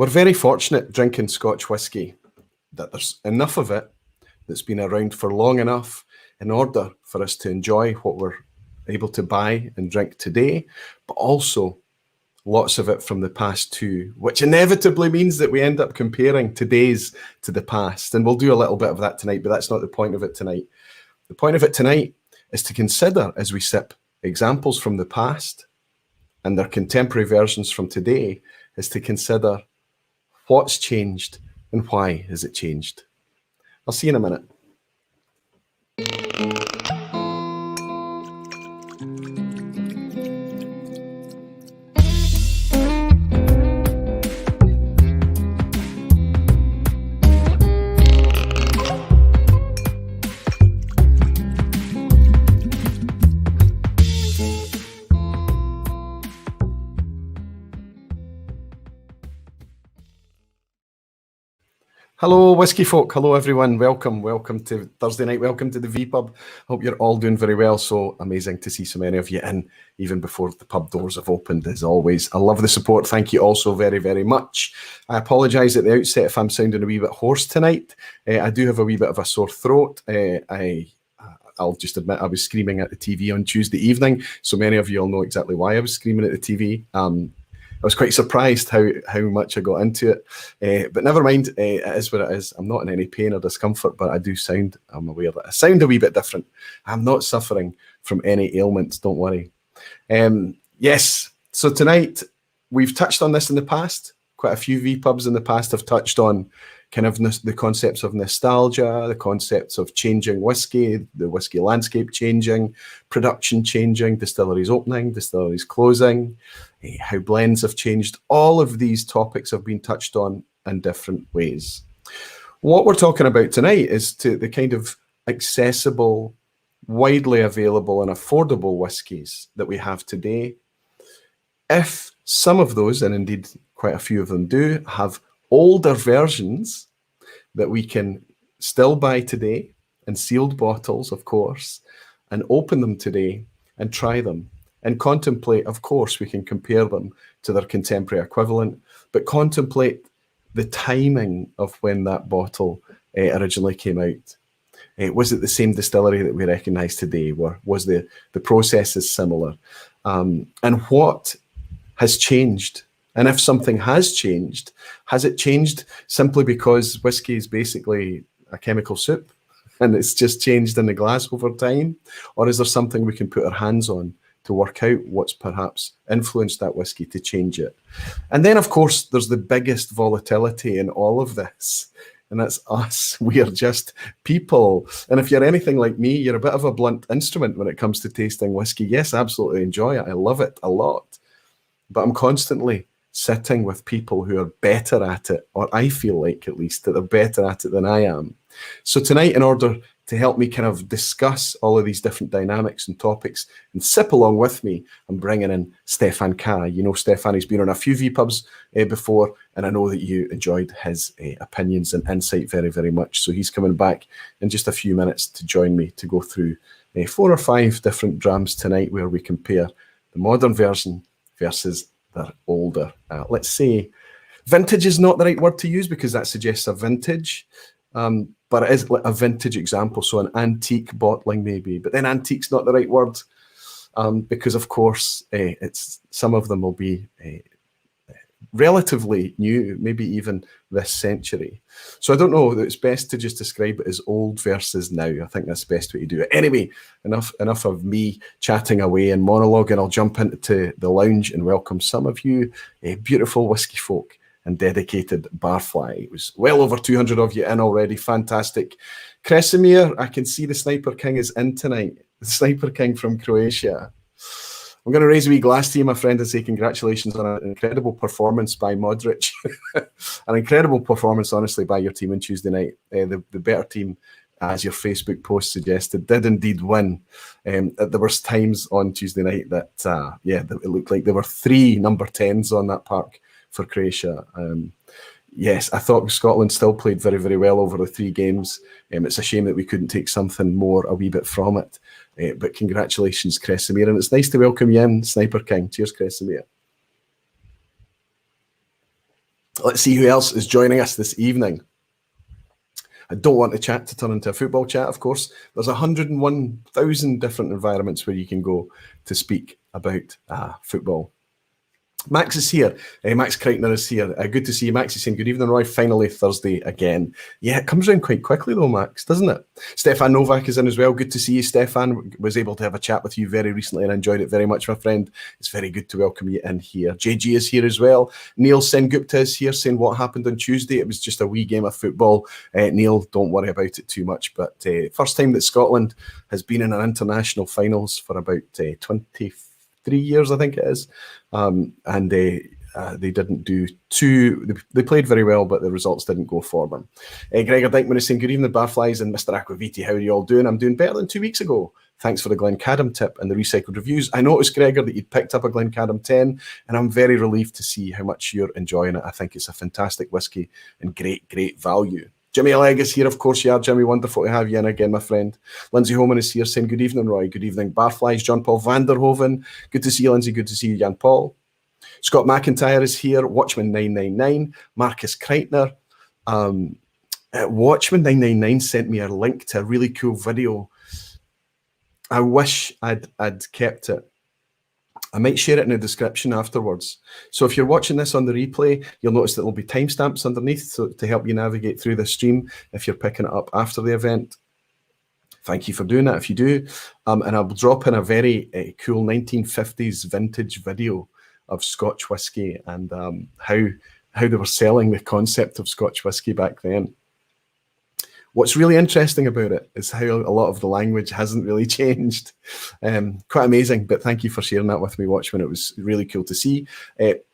We're very fortunate drinking Scotch whisky that there's enough of it that's been around for long enough in order for us to enjoy what we're able to buy and drink today, but also lots of it from the past too, which inevitably means that we end up comparing today's to the past. And we'll do a little bit of that tonight, but that's not the point of it tonight. The point of it tonight is to consider, as we sip examples from the past and their contemporary versions from today, is to consider what's changed and why has it changed. I'll see you in a minute. Hello, whiskey folk. Hello, everyone. Welcome to Thursday night. Welcome to the vPub. Hope you're all doing very well. So amazing to see so many of you in, even before the pub doors have opened, as always. I love the support. Thank you all so very, very much. I apologise at the outset if I'm sounding a wee bit hoarse tonight. I do have a wee bit of a sore throat. I'll just admit I was screaming at the TV on Tuesday evening. So many of you all know exactly why I was screaming at the TV. I was quite surprised how much I got into it, but never mind, it is what it is. I'm not in any pain or discomfort, but I do sound, I'm aware that I sound a wee bit different. I'm not suffering from any ailments, don't worry. Yes, so tonight, we've touched on this in the past. Quite a few vPubs in the past have touched on kind of the concepts of nostalgia, the concepts of changing whiskey, the whiskey landscape changing, production changing, distilleries opening, distilleries closing, how blends have changed. All of these topics have been touched on in different ways. What we're talking about tonight is the kind of accessible, widely available and affordable whiskies that we have today. If some of those, and indeed quite a few of them do, have older versions that we can still buy today in sealed bottles, of course, and open them today and try them and contemplate. Of course, we can compare them to their contemporary equivalent, but contemplate the timing of when that bottle originally came out. Was it the same distillery that we recognise today? Was the processes similar? And what has changed? And if something has it changed simply because whiskey is basically a chemical soup and it's just changed in the glass over time? Or is there something we can put our hands on to work out what's perhaps influenced that whiskey to change it? And then, of course, there's the biggest volatility in all of this, and that's us. We are just people. And if you're anything like me, you're a bit of a blunt instrument when it comes to tasting whiskey. Yes, absolutely enjoy it. I love it a lot. But I'm constantly sitting with people who are better at it, or I feel like at least that they're better at it than I am. So tonight, in order to help me kind of discuss all of these different dynamics and topics and sip along with me, I'm bringing in Stefan Kah. You know Stefan, he's been on a few vPubs before, and I know that you enjoyed his opinions and insight very, very much. So he's coming back in just a few minutes to join me to go through 4 or 5 different drams tonight where we compare the modern version versus their older. Let's say vintage is not the right word to use because that suggests a vintage, but it is a vintage example, so an antique bottling maybe. But then antique's not the right word because, of course, some of them will be relatively new, maybe even this century. So I don't know, it's best to just describe it as old versus now. I think that's the best way to do it. Anyway, enough of me chatting away and monologuing. I'll jump into the lounge and welcome some of you beautiful whiskey folk and dedicated barfly. It was well over 200 of you in already. Fantastic. Kresimir, I can see the Sniper King is in tonight. The Sniper King from Croatia. I'm going to raise a wee glass to you, my friend, and say congratulations on an incredible performance by Modric. An incredible performance, honestly, by your team on Tuesday night. The better team, as your Facebook post suggested, did indeed win. There was times on Tuesday night that, it looked like there were 3 number 10s on that park for Croatia. Yes, I thought Scotland still played very, very well over the 3 games. It's a shame that we couldn't take something more, a wee bit from it. But congratulations, Kresimir. And it's nice to welcome you in, Sniper King. Cheers, Kresimir. Let's see who else is joining us this evening. I don't want the chat to turn into a football chat, of course. There's 101,000 different environments where you can go to speak about football. Max is here. Max Kreitner is here. Good to see you, Max. He's saying, good evening, Roy. Finally, Thursday again. Yeah, it comes around quite quickly, though, Max, doesn't it? Stefan Novak is in as well. Good to see you, Stefan. Was able to have a chat with you very recently and enjoyed it very much, my friend. It's very good to welcome you in here. JG is here as well. Neil Sengupta is here saying what happened on Tuesday. It was just a wee game of football. Neil, don't worry about it too much. But first time that Scotland has been in an international finals for about 23 years, I think it is. And they didn't do too. They played very well, but the results didn't go for them. Gregor Dykeman is saying, good evening, Barflies and Mr. Aquaviti. How are you all doing? I'm doing better than 2 weeks ago. Thanks for the Glencadam tip and the recycled reviews. I noticed, Gregor, that you'd picked up a Glencadam 10, and I'm very relieved to see how much you're enjoying it. I think it's a fantastic whiskey and great value. Jimmy Alleg is here, of course you are, Jimmy. Wonderful to have you in again, my friend. Lindsay Homan is here saying, good evening, Roy. Good evening, Barflies. John Paul Vanderhoven. Good to see you, Lindsay. Good to see you, Jan Paul. Scott McIntyre is here. Watchman 999. Marcus Kreitner. Watchman 999 sent me a link to a really cool video. I wish I'd kept it. I might share it in the description afterwards. So if you're watching this on the replay, you'll notice that there'll be timestamps underneath to help you navigate through the stream if you're picking it up after the event. Thank you for doing that if you do. And I'll drop in a very cool 1950s vintage video of Scotch whisky and how they were selling the concept of Scotch whisky back then. What's really interesting about it is how a lot of the language hasn't really changed. Quite amazing, but thank you for sharing that with me, Watchman. It was really cool to see.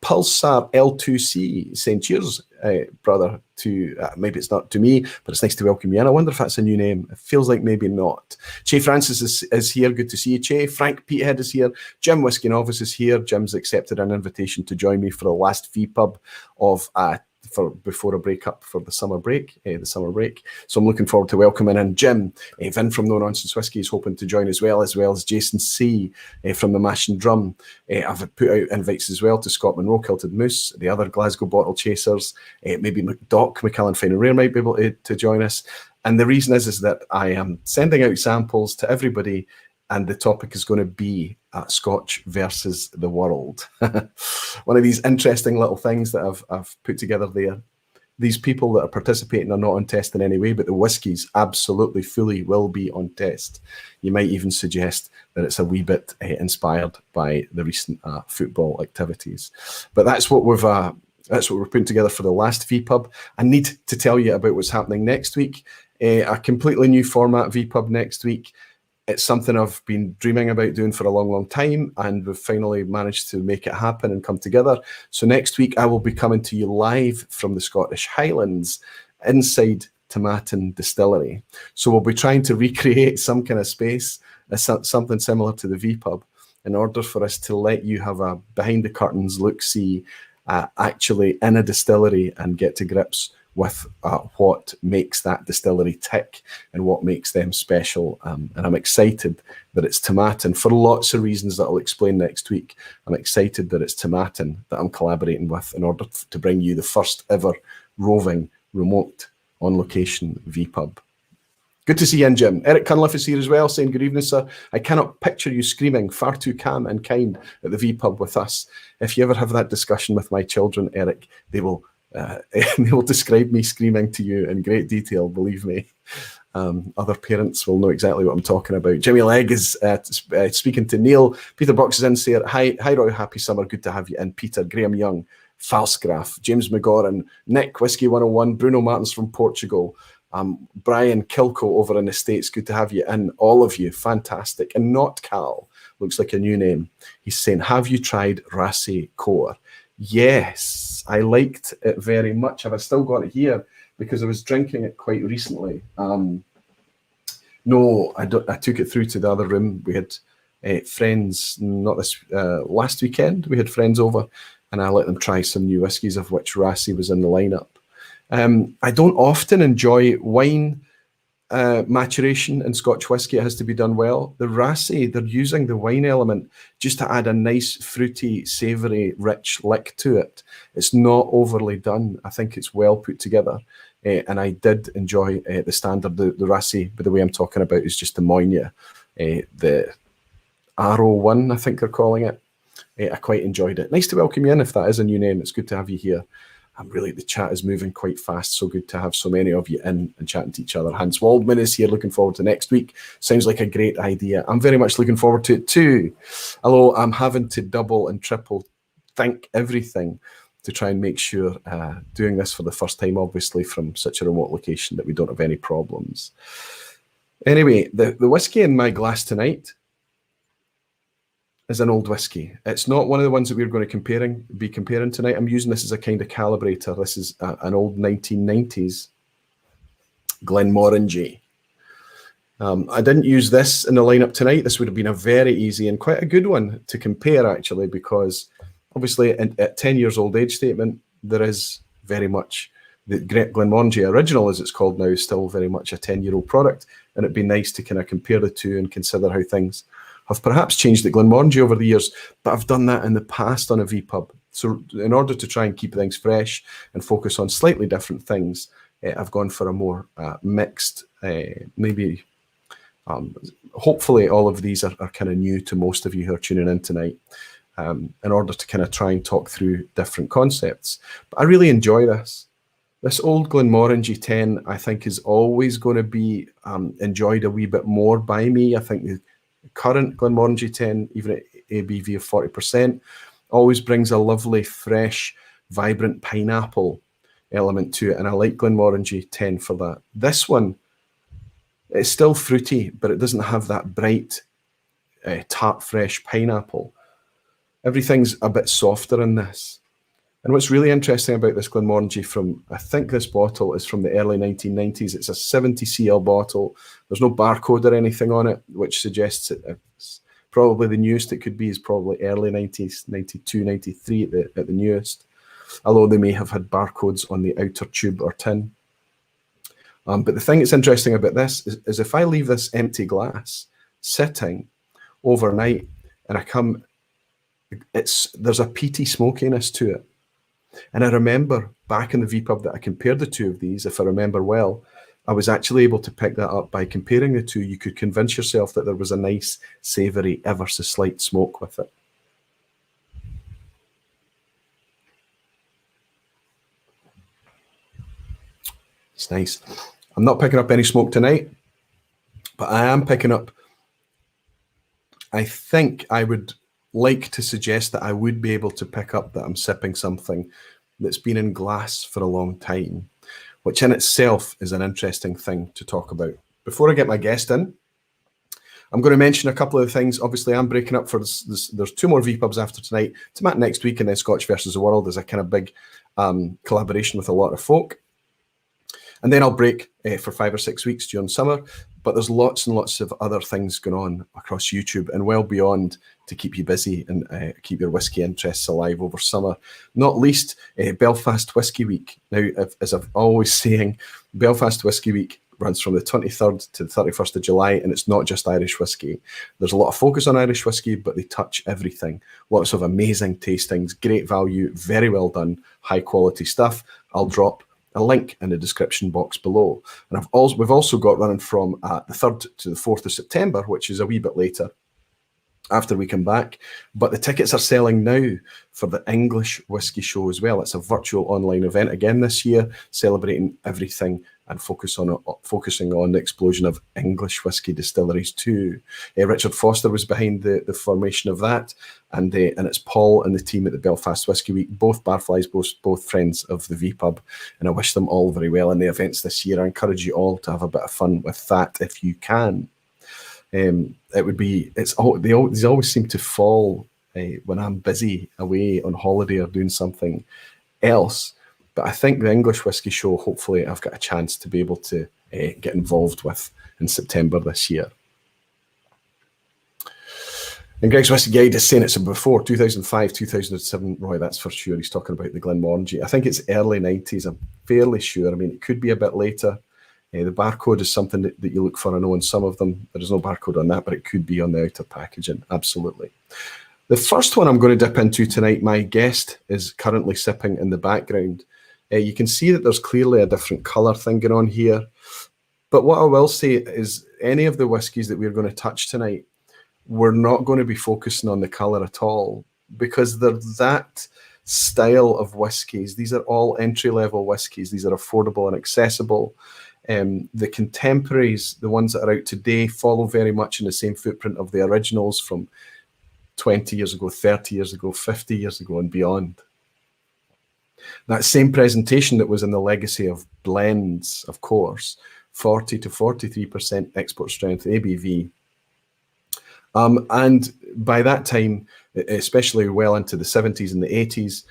Pulsar L2C saying, cheers, brother, to, maybe it's not to me, but it's nice to welcome you in. I wonder if that's a new name. It feels like maybe not. Che Francis is here. Good to see you, Che. Frank Peathead is here. Jim Whiskey Novice is here. Jim's accepted an invitation to join me for the last vPub of before a break up for the summer break, So I'm looking forward to welcoming in Jim. Vin from No Nonsense Whiskey is hoping to join as well as Jason C from the Mash and Drum. I've put out invites as well to Scott Monroe, Kilted Moose, the other Glasgow Bottle Chasers, maybe Doc McAllen Fine and Rare might be able to join us. And the reason is that I am sending out samples to everybody, and the topic is going to be Scotch versus the world. One of these interesting little things that I've put together there. These people that are participating are not on test in any way, but the whiskies absolutely fully will be on test. You might even suggest that it's a wee bit inspired by the recent football activities. But that's what we're putting together for the last vPub. I need to tell you about what's happening next week. A completely new format vPub next week. It's something I've been dreaming about doing for a long time, and we've finally managed to make it happen and come together. So next week, I will be coming to you live from the Scottish Highlands inside Tomatin Distillery. So we'll be trying to recreate some kind of space, something similar to the vPub, in order for us to let you have a behind-the-curtains look-see actually in a distillery and get to grips with what makes that distillery tick and what makes them special. And I'm excited that it's Tomatin for lots of reasons that I'll explain next week. I'm excited that it's Tomatin that I'm collaborating with in order to bring you the first ever roving, remote, on-location vPub. Good to see you in, Jim. Eric Cunliffe is here as well, saying, good evening, sir. I cannot picture you screaming, far too calm and kind at the vPub with us. If you ever have that discussion with my children, Eric, they will describe me screaming to you in great detail, believe me. Other parents will know exactly what I'm talking about. Jimmy Legg is speaking to Neil. Peter Box is in here. Hi, Roy, happy summer. Good to have you in. Peter, Graham Young, Falsgraf, James McGoran, Nick, Whiskey 101, Bruno Martins from Portugal, Brian Kilco over in the States. Good to have you in, all of you. Fantastic. And Not Cal, looks like a new name. He's saying, have you tried Racé Core? Yes, I liked it very much. I've still got it here because I was drinking it quite recently. No, I took it through to the other room. We had friends, not this last weekend. We had friends over, and I let them try some new whiskies, of which Racé was in the lineup. I don't often enjoy wine maturation in Scotch whisky, it has to be done well. The Rassy, they're using the wine element just to add a nice, fruity, savoury, rich lick to it. It's not overly done. I think it's well put together. And I did enjoy the standard, the Rassy, but the way I'm talking about is just the Moynia, the Arrow 1, I think they're calling it. I quite enjoyed it. Nice to welcome you in if that is a new name. It's good to have you here. The chat is moving quite fast. So good to have so many of you in and chatting to each other. Hans Waldman is here, looking forward to next week. Sounds like a great idea. I'm very much looking forward to it too. Although I'm having to double and triple think everything to try and make sure doing this for the first time, obviously from such a remote location, that we don't have any problems. Anyway, the whiskey in my glass tonight is an old whiskey. It's not one of the ones that we're going to be comparing tonight. I'm using this as a kind of calibrator. This is an old 1990s Glenmorangie. I didn't use this in the lineup tonight. This would have been a very easy and quite a good one to compare, actually, because obviously at 10 years old age statement, there is very much the Glenmorangie original, as it's called now, is still very much a 10-year-old product. And it'd be nice to kind of compare the two and consider how things have perhaps changed at Glenmorangie over the years, but I've done that in the past on a vPub. So in order to try and keep things fresh and focus on slightly different things, I've gone for a more mixed, hopefully all of these are kind of new to most of you who are tuning in tonight, in order to kind of try and talk through different concepts. But I really enjoy this. This old Glenmorangie 10, I think, is always going to be enjoyed a wee bit more by me. I think the current Glenmorangie 10, even at ABV of 40%, always brings a lovely, fresh, vibrant pineapple element to it. And I like Glenmorangie 10 for that. This one, it's still fruity, but it doesn't have that bright, tart, fresh pineapple. Everything's a bit softer in this. And what's really interesting about this Glenmorangie from, I think this bottle is from the early 1990s. It's a 70 cl bottle. There's no barcode or anything on it, which suggests it's probably the newest it could be is probably early 90s, 92, 93 at the newest. Although they may have had barcodes on the outer tube or tin. But the thing that's interesting about this is if I leave this empty glass sitting overnight and I come, there's a peaty smokiness to it. And I remember back in the vPub that I compared the two of these, if I remember well, I was actually able to pick that up by comparing the two. You could convince yourself that there was a nice, savoury, ever so slight smoke with it. It's nice. I'm not picking up any smoke tonight, but I am picking up, I think I would like to suggest that I would be able to pick up that I'm sipping something that's been in glass for a long time, which in itself is an interesting thing to talk about. Before I get my guest in, I'm going to mention a couple of things. Obviously, I'm breaking up for this. There's two more vPubs after tonight. It's Matt next week, and then Scotch versus the World is a kind of big collaboration with a lot of folk. And then I'll break for 5 or 6 weeks during summer. But there's lots and lots of other things going on across YouTube and well beyond to keep you busy and keep your whiskey interests alive over summer. Not least Belfast Whisky Week. Now, as I'm always saying, Belfast Whisky Week runs from the 23rd to the 31st of July, and it's not just Irish whiskey. There's a lot of focus on Irish whiskey, but they touch everything. Lots of amazing tastings, great value, very well done, high quality stuff. I'll drop a link in the description box below. And we've also got running from the 3rd to the 4th of September, which is a wee bit later after we come back. But the tickets are selling now for the English Whisky Show as well. It's a virtual online event again this year, celebrating everything and focusing on the explosion of English whisky distilleries too. Richard Foster was behind the formation of that, and it's Paul and the team at the Belfast Whisky Week, both barflies, both friends of the vPub, and I wish them all very well in the events this year. I encourage you all to have a bit of fun with that if you can. These always seem to fall when I'm busy away on holiday or doing something else. But I think the English Whisky Show, hopefully I've got a chance to be able to get involved with in September this year. And Greg's Whisky Guide is saying it's before 2005, 2007. Roy, that's for sure. He's talking about the Glenmorangie. I think it's early 90s. I'm fairly sure. I mean, it could be a bit later. The barcode is something that you look for. I know on some of them there is no barcode on that, but it could be on the outer packaging, absolutely. The first one I'm going to dip into tonight, my guest is currently sipping in the background. You can see that there's clearly a different colour thing going on here. But what I will say is any of the whiskies that we're going to touch tonight, we're not going to be focusing on the colour at all, because they're that style of whiskies. These are all entry-level whiskies. These are affordable and accessible. The contemporaries, the ones that are out today, follow very much in the same footprint of the originals from 20 years ago, 30 years ago, 50 years ago and beyond. That same presentation that was in the legacy of blends, of course, 40 to 43% export strength ABV. And by that time, especially well into the 70s and the 80s,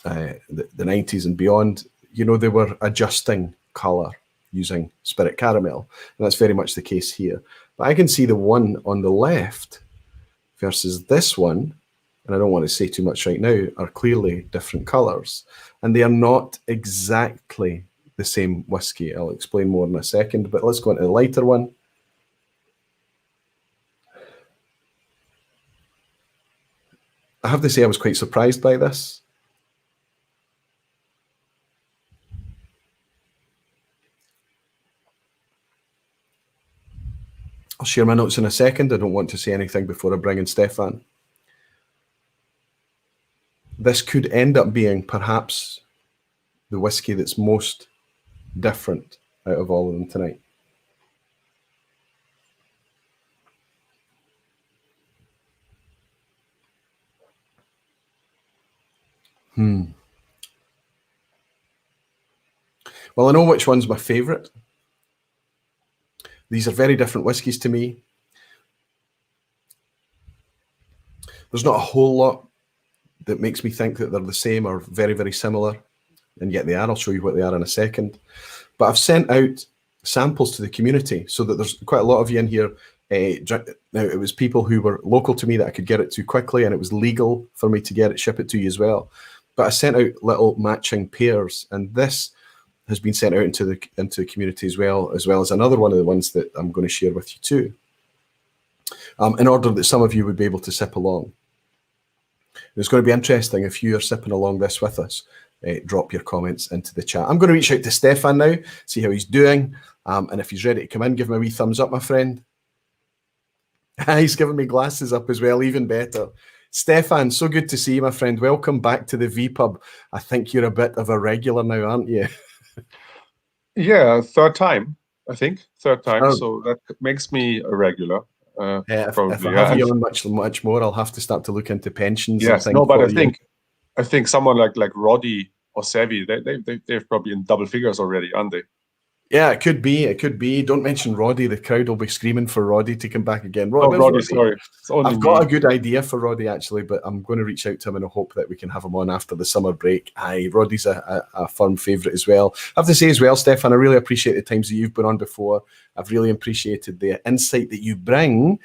the 90s and beyond, you know, they were adjusting colour using spirit caramel. And that's very much the case here. But I can see the one on the left versus this one, and I don't want to say too much right now, are clearly different colours. And they are not exactly the same whiskey. I'll explain more in a second, but let's go into the lighter one. I have to say I was quite surprised by this. I'll share my notes in a second. I don't want to say anything before I bring in Stefan. This could end up being perhaps the whiskey that's most different out of all of them tonight. Well, I know which one's my favourite. These are very different whiskies to me. There's not a whole lot that makes me think that they're the same or very, very similar, and yet they are. I'll show you what they are in a second. But I've sent out samples to the community so that there's quite a lot of you in here. Now, it was people who were local to me that I could get it to quickly, and it was legal for me to ship it to you as well. But I sent out little matching pairs, and this has been sent out into the community as well as another one of the ones that I'm going to share with you too, in order that some of you would be able to sip along. It's going to be interesting if you are sipping along this with us. Drop your comments into the chat. I'm going to reach out to Stefan now, see how he's doing, and if he's ready to come in, give him a wee thumbs up, my friend. He's giving me glasses up as well, even better. Stefan, so good to see you, my friend. Welcome back to the vPub. I think you're a bit of a regular now, aren't you? Yeah, third time, I think. Third time, oh. So that makes me a regular. If I have you on much more, I'll have to start to look into pensions. Yes, and things. No, but I think someone like Roddy or Savvy, they're probably in double figures already, aren't they? Yeah, it could be. It could be. Don't mention Roddy. The crowd will be screaming for Roddy to come back again. Roddy, sorry. I've got a good idea for Roddy, actually, but I'm going to reach out to him in a hope that we can have him on after the summer break. Aye, Roddy's a firm favourite as well. I have to say as well, Stefan, I really appreciate the times that you've been on before. I've really appreciated the insight that you bring.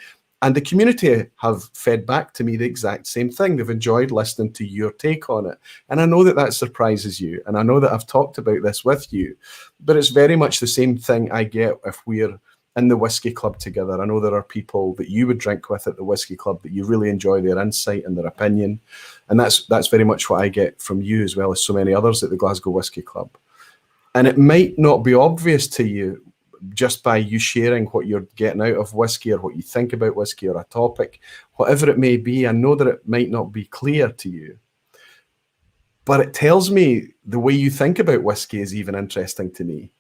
And the community have fed back to me the exact same thing. They've enjoyed listening to your take on it. And I know that that surprises you. And I know that I've talked about this with you. But it's very much the same thing I get if we're in the Whisky Club together. I know there are people that you would drink with at the Whisky Club that you really enjoy their insight and their opinion. And that's very much what I get from you, as well as so many others at the Glasgow Whisky Club. And it might not be obvious to you just by you sharing what you're getting out of whiskey or what you think about whiskey or a topic, whatever it may be. I know that it might not be clear to you, but it tells me the way you think about whiskey is even interesting to me.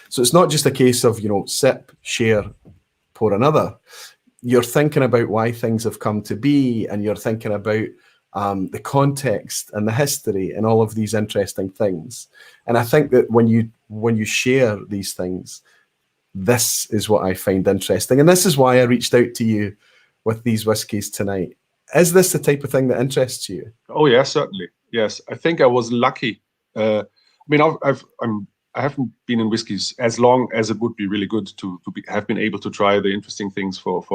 So it's not just a case of, sip, share, pour another. You're thinking about why things have come to be, and you're thinking about the context and the history and all of these interesting things. And I think that when you share these things, this is what I find interesting. And this is why I reached out to you with these whiskies tonight. Is this the type of thing that interests you? Oh, yeah, certainly. Yes, I think I was lucky. I haven't been in whiskies as long as it would be really good to have been able to try the interesting things for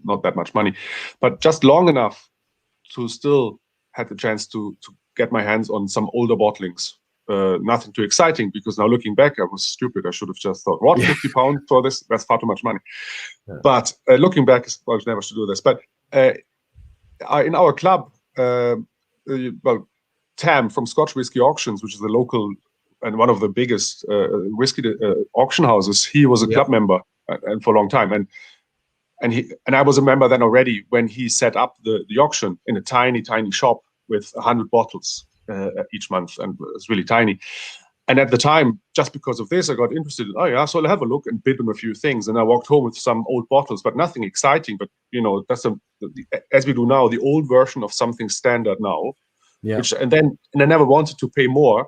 not that much money, but just long enough to still have the chance to get my hands on some older bottlings. nothing too exciting, because now looking back, I was stupid. I should have just thought, what, 50 pounds for this? That's far too much money. Yeah. But looking back, I never should do this. But in our club, well, Tam from Scotch Whisky Auctions, which is the local and one of the biggest whiskey auction houses, he was a club member and for a long time. And I was a member then already when he set up the auction in a tiny shop with 100 bottles each month, and it was really tiny. And at the time, just because of this, I got interested. So I'll have a look and bid on a few things. And I walked home with some old bottles, but nothing exciting. But that's as we do now, the old version of something standard now. Yeah. And I never wanted to pay more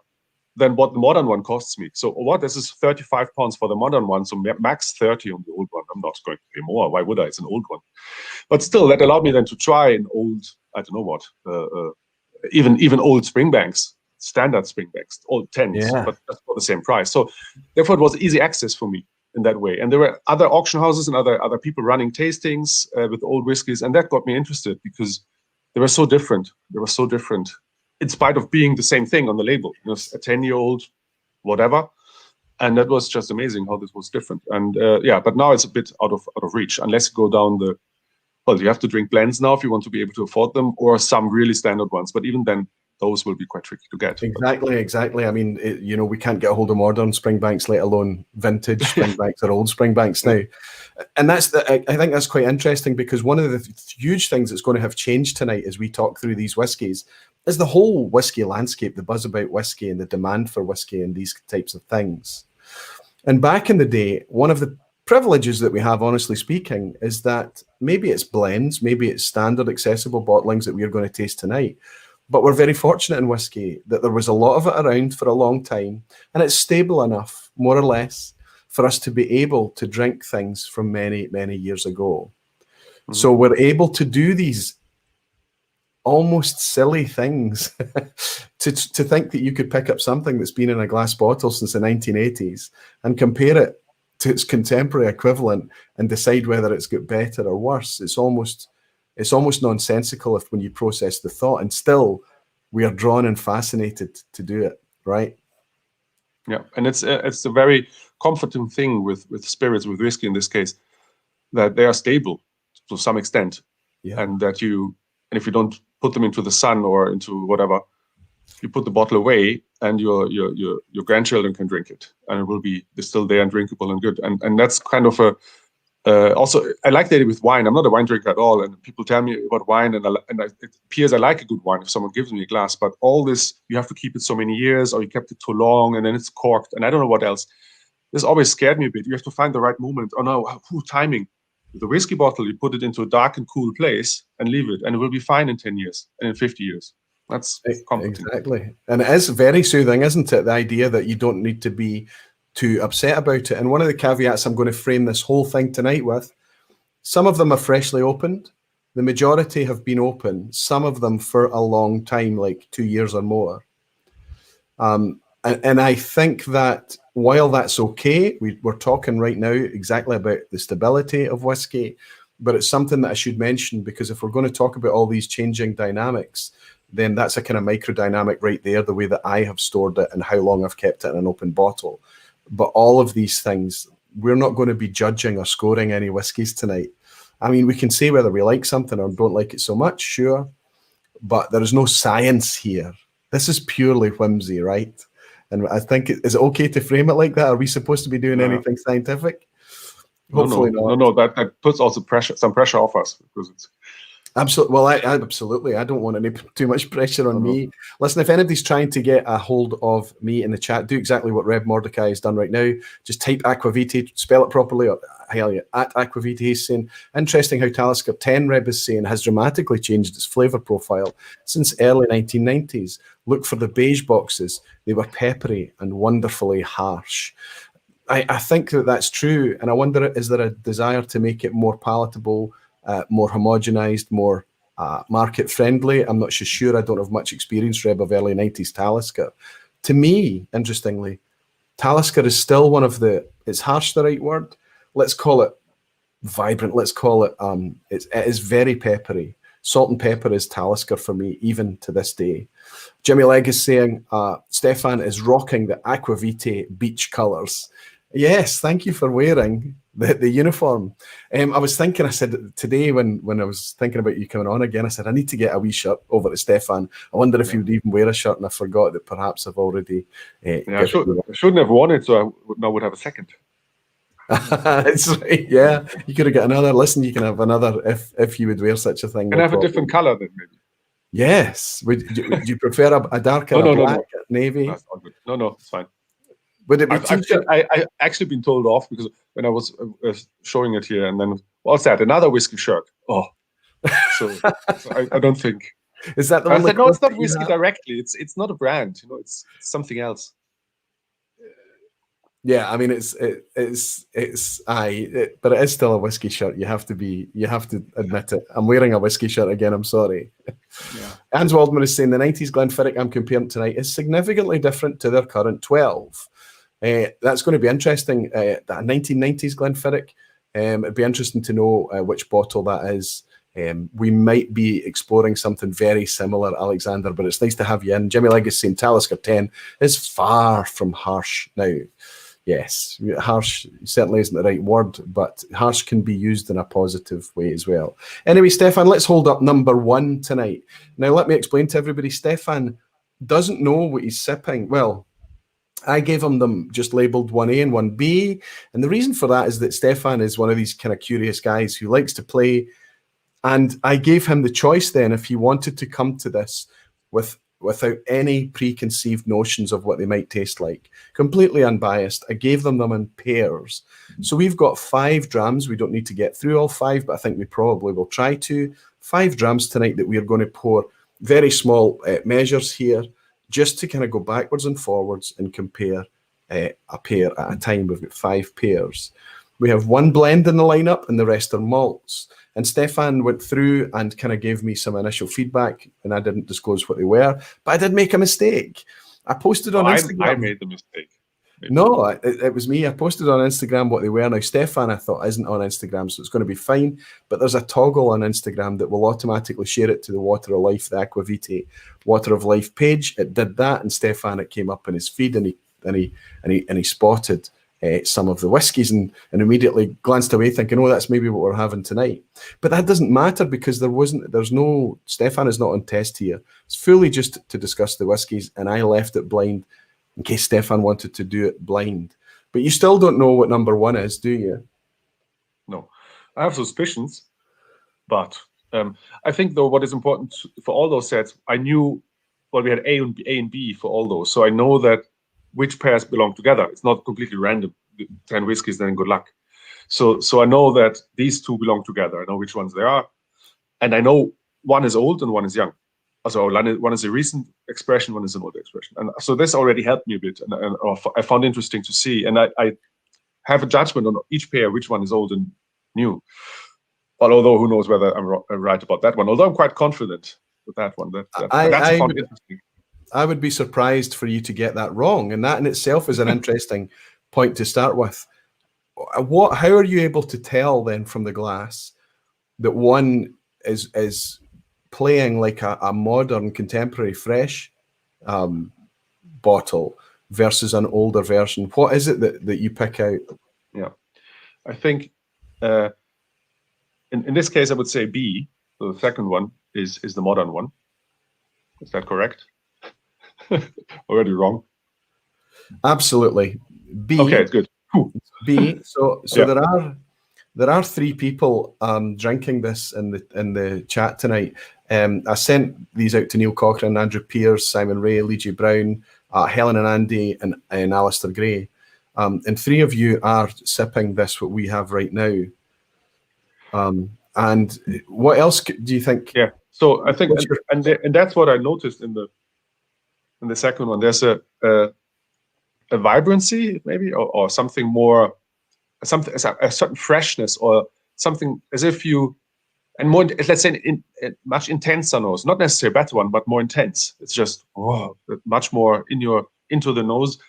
than what the modern one costs me. So this is 35 pounds for the modern one, so max 30 on the old one. I'm not going to pay more. Why would I? It's an old one. But still, that allowed me then to try an old, I don't know what, even old Springbanks, standard Springbanks, old 10s, but that's for the same price. So therefore, it was easy access for me in that way. And there were other auction houses and other people running tastings with old whiskies, and that got me interested because they were so different. In spite of being the same thing on the label, a 10-year-old, whatever, and that was just amazing how this was different. And but now it's a bit out of reach, unless you go down you have to drink blends now if you want to be able to afford them, or some really standard ones. But even then, those will be quite tricky to get. Exactly. I mean, we can't get a hold of modern Springbanks, let alone vintage Springbanks or old Springbanks now. And I think that's quite interesting, because one of the huge things that's going to have changed tonight as we talk through these whiskies is the whole whiskey landscape, the buzz about whiskey and the demand for whiskey and these types of things. And back in the day, one of the privileges that we have, honestly speaking, is that maybe it's blends, maybe it's standard accessible bottlings that we are going to taste tonight. But we're very fortunate in whiskey that there was a lot of it around for a long time, and it's stable enough, more or less, for us to be able to drink things from many, many years ago. Mm-hmm. So we're able to do these almost silly things to think that you could pick up something that's been in a glass bottle since the 1980s and compare it to its contemporary equivalent and decide whether it's got better or worse. It's almost nonsensical when you process the thought, and still we are drawn and fascinated to do it, right? Yeah, and it's a very comforting thing with spirits, with whiskey in this case, that they are stable to some extent, and that if you don't put them into the sun or into whatever, you put the bottle away, and your grandchildren can drink it, and it will be still there and drinkable and good. And that's kind of also, I like that with wine. I'm not a wine drinker at all, and people tell me about wine, and it appears I like a good wine if someone gives me a glass. But all this, you have to keep it so many years, or you kept it too long, and then it's corked, and I don't know what else. This always scared me a bit. You have to find the right moment. Oh no, timing. With a whiskey bottle, you put it into a dark and cool place and leave it, and it will be fine in 10 years and in 50 years. That's comforting. Exactly. And it is very soothing, isn't it? The idea that you don't need to be too upset about it. And one of the caveats I'm going to frame this whole thing tonight with, some of them are freshly opened. The majority have been open, some of them for a long time, like 2 years or more. And I think that while that's okay, we're talking right now exactly about the stability of whiskey, but it's something that I should mention, because if we're going to talk about all these changing dynamics, then that's a kind of micro dynamic right there, the way that I have stored it and how long I've kept it in an open bottle. But all of these things, we're not going to be judging or scoring any whiskies tonight. I mean, we can say whether we like something or don't like it so much, sure, but there is no science here. This is purely whimsy, right? And I think, is it okay to frame it like that? Are we supposed to be doing anything scientific? Hopefully not. No, that puts also some pressure off us, because it's absolutely. Well, absolutely. I don't want any too much pressure on me. Listen, if anybody's trying to get a hold of me in the chat, do exactly what Reb Mordecai has done right now. Just type Aquavitae, spell it properly, or hell yeah, at Aquavitae. He's saying, interesting how Talisker 10, Reb is saying, has dramatically changed its flavour profile since early 1990s. Look for the beige boxes. They were peppery and wonderfully harsh. I think that's true. And I wonder, is there a desire to make it more palatable, more homogenized, more market friendly? I'm not so sure. I don't have much experience, Reb, of early 90s Talisker. To me, interestingly, Talisker is still one of the, is harsh the right word? Let's call it vibrant. Let's call it, it is very peppery. Salt and pepper is Talisker for me, even to this day. Jimmy Legg is saying, Stefan is rocking the Aquavite beach colours. Yes, thank you for wearing the uniform. I was thinking, I said today when I was thinking about you coming on again, I said, I need to get a wee shirt over to Stefan. I wonder if he would even wear a shirt, and I forgot that perhaps I've already... I shouldn't have worn it, so I now would have a second. That's right, yeah. You could have got another. Listen, you can have another if you would wear such a thing. Can I have a different colour then, maybe? Yes. Would you prefer a darker, black, navy? That's not good. No, it's fine. Would it be I actually been told off because when I was showing it here, and then what's that? Another whiskey shirt. Oh, so I don't think. Is that the one? I said, no, it's not whiskey directly. It's not a brand. It's something else. Yeah, I mean but it is still a whiskey shirt. You have to admit it. I'm wearing a whiskey shirt again. I'm sorry. Yeah. Hans Waldman is saying the 90s Glenfiddich I'm comparing tonight is significantly different to their current 12. That's going to be interesting. That 1990s Glenfiddich. It'd be interesting to know which bottle that is. We might be exploring something very similar, Alexander, but it's nice to have you in. Jimmy Legg is saying Talisker 10 is far from harsh now. Yes, harsh certainly isn't the right word, but harsh can be used in a positive way as well. Anyway, Stefan, let's hold up number 1 tonight. Now, let me explain to everybody. Stefan doesn't know what he's sipping. Well, I gave him them just labelled 1A and 1B, and the reason for that is that Stefan is one of these kind of curious guys who likes to play, and I gave him the choice then if he wanted to come to this without any preconceived notions of what they might taste like. Completely unbiased. I gave them in pairs. So we've got 5 drams. We don't need to get through all 5, but I think we probably will try to. 5 drams tonight that we are going to pour very small measures here, just to kind of go backwards and forwards and compare a pair at a time. We've got 5 pairs. We have 1 blend in the lineup and the rest are malts. And Stefan went through and kind of gave me some initial feedback, and I didn't disclose what they were, but I did make a mistake. I posted on Instagram. I made the mistake. Maybe. No, it was me. I posted on Instagram what they were. Now, Stefan, I thought, isn't on Instagram, so it's going to be fine. But there's a toggle on Instagram that will automatically share it to the Water of Life, the Aquavite Water of Life page. It did that, and Stefan, it came up in his feed, and he spotted some of the whiskies and immediately glanced away thinking, oh, that's maybe what we're having tonight. But that doesn't matter because Stefan is not on test here. It's fully just to discuss the whiskies, and I left it blind in case Stefan wanted to do it blind. But you still don't know what number 1 is, do you? No. I have suspicions, but I think, though, what is important for all those sets, I knew, well, we had A and B for all those, so I know that which pairs belong together. It's not completely random. 10 whiskies, then good luck. So I know that these 2 belong together. I know which ones they are. And I know one is old and one is young. So one is a recent expression, one is an old expression. And so this already helped me a bit. And I found interesting to see. And I have a judgment on each pair, which one is old and new. Well, although who knows whether I'm right about that one. Although I'm quite confident with that one. That's I found interesting. I would be surprised for you to get that wrong, and that in itself is an interesting point to start with. How are you able to tell then from the glass that one is playing like a modern, contemporary, fresh bottle versus an older version? What is it that you pick out? Yeah, I think in this case I would say B. So the second one is the modern one. Is that correct? Already wrong. Absolutely. B. Okay, it's good. B. So yeah. there are 3 people drinking this in the chat tonight. I sent these out to Neil Cochrane, Andrew Pierce, Simon Ray, Lee J. Brown, Helen and Andy, and Alistair Gray. And 3 of you are sipping this, what we have right now. And what else do you think? Yeah. So I think, and that's what I noticed in the second one. There's a vibrancy, maybe, or something more, a certain freshness, or something as if you, and more, let's say, much intenser nose. Not necessarily a better one, but more intense. It's just much more into the nose,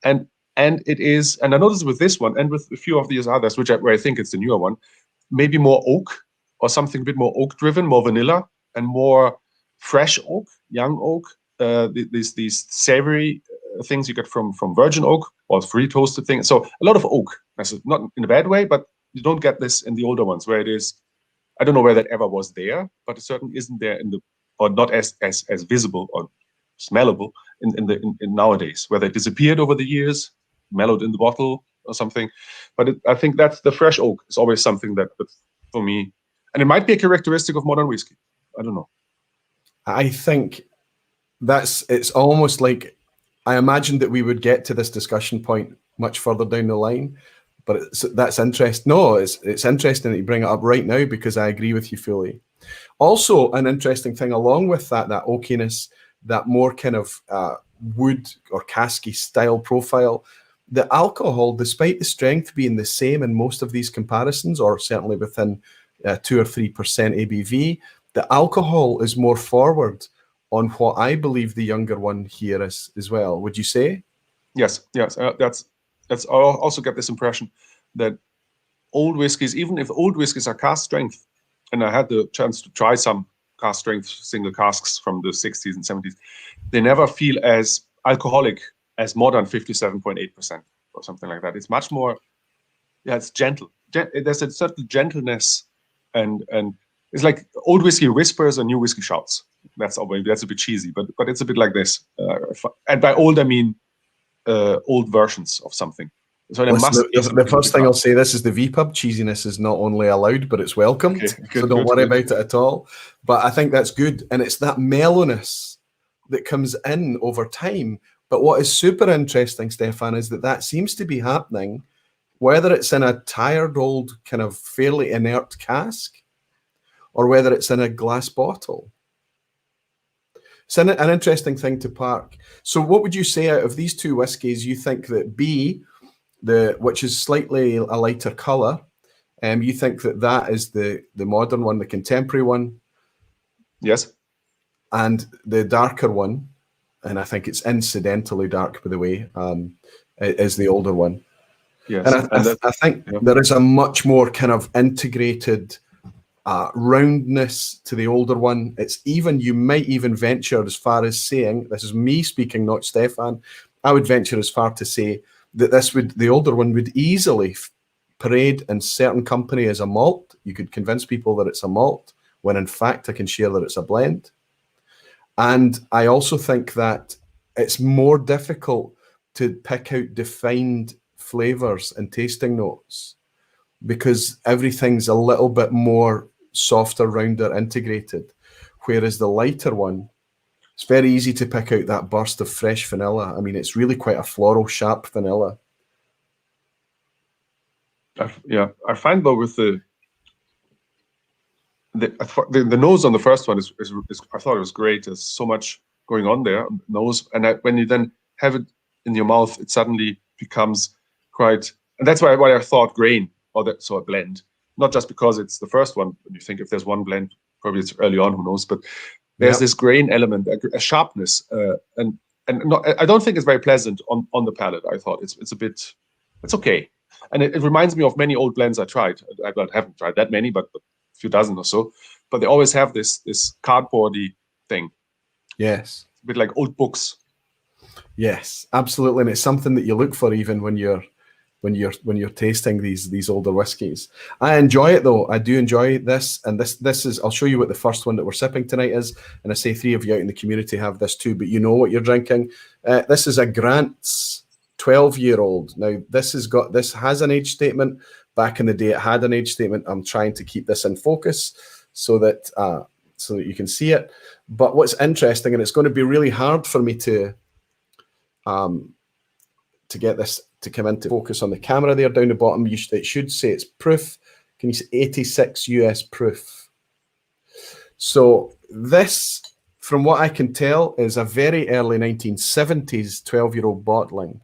and it is. And I noticed with this one, and with a few of these others, where I think it's the newer one, maybe more oak or something a bit more oak driven, more vanilla. and more fresh oak, young oak. These savory things you get from virgin oak or free toasted things. So a lot of oak. Not in a bad way, but you don't get this in the older ones where it is. I don't know where that ever was there, but it certainly isn't there or not as visible or smellable in nowadays. Whether it disappeared over the years, mellowed in the bottle or something. But I think that's the fresh oak is always something that for me, and it might be a characteristic of modern whiskey. I don't know. I think it's almost like I imagined that we would get to this discussion point much further down the line, but that's interesting. No, it's interesting that you bring it up right now because I agree with you fully. Also, an interesting thing along with that oakiness, that more kind of wood or casky style profile, the alcohol, despite the strength being the same in most of these comparisons, or certainly within 2 or 3% ABV, the alcohol is more forward on what I believe the younger one here is as well. Would you say? Yes. That's. I also get this impression that old whiskies, even if old whiskies are cask strength, and I had the chance to try some cask strength single casks from the 60s and 70s, they never feel as alcoholic as modern 57.8% or something like that. It's much more, it's gentle. There's a certain gentleness, and it's like old whiskey whispers and new whiskey shouts. That's a bit cheesy, but it's a bit like this. And by old, I mean old versions of something. So the first thing I'll say, this is the vPub. Cheesiness is not only allowed, but it's welcomed. Okay, so don't worry about it at all. But I think that's good. And it's that mellowness that comes in over time. But what is super interesting, Stefan, is that seems to be happening, whether it's in a tired old kind of fairly inert cask or whether it's in a glass bottle. It's an interesting thing to park. So what would you say out of these two whiskies, you think that B, which is slightly a lighter colour, you think that is the modern one, the contemporary one? Yes. And the darker one, and I think it's incidentally dark, by the way, is the older one. Yes. And I think there is a much more kind of integrated roundness to the older one. You might even venture as far as saying, this is me speaking, not Stefan, I would venture as far to say that the older one would easily parade in certain company as a malt. You could convince people that it's a malt, when in fact I can share that it's a blend. And I also think that it's more difficult to pick out defined flavors and tasting notes because everything's a little bit more softer, rounder, integrated. Whereas the lighter one, it's very easy to pick out that burst of fresh vanilla. I mean, it's really quite a floral, sharp vanilla. I find though with the nose on the first one is I thought it was great. There's so much going on there, nose, and when you then have it in your mouth, it suddenly becomes quite. And that's why I thought grain or a blend, not just because it's the first one. When you think if there's one blend, probably it's early on, who knows? But there's this grain element, a sharpness, and not, I don't think it's very pleasant on the palate. I thought it's okay, and it reminds me of many old blends I tried. I haven't tried that many, but a few dozen or so. But they always have this cardboardy thing. Yes, it's a bit like old books. Yes, absolutely, and it's something that you look for even when you're tasting these older whiskies. I enjoy it though. I do enjoy this, and this is. I'll show you what the first one that we're sipping tonight is, and I say 3 of you out in the community have this too, but you know what you're drinking. This is a Grant's 12-year-old. Now this has an age statement. Back in the day, it had an age statement. I'm trying to keep this in focus so that you can see it. But what's interesting, and it's going to be really hard for me to get this to come into focus on the camera there down the bottom. It should say it's proof. Can you see 86 US proof? So this, from what I can tell, is a very early 1970s 12-year-old bottling.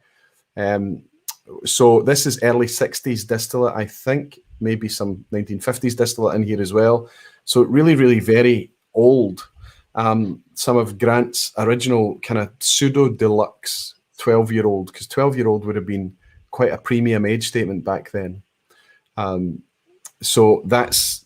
So this is early 60s distillate, I think, maybe some 1950s distillate in here as well. So really, really very old. Some of Grant's original kind of pseudo deluxe 12-year-old, because 12-year-old would have been quite a premium age statement back then. So that's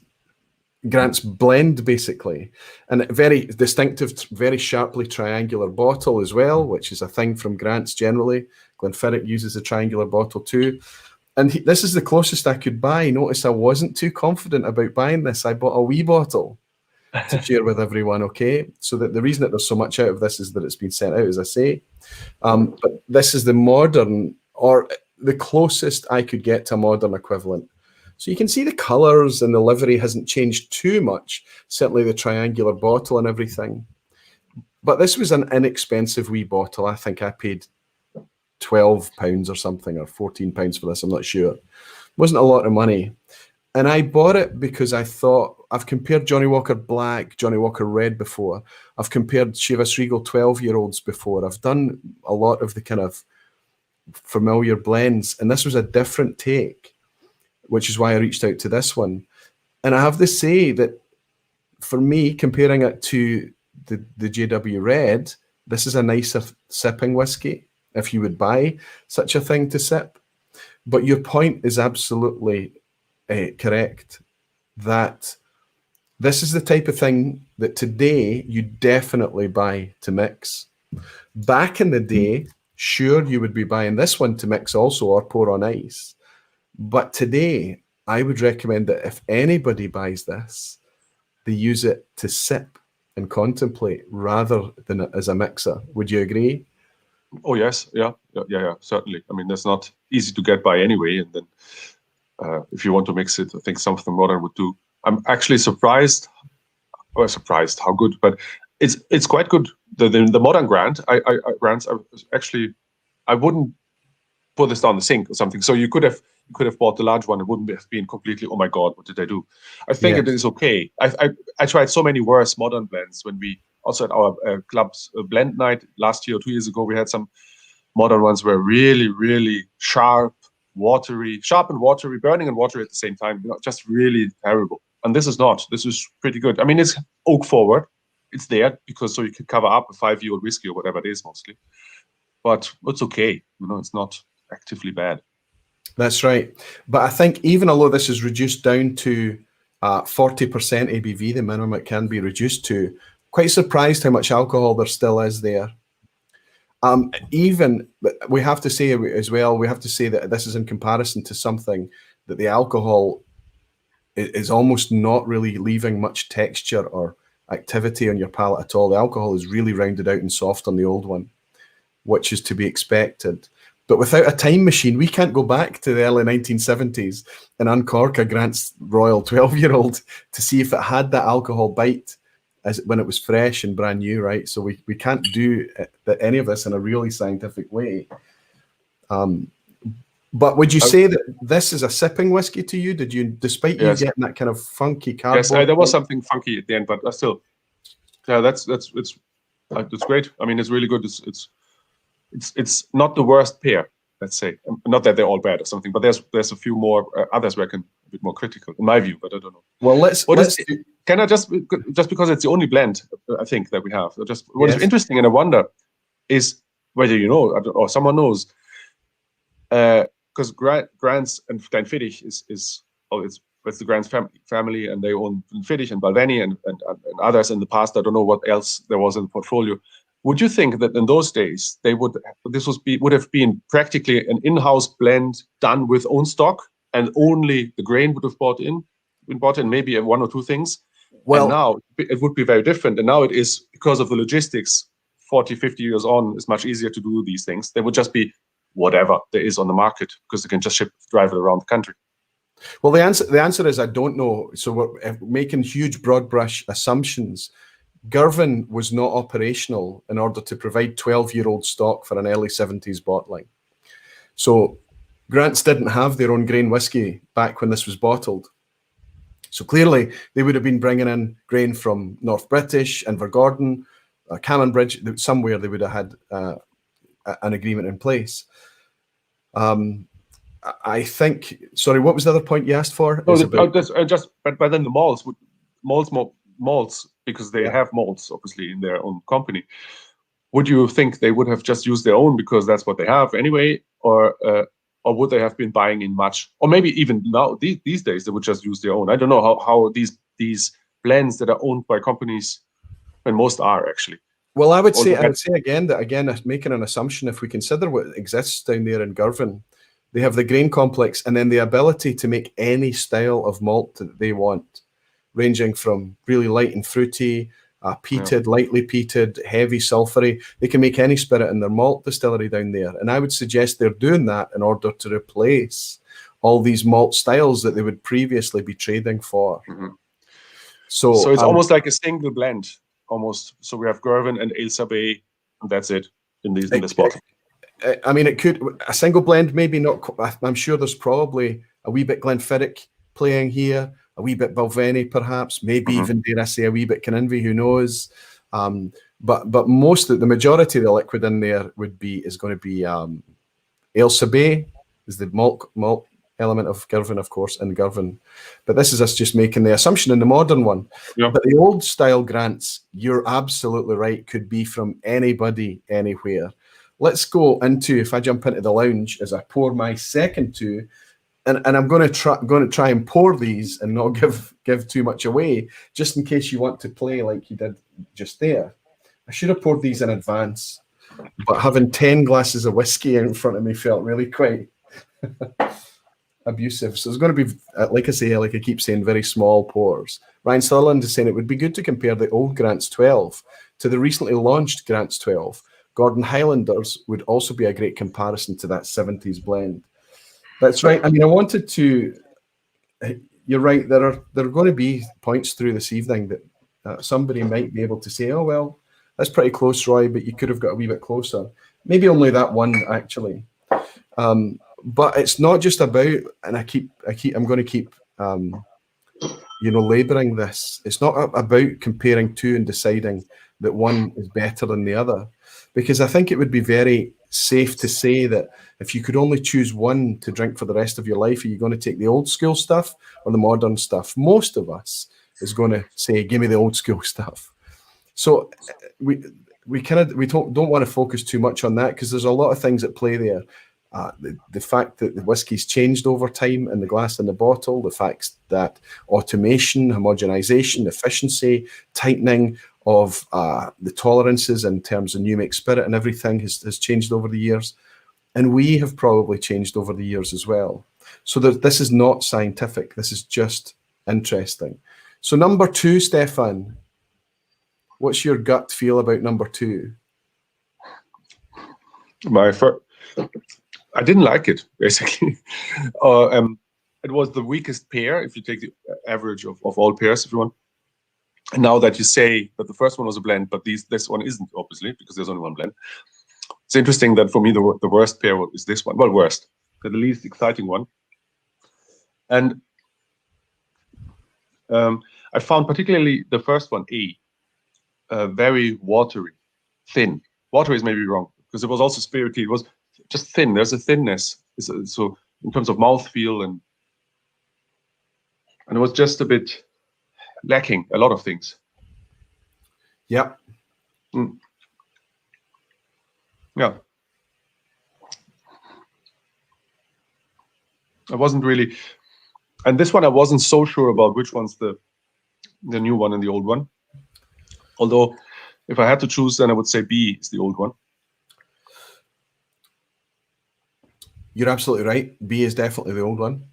Grant's blend, basically. And a very distinctive, very sharply triangular bottle as well, which is a thing from Grant's generally. Glenfiddich uses a triangular bottle too. And this is the closest I could buy. Notice I wasn't too confident about buying this. I bought a wee bottle to share with everyone, okay? So that the reason that there's so much out of this is that it's been sent out, as I say. But this is the modern, or the closest I could get to a modern equivalent. So you can see the colours and the livery hasn't changed too much, certainly the triangular bottle and everything. But this was an inexpensive wee bottle. I think I paid £12 or something, or £14 for this, I'm not sure. It wasn't a lot of money. And I bought it because I thought, I've compared Johnnie Walker Black, Johnnie Walker Red before. I've compared Chivas Regal 12-year-olds before. I've done a lot of the kind of familiar blends, and this was a different take, which is why I reached out to this one. And I have to say that for me, comparing it to the JW Red, this is a nicer sipping whiskey, if you would buy such a thing to sip. But your point is absolutely correct, that this is the type of thing that today you definitely buy to mix. Back in the day, sure, you would be buying this one to mix also, or pour on ice. But today, I would recommend that if anybody buys this, they use it to sip and contemplate rather than as a mixer. Would you agree? Oh, yes. Yeah, certainly. I mean, that's not easy to get by anyway. And then if you want to mix it, I think something modern would do. I'm actually surprised how good, but it's quite good. The modern Grant, Grants are actually, I wouldn't put this down the sink or something. So you could have bought the large one. It wouldn't have been completely, oh my God, what did I do? I think it is okay. I tried so many worse modern blends when we also at our club's blend night last year or 2 years ago. We had some modern ones were really, really sharp and watery, burning and watery at the same time. Just really terrible. And this is not. This is pretty good. I mean, it's oak forward. It's there because so you can cover up a 5-year-old whiskey or whatever it is mostly. But it's okay. It's not actively bad. That's right. But I think even although this is reduced down to 40% ABV, the minimum it can be reduced to, quite surprised how much alcohol there still is there. Even, we have to say as well, we have to say that this is in comparison to something that the alcohol is almost not really leaving much texture or activity on your palate at all. The alcohol is really rounded out and soft on the old one, which is to be expected. But without a time machine, we can't go back to the early 1970s and uncork a Grant's Royal 12-year-old to see if it had that alcohol bite when it was fresh and brand new, right? So we can't do any of this in a really scientific way. But would you say that this is a sipping whiskey to you? Did you, despite you getting that kind of funky cardboard? Yes, there was something funky at the end, but still, yeah, that's great. I mean, it's really good. It's not the worst pair, let's say. Not that they're all bad or something, but there's a few more others where I can a bit more critical in my view, but I don't know. Well, can I just because it's the only blend I think that we have. What is interesting, and I wonder is whether you know or someone knows, because Grants and Glenfiddich it's the Grants family, and they own Glenfiddich and Balvenie and others in the past. I don't know what else there was in the portfolio. Would you think that in those days would have been practically an in-house blend done with own stock, and only the grain would have been bought in, maybe one or two things? Well, and now it would be very different. And now it is, because of the logistics, 40, 50 years on, it's much easier to do these things. They would just be whatever there is on the market because they can just drive it around the country. Well, the answer is I don't know. So we're making huge broad brush assumptions. Girvan was not operational in order to provide 12-year-old stock for an early 70s bottling. So Grants didn't have their own grain whiskey back when this was bottled. So clearly they would have been bringing in grain from North British, Invergordon, Cannonbridge. Somewhere they would have had an agreement in place. I think, sorry, what was the other point you asked for? No, but then the malts, because they have malts obviously in their own company. Would you think they would have just used their own because that's what they have anyway, or would they have been buying in much, or maybe even now these days they would just use their own? I don't know how these these blends that are owned by companies, and most are actually. Well, I would say again that making an assumption, if we consider what exists down there in Girvan, they have the grain complex and then the ability to make any style of malt that they want, ranging from really light and fruity, peated, lightly peated, heavy sulphury. They can make any spirit in their malt distillery down there. And I would suggest they're doing that in order to replace all these malt styles that they would previously be trading for. So it's almost like a single blend, almost. So we have Girvan and Ailsa Bay, and that's it in this bottle. I mean, it could, a single blend, maybe not. I'm sure there's probably a wee bit Glenfiddich playing here, a wee bit Balvenie perhaps, maybe even, dare I say, a wee bit Glenlivet, who knows. But most of the majority of the liquid in there is going to be Ailsa Bay is the malt element of Girvan, of course, in Girvan. But this is us just making the assumption in the modern one. But the old style grants, you're absolutely right, could be from anybody, anywhere. Let's go into, if I jump into the lounge as I pour my second two, and I'm going to try and pour these and not give too much away, just in case you want to play like you did just there. I should have poured these in advance, but having 10 glasses of whiskey in front of me felt really quite abusive. So it's going to be, like I say, like I keep saying, very small pours. Ryan Sutherland is saying it would be good to compare the old Grants 12 to the recently launched Grants 12. Gordon Highlanders would also be a great comparison to that 70s blend. That's right. I mean, I wanted to, you're right, there are going to be points through this evening that somebody might be able to say, oh, well, that's pretty close, Roy, but you could have got a wee bit closer. Maybe only that one, actually. But it's not just about, and I'm going to keep, laboring this. It's not about comparing two and deciding that one is better than the other, because I think it would be very safe to say that if you could only choose one to drink for the rest of your life, are you going to take the old school stuff or the modern stuff? Most of us is going to say, give me the old school stuff. So we don't want to focus too much on that, because there's a lot of things at play there. The fact that the whiskey's changed over time in the glass and the bottle, the fact that automation, homogenization, efficiency, tightening of the tolerances in terms of new make spirit and everything has changed over the years. And we have probably changed over the years as well. So this is not scientific. This is just interesting. So number two, Stefan, what's your gut feel about number two? I didn't like it, basically. It was the weakest pair, if you take the average of all pairs, if you want. And now that you say that the first one was a blend, but this one isn't, obviously, because there's only one blend. It's interesting that for me, the worst pair is this one. Well, worst, the least exciting one. And I found particularly the first one, very watery, thin. Watery is maybe wrong, because it was also spirity. It was just thin. There's a thinness. So in terms of mouthfeel, and it was just a bit lacking a lot of things. Yeah. Yeah. I wasn't really, and this one I wasn't so sure about which one's the new one and the old one. Although, if I had to choose, then I would say B is the old one. You're absolutely right. B is definitely the old one.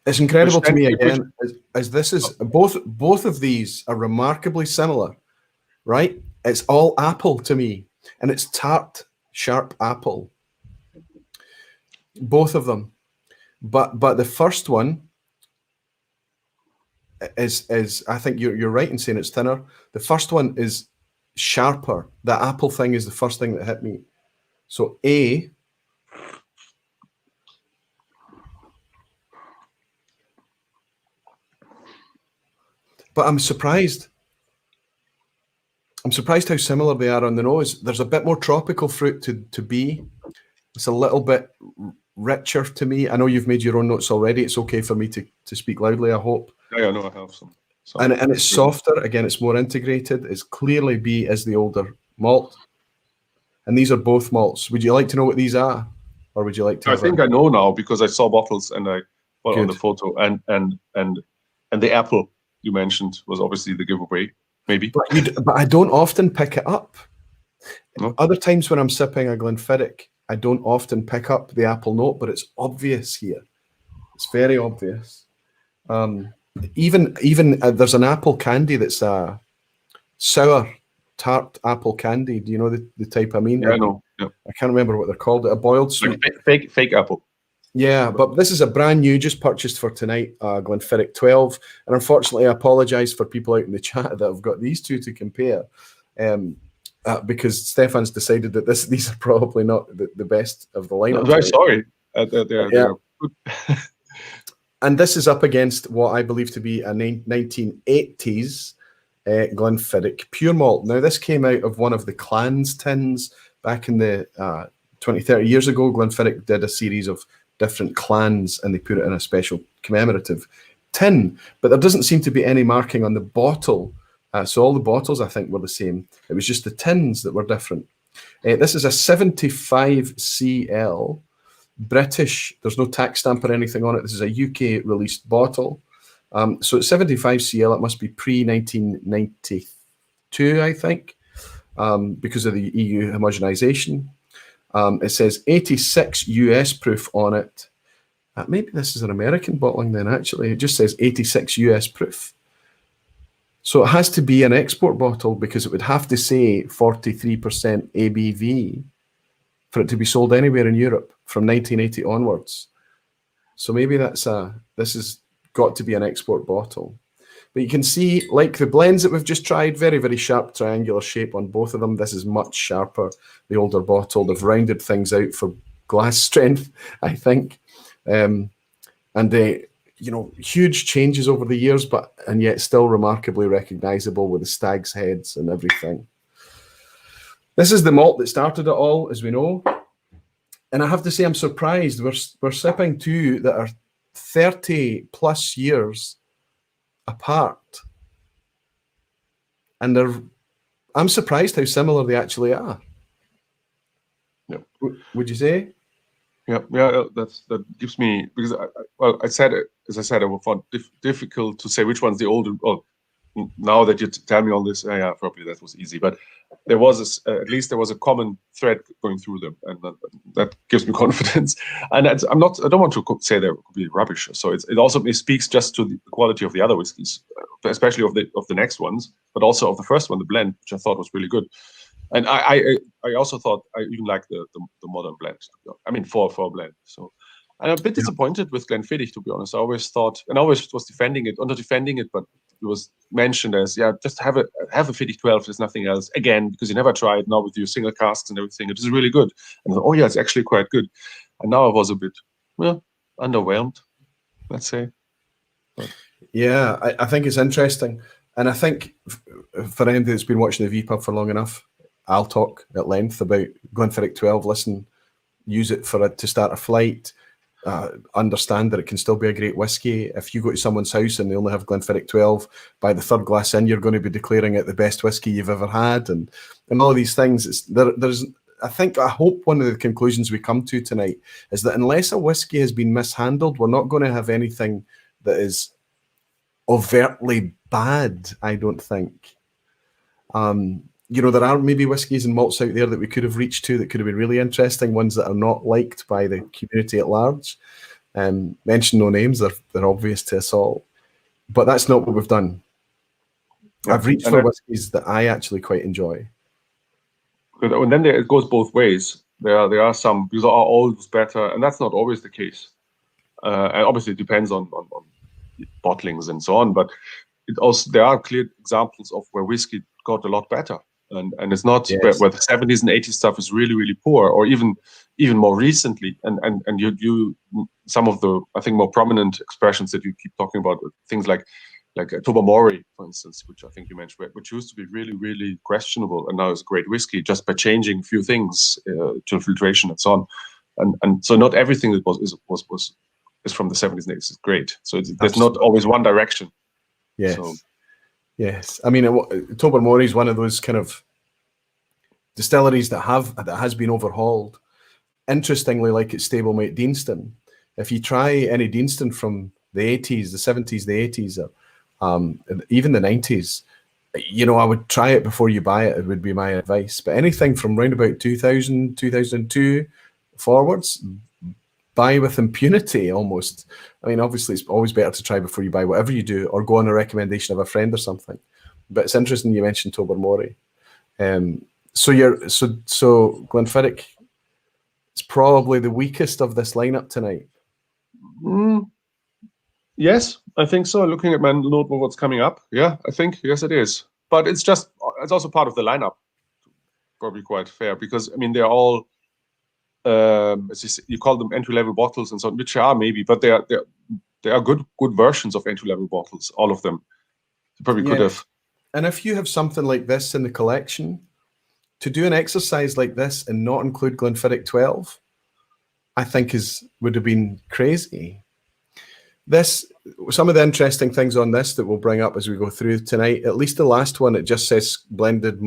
It's incredible to me again, as this is both of these are remarkably similar, right? It's all apple to me, and it's tart, sharp apple. Both of them, but the first one is I think you're right in saying it's thinner. The first one is sharper. The apple thing is the first thing that hit me. So A. But I'm surprised. I'm surprised how similar they are on the nose. There's a bit more tropical fruit to B. It's a little bit richer to me. I know you've made your own notes already. It's okay for me to speak loudly, I hope. Yeah, no, I have some. And it's softer. Again, it's more integrated. It's clearly B is the older malt. And these are both malts. Would you like to know what these are? Or would you like to? I think I know now, because I saw bottles and I on the photo, and the apple you mentioned was obviously the giveaway, maybe. But I don't often pick it up. No? Other times when I'm sipping a Glenfiddich, I don't often pick up the apple note, but it's obvious here. It's very obvious. Even there's an apple candy that's a sour tart apple candy. Do you know the type I mean? Yeah, I know. Yeah. I can't remember what they're called. A boiled sweet. Like fake apple. Yeah, but this is a brand new, just purchased for tonight, Glenfiddich 12. And unfortunately, I apologise for people out in the chat that have got these two to compare, because Stefan's decided that these are probably not the best of the lineup. I'm very sorry. They're good. And this is up against what I believe to be a 1980s Glenfiddich pure malt. Now, this came out of one of the Clans tins back in the 20, 30 years ago. Glenfiddich did a series of different clans, and they put it in a special commemorative tin. But there doesn't seem to be any marking on the bottle. So all the bottles, I think, were the same. It was just the tins that were different. This is a 75cl British. There's no tax stamp or anything on it. This is a UK released bottle. So it's 75cl. It must be pre-1992, I think, because of the EU homogenization. It says 86 US proof on it. Maybe this is an American bottling then, actually. It just says 86 US proof. So it has to be an export bottle, because it would have to say 43% ABV for it to be sold anywhere in Europe from 1980 onwards. So maybe this has got to be an export bottle. But you can see, like the blends that we've just tried, very, very sharp triangular shape on both of them. This is much sharper, the older bottle. They've rounded things out for glass strength, I think. And huge changes over the years, and yet still remarkably recognizable with the stag's heads and everything. This is the malt that started it all, as we know. And I have to say, I'm surprised. We're sipping two that are 30 plus years apart. And I'm surprised how similar they actually are. Yeah. Would you say? Yeah, that gives me, because as I said, I would find difficult to say which one's the older. Well, now that you tell me all this, yeah, probably that was easy. But there was at least there was a common thread going through them, and that gives me confidence. And I don't want to say they're completely rubbish. So it also speaks just to the quality of the other whiskies, especially of the next ones, but also of the first one, the blend, which I thought was really good. And I also thought I even like the modern blend. I mean, for a blend. So I'm a bit disappointed with Glenfiddich, to be honest. I always thought, and I always was defending it, but it was mentioned as, just have a Fiddich 12. There's nothing else. Again, because you never tried. Now with your single casks and everything, it is really good. And I thought, it's actually quite good. And now I was a bit, underwhelmed, let's say. But. Yeah, I think it's interesting. And I think for anybody that's been watching the vPub for long enough, I'll talk at length about Glenfiddich 12. Listen, use it to start a flight. Understand that it can still be a great whiskey. If you go to someone's house and they only have Glenfiddich 12, by the third glass in, you're going to be declaring it the best whiskey you've ever had, and all of these things. I hope one of the conclusions we come to tonight is that unless a whiskey has been mishandled, we're not going to have anything that is overtly bad, I don't think. There are maybe whiskies and malts out there that we could have reached to that could have been really interesting, ones that are not liked by the community at large. Mention no names, they're obvious to us all. But that's not what we've done. I've reached for whiskies that I actually quite enjoy. And then it goes both ways. There are some, because are always better, and that's not always the case. And obviously it depends on bottlings and so on, but there are clear examples of where whiskey got a lot better. And it's not where the 70s and 80s stuff is really, really poor, or even more recently. And you some of the, I think, more prominent expressions that you keep talking about, things like Tobermory, for instance, which I think you mentioned, which used to be really, really questionable, and now is great whiskey just by changing a few things to filtration and so on. And so not everything that is from the 70s and 80s is great. So there's not always one direction. Yes. So, yes, I mean, Tobermory is one of those kind of distilleries that has been overhauled. Interestingly, like its stablemate Deanston, If you try any Deanston from the 80s, the 70s, the 80s, even the 90s, I would try it before you buy it. It would be my advice. But anything from around about 2000, 2002 forwards, buy with impunity almost. I mean, obviously, it's always better to try before you buy whatever you do, or go on a recommendation of a friend or something. But it's interesting you mentioned Tobermory. So Glenfiddich is probably the weakest of this lineup tonight. Yes, I think so. Looking at my note of what's coming up, yeah, I think yes, it is. But it's also part of the lineup. Probably quite fair, because I mean they're all you call them entry-level bottles and so on, which are maybe, but they are good versions of entry-level bottles. All of them. You probably could have. And if you have something like this in the collection, to do an exercise like this and not include Glenfiddich 12, I think would have been crazy. Some of the interesting things on this that we'll bring up as we go through tonight, at least the last one, it just says blended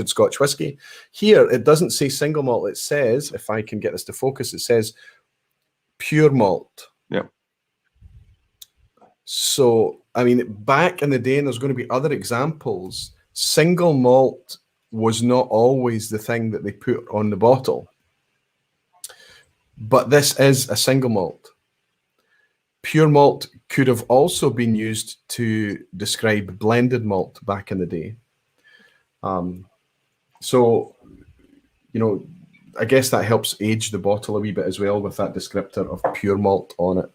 Scotch whiskey. Here, it doesn't say single malt. It says, if I can get this to focus, it says pure malt. Yeah. So, I mean, back in the day, and there's going to be other examples, single malt was not always the thing that they put on the bottle. But this is a single malt. Pure malt could have also been used to describe blended malt back in the day. So, I guess that helps age the bottle a wee bit as well with that descriptor of pure malt on it.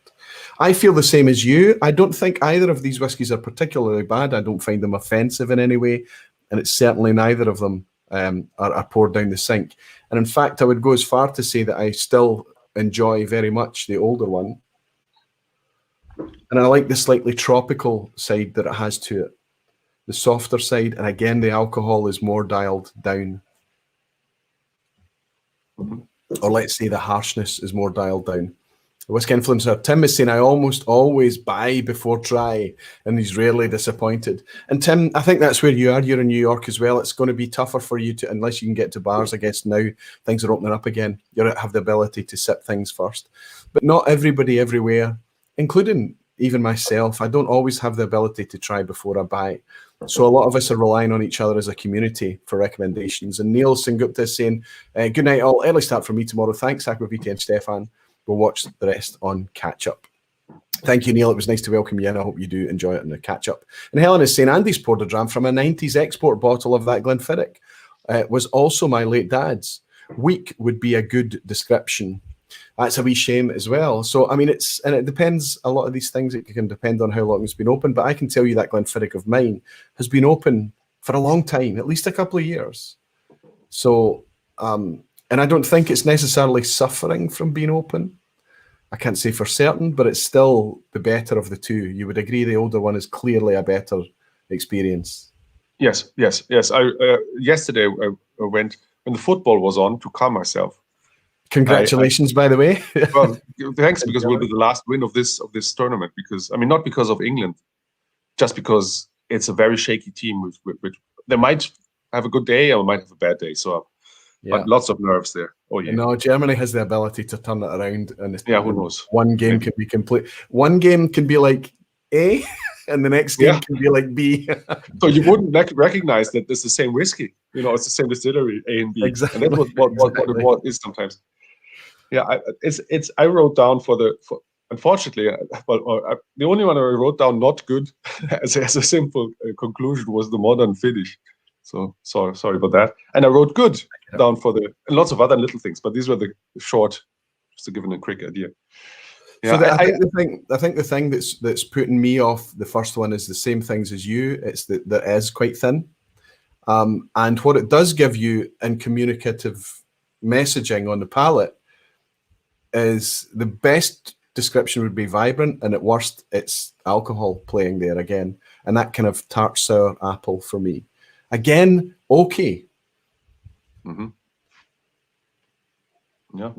I feel the same as you. I don't think either of these whiskies are particularly bad. I don't find them offensive in any way. And it's certainly neither of them are poured down the sink. And in fact, I would go as far to say that I still enjoy very much the older one. And I like the slightly tropical side that it has to it, the softer side. And again, the alcohol is more dialed down. Or let's say the harshness is more dialed down. The Whisky Influencer Tim is saying, I almost always buy before try, and he's rarely disappointed. And Tim, I think that's where you are. You're in New York as well. It's going to be tougher for you to, unless you can get to bars, I guess now things are opening up again. You have the ability to sip things first. But not everybody everywhere, including even myself, I don't always have the ability to try before I buy. So a lot of us are relying on each other as a community for recommendations. And Neil Singupta is saying, good night all. Early start for me tomorrow. Thanks, Aquaviti and Stefan. We'll watch the rest on catch up. Thank you, Neil. It was nice to welcome you in. I hope you do enjoy it in the catch up. And Helen is saying, Andy's poured a dram from a 90s export bottle of that Glenfiddich. Was also my late dad's. Weak would be a good description. That's a wee shame as well. So, I mean, it depends, a lot of these things, it can depend on how long it's been open, but I can tell you that Glenfiddich of mine has been open for a long time, at least a couple of years. So, and I don't think it's necessarily suffering from being open. I can't say for certain, but it's still the better of the two. You would agree the older one is clearly a better experience. Yes. Yesterday I went, when the football was on, to calm myself. Congratulations, by the way. Well, thanks, because we'll be the last win of this tournament. Because I mean, not because of England, just because it's a very shaky team. Which they might have a good day or might have a bad day. So, but lots of nerves there. Oh yeah. No, Germany has the ability to turn it around, and who knows? One game can be complete. One game can be like A, and the next game can be like B. So you wouldn't recognize that it's the same whiskey. It's the same distillery, A and B. Exactly. And that's what it is sometimes. Yeah, I wrote down unfortunately, the only one I wrote down not good as a simple conclusion was the modern finish. So sorry about that. And I wrote good down for and lots of other little things, but these were the short, just to give a quick idea. Yeah, so I think the thing that's putting me off the first one is the same things as you. It's that it is quite thin, and what it does give you in communicative messaging on the palate is the best description would be vibrant, and at worst, it's alcohol playing there again, and that kind of tart sour apple for me. Again, okay. Mm-hmm. Yeah.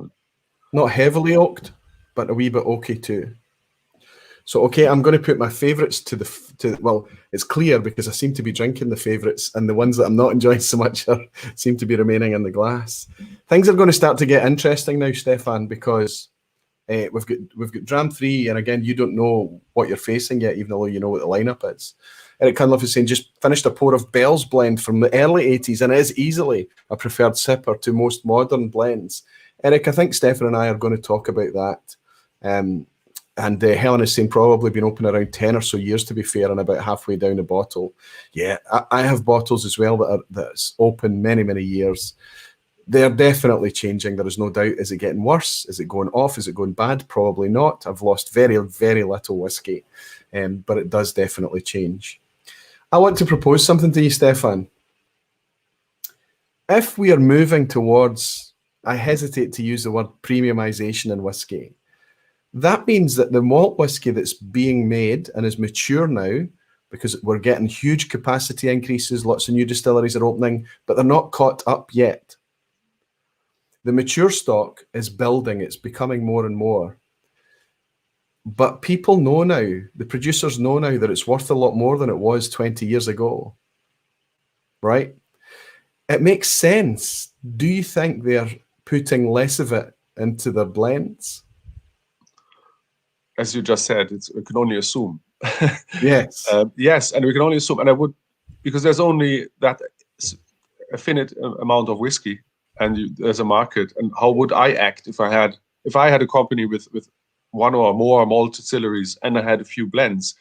Not heavily oaked, but a wee bit okay too. So, okay, I'm going to put my favourites well, it's clear because I seem to be drinking the favourites, and the ones that I'm not enjoying so much seem to be remaining in the glass. Things are going to start to get interesting now, Stefan, because We've got Dram 3, and again, you don't know what you're facing yet, even though you know what the lineup is. Eric Cunliffe is saying, just finished a pour of Bell's blend from the early 80s, and it is easily a preferred sipper to most modern blends. Eric, I think Stefan and I are going to talk about that. And Helen is saying probably been open around 10 or so years, to be fair, and about halfway down the bottle. Yeah, I have bottles as well that's open many, many years. They're definitely changing. There is no doubt. Is it getting worse? Is it going off? Is it going bad? Probably not. I've lost very, very little whiskey, but it does definitely change. I want to propose something to you, Stefan. If we are moving towards, I hesitate to use the word premiumization in whiskey, that means that the malt whiskey that's being made and is mature now, because we're getting huge capacity increases, lots of new distilleries are opening, but they're not caught up yet. The mature stock is building, it's becoming more and more. But people know now, the producers know now that it's worth a lot more than it was 20 years ago, right? It makes sense. Do you think they're putting less of it into their blends? As you just said, we can only assume. Yes. Yes, and we can only assume. And I would, because there's only that finite amount of whiskey, and there's a market. And how would I act if I had a company with one or more malt distilleries and I had a few blends,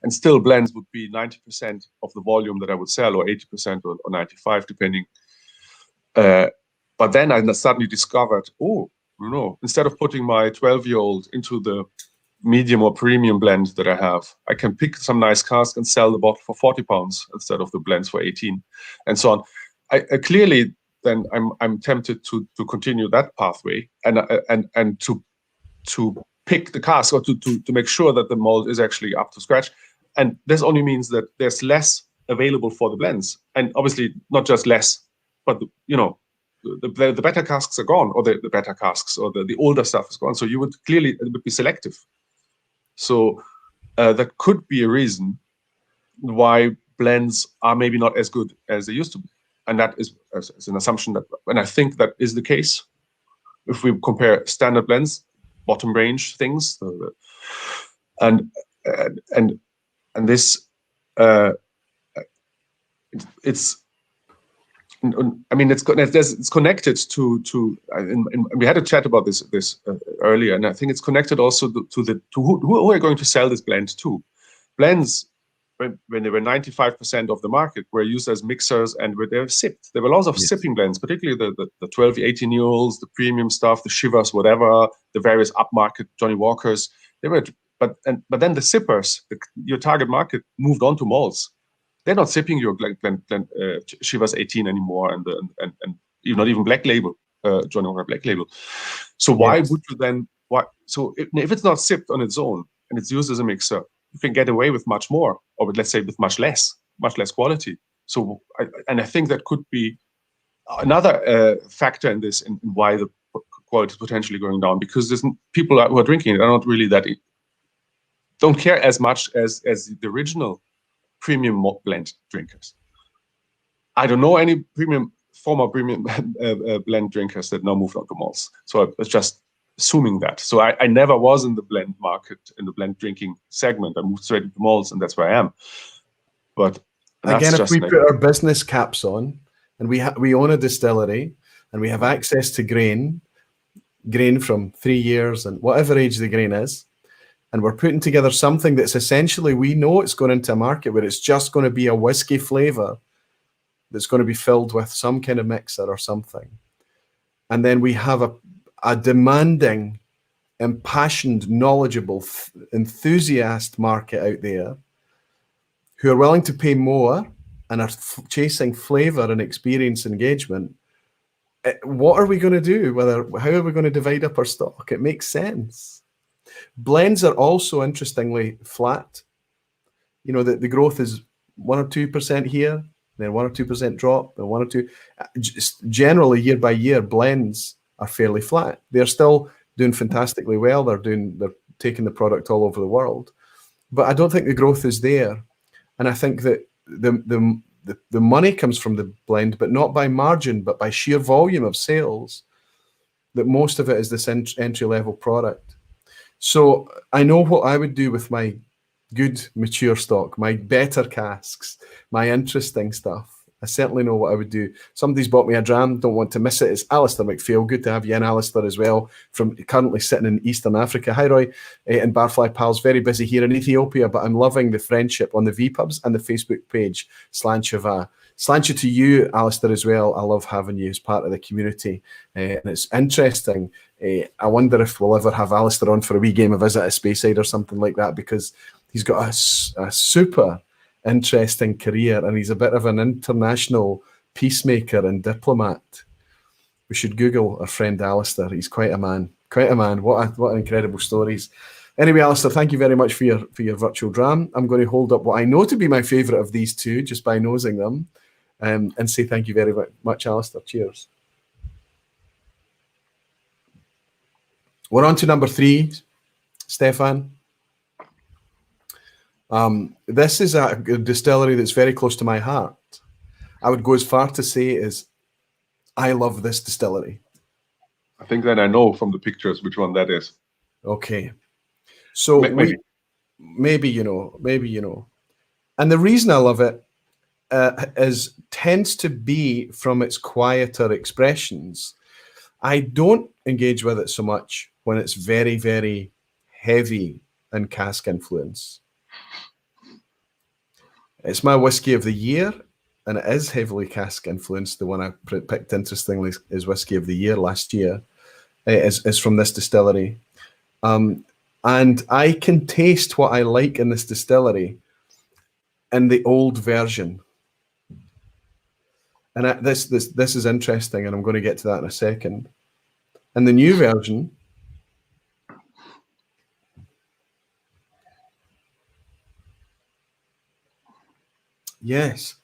and still blends would be 90% of the volume that I would sell, or 80% or 95%, depending. But then I suddenly discovered, instead of putting my 12-year-old into the medium or premium blend that I have, I can pick some nice cask and sell the bottle for £40 instead of the blends for 18, and so on. I clearly then I'm tempted to continue that pathway and to pick the cask, or to make sure that the malt is actually up to scratch. And this only means that there's less available for the blends, and obviously not just less, but the better casks are gone, or the better casks, or the older stuff is gone. So you would clearly, it would be selective. So that could be a reason why blends are maybe not as good as they used to be. And that is an assumption that, and I think that is the case. If we compare standard blends, bottom range things, and this, it's connected to and we had a chat about this earlier, and I think it's connected also to who are going to sell this blend to. Blends, when they were 95% of the market, were used as mixers and they were sipped. There were lots of sipping blends, particularly the 12, 18-year-olds, the premium stuff, the Shivers, whatever, the various upmarket Johnny Walkers. They were, but then the sippers, your target market, moved on to malts. They're not sipping your Shivers 18 anymore, and even not even Black Label, Johnny Walker Black Label. So why would you then? Why? So if it's not sipped on its own and it's used as a mixer, you can get away with much more, or with, let's say, with much less quality. So I think that could be another factor in this, in why the quality is potentially going down, because there's people who are drinking it are not really don't care as much as the original premium malt blend drinkers. I don't know any former premium blend drinkers that now moved on to malts. So I was just assuming that. So I never was in the blend market, in the blend drinking segment. I moved straight into malts, and that's where I am. But again, if we put our business caps on, and we own a distillery, and we have access to grain from 3 years and whatever age the grain is, and we're putting together something that's essentially, we know it's going into a market where it's just going to be a whiskey flavor that's going to be filled with some kind of mixer or something. And then we have a demanding, impassioned, knowledgeable, enthusiast market out there who are willing to pay more and are chasing flavor and experience engagement. What are we going to do? How are we going to divide up our stock? It makes sense. Blends are also interestingly flat. The growth is 1 or 2% here, then 1 or 2% drop, and 1 or 2. Generally, year by year, blends are fairly flat. They're still doing fantastically well. They're taking the product all over the world, but I don't think the growth is there. And I think that the money comes from the blend, but not by margin, but by sheer volume of sales. That most of it is this entry level product. So I know what I would do with my good mature stock, my better casks, my interesting stuff. I certainly know what I would do. Somebody's bought me a dram, don't want to miss it. It's Alistair McPhail. Good to have you in, Alistair, as well, from currently sitting in Eastern Africa. Hi, Roy, and Barfly Pals. Very busy here in Ethiopia, but I'm loving the friendship on the vPubs and the Facebook page. Slanchava. Slancha to you, Alistair, as well. I love having you as part of the community. And it's interesting. I wonder if we'll ever have Alistair on for a wee game of visit at Speyside or something like that, because he's got a super interesting career, and he's a bit of an international peacemaker and diplomat. We should Google our friend Alistair. He's quite a man. Quite a man. What incredible stories. Anyway, Alistair, thank you very much for your virtual dram. I'm going to hold up what I know to be my favourite of these two, just by nosing them, and say thank you very much, Alistair. Cheers. We're on to number 3, Stefan. This is a distillery that's very close to my heart. I would go as far to say is I love this distillery. I think that I know from the pictures which one that is. Okay. So maybe you know. And the reason I love it tends to be from its quieter expressions. I don't engage with it so much when it's very, very heavy in cask influence. It's my whiskey of the year, and it is heavily cask influenced. The one I picked, interestingly, is whiskey of the year last year. Is from this distillery. And I can taste what I like in this distillery in the old version. And this is interesting, and I'm going to get to that in a second. In the new version, yes,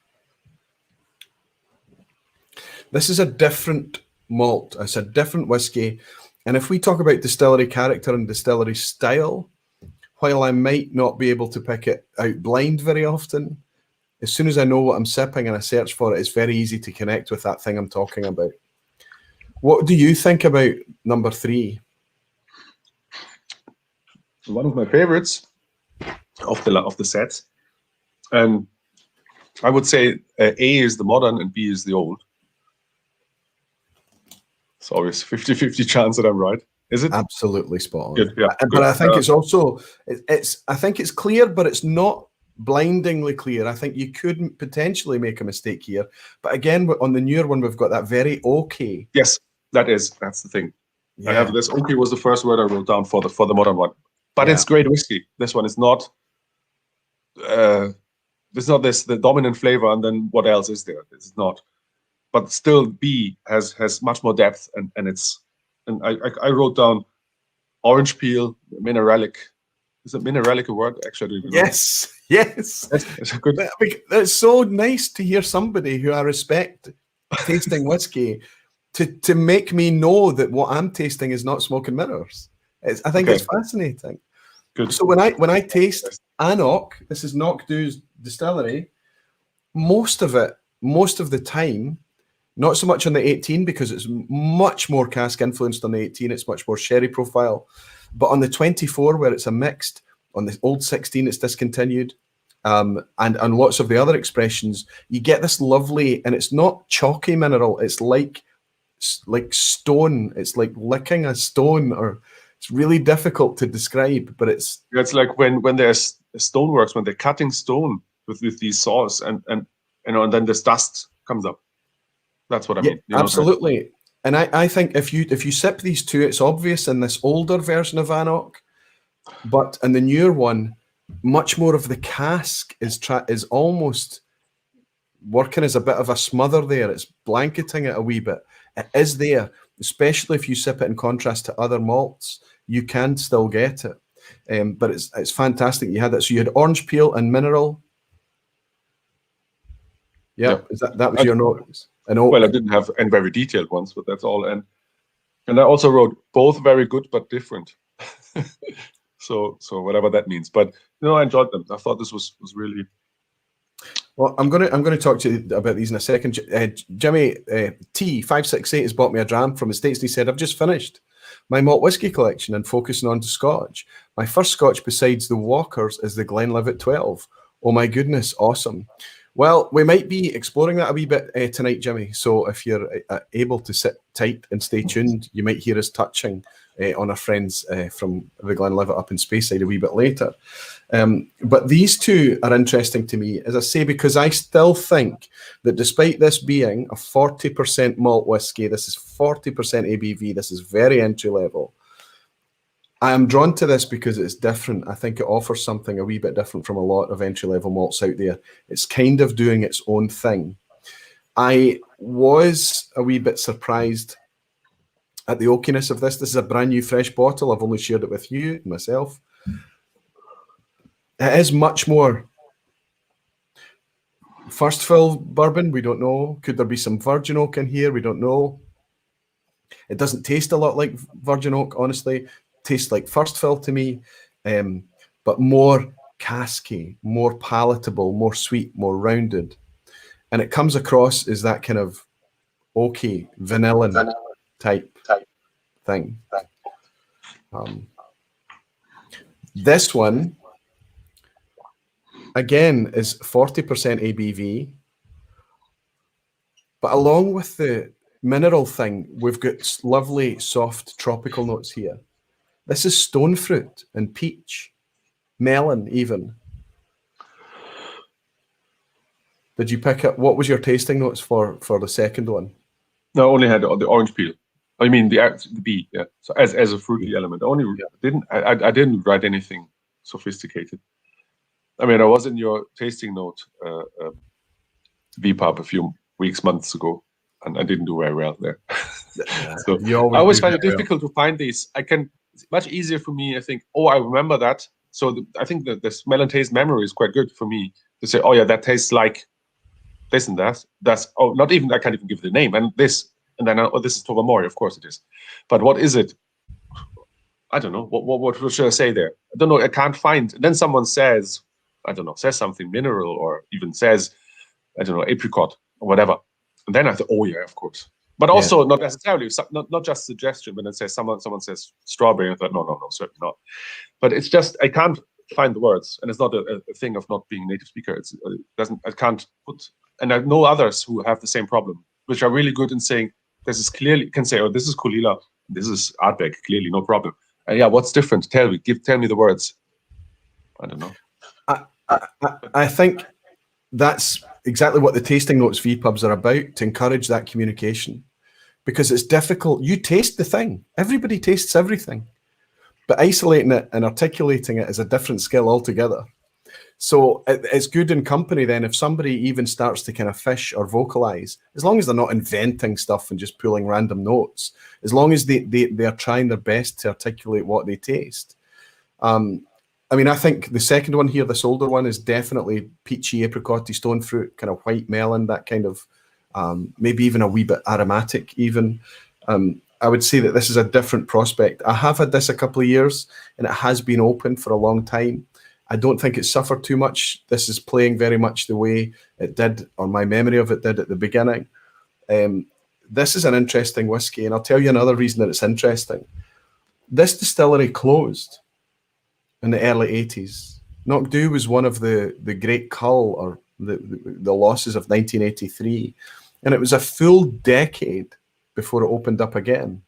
this is a different malt. It's a different whiskey. And if we talk about distillery character and distillery style, while I might not be able to pick it out blind very often, as soon as I know what I'm sipping and I search for it, it's very easy to connect with that thing I'm talking about. What do you think about number 3? One of my favorites of the set. And I would say A is the modern and B is the old. It's always 50-50 chance that I'm right. Is it? Absolutely spot on. Good, yeah, but good. I think it's also, I think it's clear, but it's not blindingly clear. I think you could potentially make a mistake here. But again, on the newer one, we've got that very okay. Yes, that's the thing. Yeah. I have this. Okay was the first word I wrote down for the modern one. But it's great whiskey. This one is not, there's not the dominant flavor, and then what else is there? It's not. But still, B has much more depth, and I wrote down orange peel, mineralic. Is it mineralic a word? Actually, yes. It's a good. It's so nice to hear somebody who I respect tasting whiskey to make me know that what I'm tasting is not smoke and mirrors. I think it's fascinating. Good. So when I taste AnCnoc, this is Knock Do's distillery, most of the time, not so much on the 18 because it's much more cask influenced on the 18, it's much more sherry profile. But on the 24, where it's a mixed, on the old 16, it's discontinued, and lots of the other expressions, you get this lovely, and it's not chalky mineral, it's like stone. It's like licking a stone, or it's really difficult to describe, but it's like when there's stoneworks, when they're cutting stone with these saws, and then this dust comes up. That's what I mean. Absolutely. And I think if you sip these two, it's obvious in this older version of AnCnoc, but in the newer one, much more of the cask is almost working as a bit of a smother there. It's blanketing it a wee bit. It is there, especially if you sip it in contrast to other malts. You can still get it, but it's fantastic. You had that. So you had orange peel and mineral. Yeah, that was your notes. Well, I didn't have any very detailed ones, but that's all. And I also wrote both very good but different. so whatever that means. But I enjoyed them. I thought this was really. Well, I'm gonna talk to you about these in a second. Jimmy T568 has bought me a dram from the States, and he said, "I've just finished my malt whiskey collection and focusing on Scotch. My first Scotch besides the Walkers is the Glenlivet 12. Oh my goodness, awesome. Well, we might be exploring that a wee bit tonight, Jimmy. So if you're able to sit tight and stay tuned, you might hear us touching on our friends from the Glenlivet up in Speyside a wee bit later. But these two are interesting to me, as I say, because I still think that despite this being a 40% malt whiskey, this is 40% ABV, this is very entry level. I am drawn to this because it's different. I think it offers something a wee bit different from a lot of entry-level malts out there. It's kind of doing its own thing. I was a wee bit surprised at the oakiness of this. This is a brand new fresh bottle. I've only shared it with you, myself. It is much more first fill bourbon. We don't know. Could there be some virgin oak in here? We don't know. It doesn't taste a lot like virgin oak, honestly. Tastes like first fill to me, but more casky, more palatable, more sweet, more rounded. And it comes across as that kind of oaky, vanilla type thing. This one, again, is 40% ABV. But along with the mineral thing, we've got lovely, soft, tropical notes here. This is stone fruit and peach, melon even. Did you pick up, what was your tasting notes for the second one? No, I only had the orange peel. I mean the bee, yeah. So as a fruity element. I didn't write anything sophisticated. I mean, I was in your tasting note vPub a few months ago, and I didn't do very well there. So I always find it difficult to find these. It's much easier for me, I think, oh, I remember that. So I think that the smell and taste memory is quite good for me to say, oh yeah, that tastes like this and that. That's, oh, not even, I can't even give the name. And this, and then, oh, this is Tobermory, of course it is. But what is it? I don't know. What should I say there? I don't know. I can't find. Then someone says, I don't know, says something mineral, or even says, I don't know, apricot or whatever. And then I thought, oh yeah, of course. But also not necessarily, not just suggestion. When it says someone says strawberry, I thought no, certainly not. But it's just I can't find the words, and it's not a thing of not being a native speaker. It doesn't. I can't put, and I know others who have the same problem, which are really good in saying this is clearly can say, oh, this is Caol Ila, this is Ardbeg, clearly no problem. And yeah, what's different? Tell me the words. I don't know. I think that's exactly what the tasting notes vPubs are about, to encourage that communication, because it's difficult. You taste the thing. Everybody tastes everything, but isolating it and articulating it is a different skill altogether. So it's good in company then if somebody even starts to kind of fish or vocalize, as long as they're not inventing stuff and just pulling random notes, as long as they are trying their best to articulate what they taste. I mean, I think the second one here, this older one, is definitely peachy, apricot, stone fruit, kind of white melon, that kind of, maybe even a wee bit aromatic even. I would say that this is a different prospect. I have had this a couple of years, and it has been open for a long time. I don't think it suffered too much. This is playing very much the way it did, or my memory of it did at the beginning. This is an interesting whiskey, and I'll tell you another reason that it's interesting. This distillery closed in the early 80s. Knockdhu was one of the great cull, or the losses of 1983, and it was a full decade before it opened up again.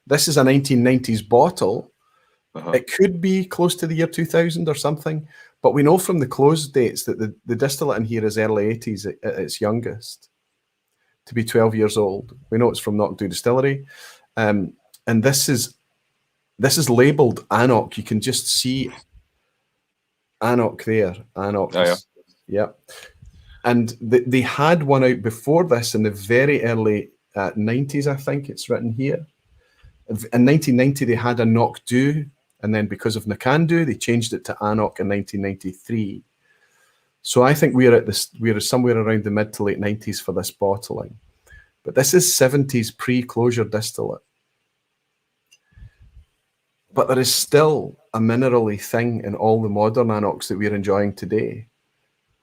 This is a 1990s bottle. It could be close to the year 2000 or something, but we know from the close dates that the distillate in here is early 80s at its youngest, to be 12 years old. We know it's from Knockdhu Distillery, and this is labelled AnCnoc. You can just see AnCnoc there. AnCnoc. Yeah. And they had one out before this in the very early 90s, I think it's written here. In 1990, they had a Knockdhu, and then because of Ncandhu, they changed it to AnCnoc in 1993. So I think we're somewhere around the mid to late 90s for this bottling. But this is 70s pre-closure distillate. But there is still a minerally thing in all the modern AnCnocs that we're enjoying today.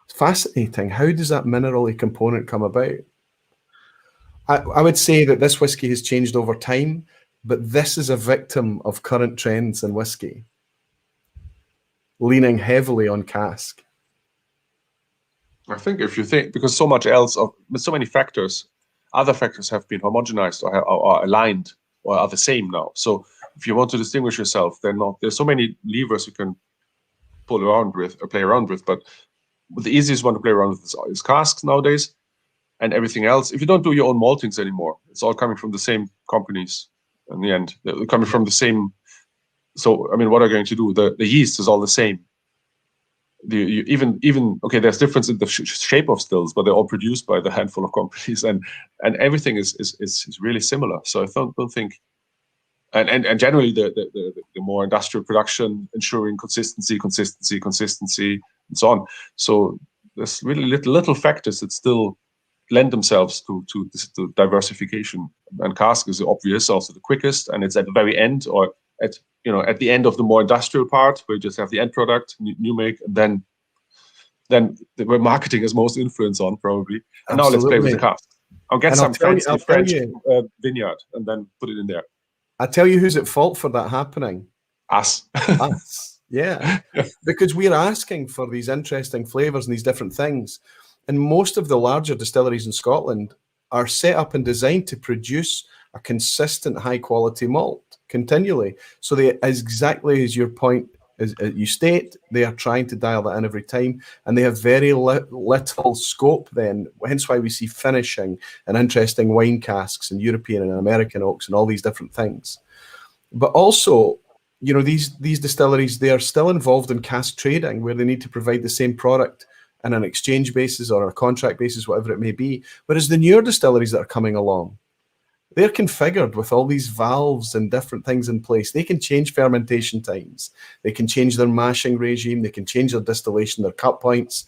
It's fascinating. How does that minerally component come about? I would say that this whiskey has changed over time, But this is a victim of current trends in whiskey, leaning heavily on cask. I think if you think, because so much else, with so many factors, other factors have been homogenized or are aligned or are the same now. So if you want to distinguish yourself, there's so many levers you can pull around with or play around with. But the easiest one to play around with is casks nowadays, and everything else. If you don't do your own maltings anymore, it's all coming from the same companies in the end. They're coming from the same. So, I mean, what are you going to do? The yeast is all the same. Okay, there's difference in the shape of stills, but they're all produced by the handful of companies, and everything is really similar. So I don't think, and generally the more industrial production ensuring consistency, and so on. So there's really little factors that still lend themselves to diversification. And cask is obvious, also the quickest, and it's at the very end, or at the end of the more industrial part, where you just have the end product, new make, and then where marketing has most influence on, probably. And now let's play with the cask. I'll get some fancy French vineyard and then put it in there. I tell you who's at fault for that happening. Us. Us. Yeah. Because we're asking for these interesting flavors and these different things. And most of the larger distilleries in Scotland are set up and designed to produce a consistent high quality malt continually. So they, exactly as your point, as you state, they are trying to dial that in every time, and they have very little scope then, hence why we see finishing and interesting wine casks and European and American oaks and all these different things. But also, these distilleries, they are still involved in cask trading, where they need to provide the same product on an exchange basis or a contract basis, whatever it may be. Whereas the newer distilleries that are coming along, they're configured with all these valves and different things in place. They can change fermentation times. They can change their mashing regime. They can change their distillation, their cut points.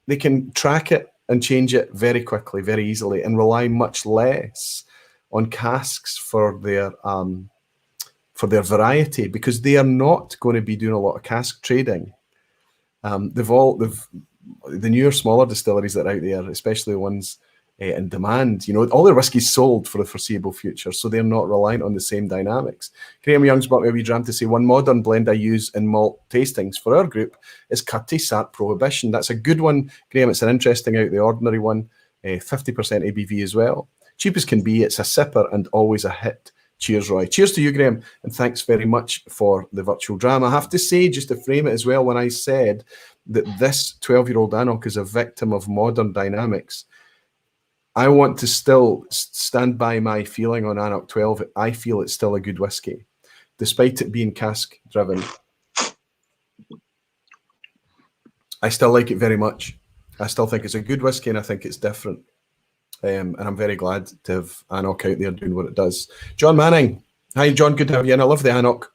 They can track it and change it very quickly, very easily, and rely much less on casks for their variety, because they are not going to be doing a lot of cask trading. The newer, smaller distilleries that are out there, especially the ones in demand, all their whiskey's sold for the foreseeable future, so they're not reliant on the same dynamics. Graham Young's brought me a wee dram to say, one modern blend I use in malt tastings for our group is Cutty Sat Prohibition. That's a good one, Graham. It's an interesting out of the ordinary one, 50% ABV as well. Cheap as can be, it's a sipper and always a hit. Cheers, Roy. Cheers to you, Graham, and thanks very much for the virtual dram. I have to say, just to frame it as well, when I said that this 12-year-old AnCnoc is a victim of modern dynamics, I want to still stand by my feeling on AnCnoc 12. I feel it's still a good whiskey, despite it being cask-driven. I still like it very much. I still think it's a good whiskey, and I think it's different. And I'm very glad to have AnCnoc out there doing what it does. John Manning. Hi, John. Good to have you in. I love the AnCnoc.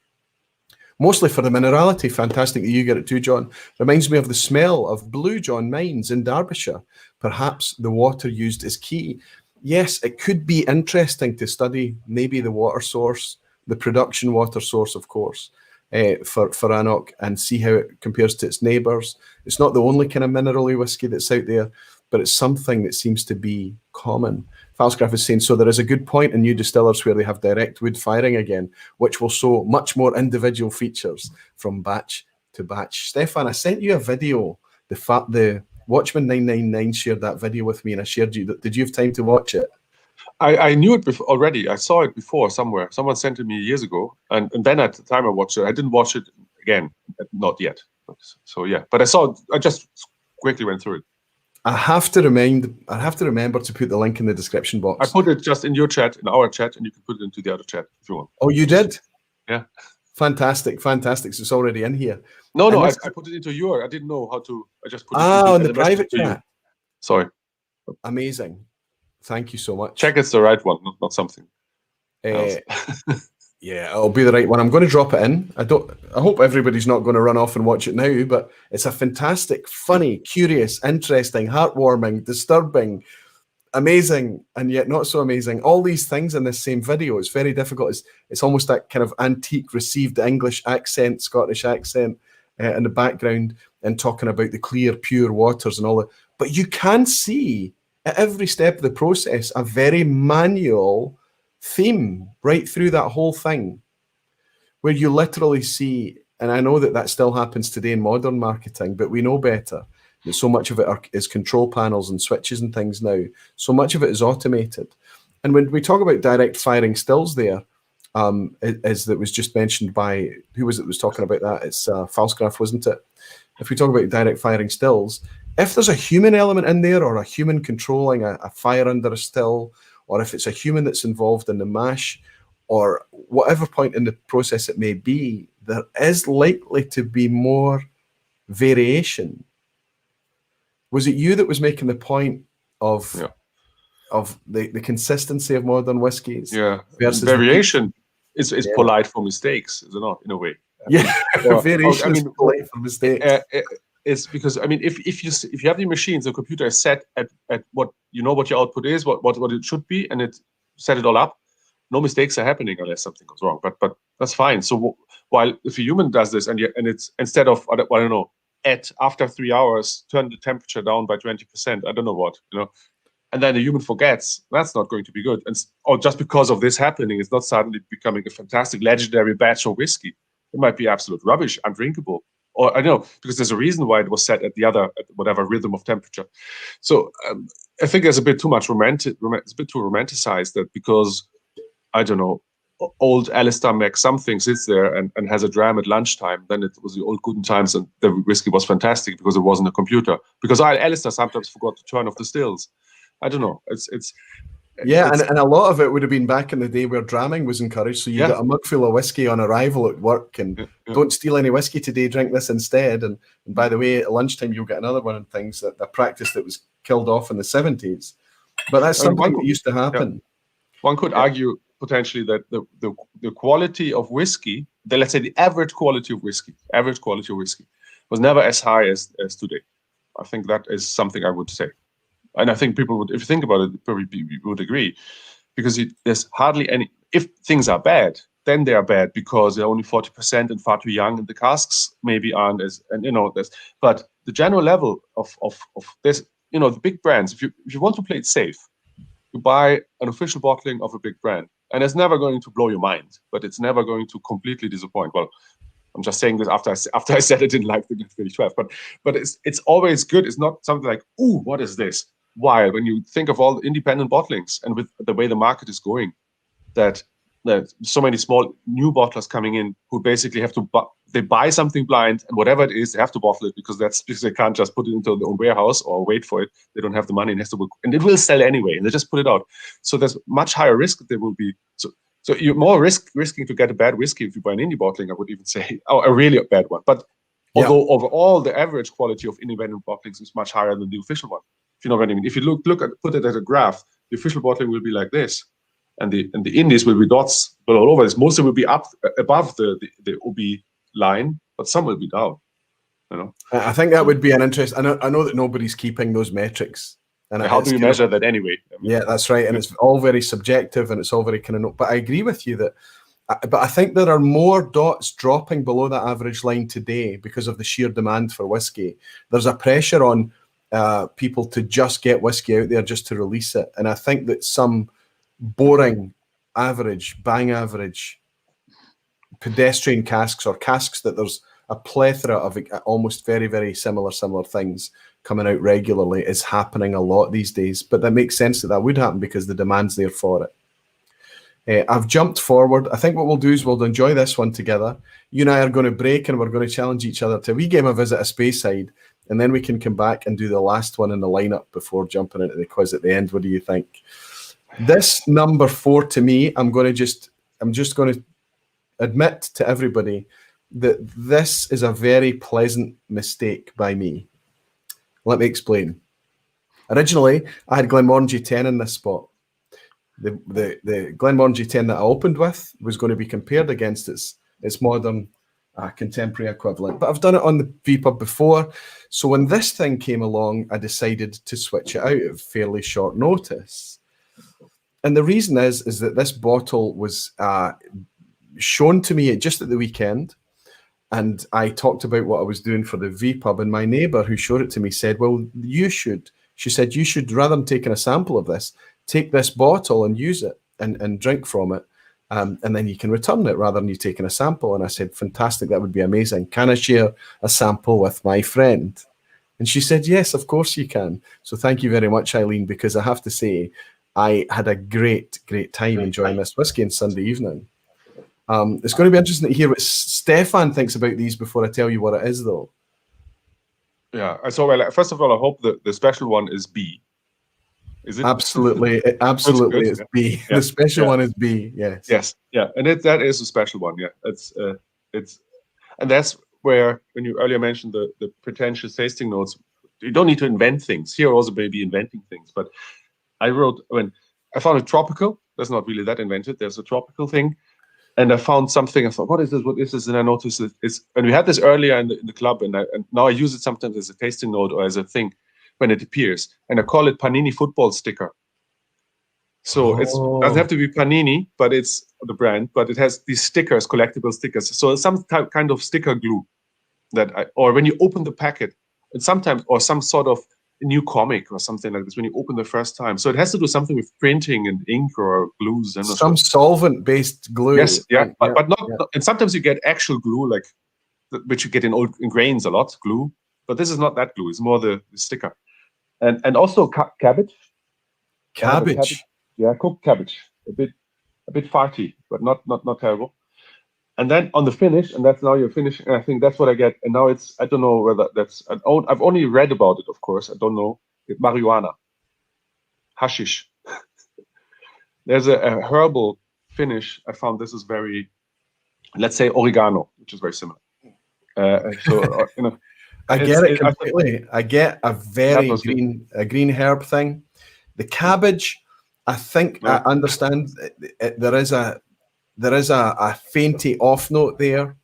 Mostly for the minerality. Fantastic that you get it too, John. Reminds me of the smell of Blue John mines in Derbyshire. Perhaps the water used is key. Yes, it could be interesting to study maybe the water source, the production water source, of course, for AnCnoc, and see how it compares to its neighbours. It's not the only kind of minerally whiskey that's out there, but it's something that seems to be common. Falsgraf is saying, so there is a good point in new distillers where they have direct wood firing again, which will show much more individual features from batch to batch. Stefan, I sent you a video. The Watchman 999 shared that video with me, and I shared you. Did you have time to watch it? I knew it before already. I saw it before somewhere. Someone sent it me years ago, and then at the time I watched it. I didn't watch it again, not yet. So yeah, but I just quickly went through it. I have to remember to put the link in the description box. I put it just in your chat, in our chat, and you can put it into the other chat if you want. Oh, you did? Yeah. Fantastic. So it's already in here. No, I put it into your. I didn't know how to. I just put it on the private chat. Sorry. Amazing. Thank you so much. Check it's the right one, not something else. Yeah, it'll be the right one. I'm going to drop it in. I hope everybody's not going to run off and watch it now, but it's a fantastic, funny, curious, interesting, heartwarming, disturbing, amazing, and yet not so amazing. All these things in this same video. It's very difficult. It's almost that kind of antique received English accent, Scottish accent in the background, and talking about the clear, pure waters and all that. But you can see at every step of the process a very manual theme right through that whole thing, where you literally see, and I know that that still happens today in modern marketing, but we know better that so much of it is control panels and switches and things now. So much of it is automated. And when we talk about direct firing stills there, as that was just mentioned by, who was it was talking about that? It's Falsgraf, wasn't it? If we talk about direct firing stills, if there's a human element in there, or a human controlling a fire under a still, or if it's a human that's involved in the mash, or whatever point in the process it may be, there is likely to be more variation. Was it you that was making the point of the consistency of modern whiskies? Yeah, versus variation is polite for mistakes, is it not, in a way? Yeah, variation is polite for mistakes. It's because, I mean, if you have the machines, the computer is set at what what your output is, what it should be, and it set it all up. No mistakes are happening unless something goes wrong. But that's fine. So while if a human does this and it's instead of, I don't know, after 3 hours turn the temperature down by 20%, I don't know what, and then the human forgets, that's not going to be good. And or just because of this happening, it's not suddenly becoming a fantastic legendary batch of whiskey. It might be absolute rubbish, undrinkable. Or I don't know, because there's a reason why it was set at whatever rhythm of temperature. So I think there's a bit too much it's a bit too romanticized, that because, I don't know, old Alistair Mac something sits there and has a dram at lunchtime, then it was the old good times and the whiskey was fantastic because it wasn't a computer. Because Alistair sometimes forgot to turn off the stills. I don't know. And a lot of it would have been back in the day where dramming was encouraged. So you got a mug full of whiskey on arrival at work, and don't steal any whiskey today, drink this instead. And by the way, at lunchtime you'll get another one, and things that the practice that was killed off in the 70s. But that's something that used to happen. Yeah. One could argue potentially that the quality of whiskey, let's say the average quality of whiskey was never as high as today. I think that is something I would say. And I think people would, if you think about it, probably would agree, because there's hardly any. If things are bad, then they are bad because they're only 40% and far too young, and the casks maybe aren't as, this. But the general level of this, the big brands. If you want to play it safe, you buy an official bottling of a big brand, and it's never going to blow your mind, but it's never going to completely disappoint. Well, I'm just saying this after I said I didn't like the Glenfiddich 12, but it's always good. It's not something like, ooh, what is this? While when you think of all the independent bottlings and with the way the market is going, that so many small new bottlers coming in who basically have to they buy something blind, and whatever it is, they have to bottle it because they can't just put it into their own warehouse or wait for it. They don't have the money, and it will sell anyway, and they just put it out. So there's much higher risk that there will be. So you're more risking to get a bad whiskey if you buy an indie bottling, I would even say, a really bad one. But although overall the average quality of independent bottlings is much higher than the official one. If you know what I mean. If you put it at a graph, the official bottling will be like this, and the indies will be dots all over this. Most of it will be up above the OB line, but some will be down. I think that would be an interest. I know that nobody's keeping those metrics. And how do you measure that anyway? Yeah, that's right. And it's all very subjective, and it's all very kind of. But I agree with you but I think there are more dots dropping below that average line today because of the sheer demand for whiskey. There's a pressure on people to just get whiskey out there just to release it. And I think that some boring bang average pedestrian casks, or casks that there's a plethora of almost very, very similar things coming out regularly, is happening a lot these days. But that makes sense that would happen because the demand's there for it. I've jumped forward. I think what we'll do is we'll enjoy this one together. You and I are going to break, and we're going to challenge each other to a wee game of Visit a Speyside. And then we can come back and do the last one in the lineup before jumping into the quiz at the end. What do you think? This number 4 to me, I'm just going to admit to everybody that this is a very pleasant mistake by me. Let me explain. Originally, I had Glenmorangie 10 in this spot. The Glenmorangie 10 that I opened with was going to be compared against its modern contemporary equivalent, but I've done it on the vPub before. So when this thing came along, I decided to switch it out at fairly short notice. And the reason is that this bottle was shown to me just at the weekend, and I talked about what I was doing for the vPub, and my neighbour who showed it to me said, well, she said, you should, rather than taking a sample of this, take this bottle and use it. and drink from it. And then you can return it rather than you taking a sample. And I said, fantastic, that would be amazing. Can I share a sample with my friend? And she said, yes, of course you can. So thank you very much, Eileen, because I have to say, I had a great time enjoying this whiskey on Sunday evening. It's going to be interesting to hear what Stefan thinks about these before I tell you what it is, though. Yeah. So, well, first of all, I hope the special one is B. Is it? Absolutely. Absolutely. It's B. Yeah. The special one is B. Yes. Yes. Yeah. And that is a special one. Yeah. It's and that's where, when you earlier mentioned the pretentious tasting notes, you don't need to invent things. Here also maybe inventing things. But I found it tropical. That's not really that invented. There's a tropical thing. And I found something. I thought, what is this? What is this? And I noticed and we had this earlier in the club, and now I use it sometimes as a tasting note or as a thing when it appears. And I call it Panini football sticker. So it doesn't have to be Panini, but it's the brand. But it has these stickers, collectible stickers. So some kind of sticker glue or when you open the packet, and sometimes, or some sort of new comic or something like this when you open the first time. So it has to do something with printing and ink or glues. And some solvent-based glue. Yes, yeah, but not. And sometimes you get actual glue, like which you get in grains a lot, glue. But this is not that glue. It's more the sticker, and also cabbage. Cabbage. Yeah, cooked cabbage. A bit farty, but not terrible. And then on the finish, and that's now your finish. And I think that's what I get. And now I don't know whether that's I've only read about it, of course. I don't know. Marijuana, hashish. There's a herbal finish. I found this is very, let's say, oregano, which is very similar. So I get it completely. I get a very green herb thing. The cabbage, I think I understand. There is a fainty off note there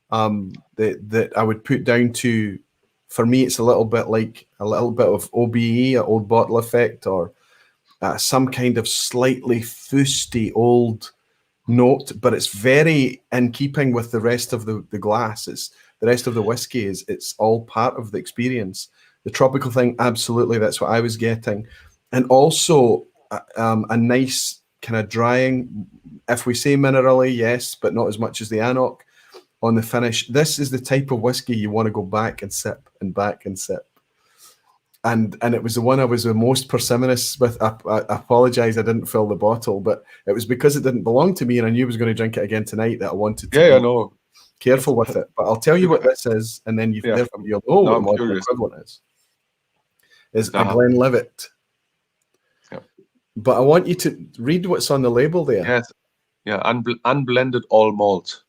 that I would put down to, for me, it's a little bit of OBE, an old bottle effect, or some kind of slightly fusty old note, but it's very in keeping with the rest of the glass. It's the rest of the whiskey it's all part of the experience. The tropical thing, absolutely, that's what I was getting. And also a nice kind of drying, if we say minerally, yes, but not as much as the AnCnoc on the finish. This is the type of whiskey you want to go back and sip and back and sip. And it was the one I was the most parsimonious with. I apologize, I didn't fill the bottle, but it was because it didn't belong to me and I knew I was going to drink it again tonight that I wanted to be careful with it. But I'll tell you what this is, and then you'll know what modern equivalent is. It's a Glenlivet. But I want you to read what's on the label there. Yes. Yeah, unblended all malt.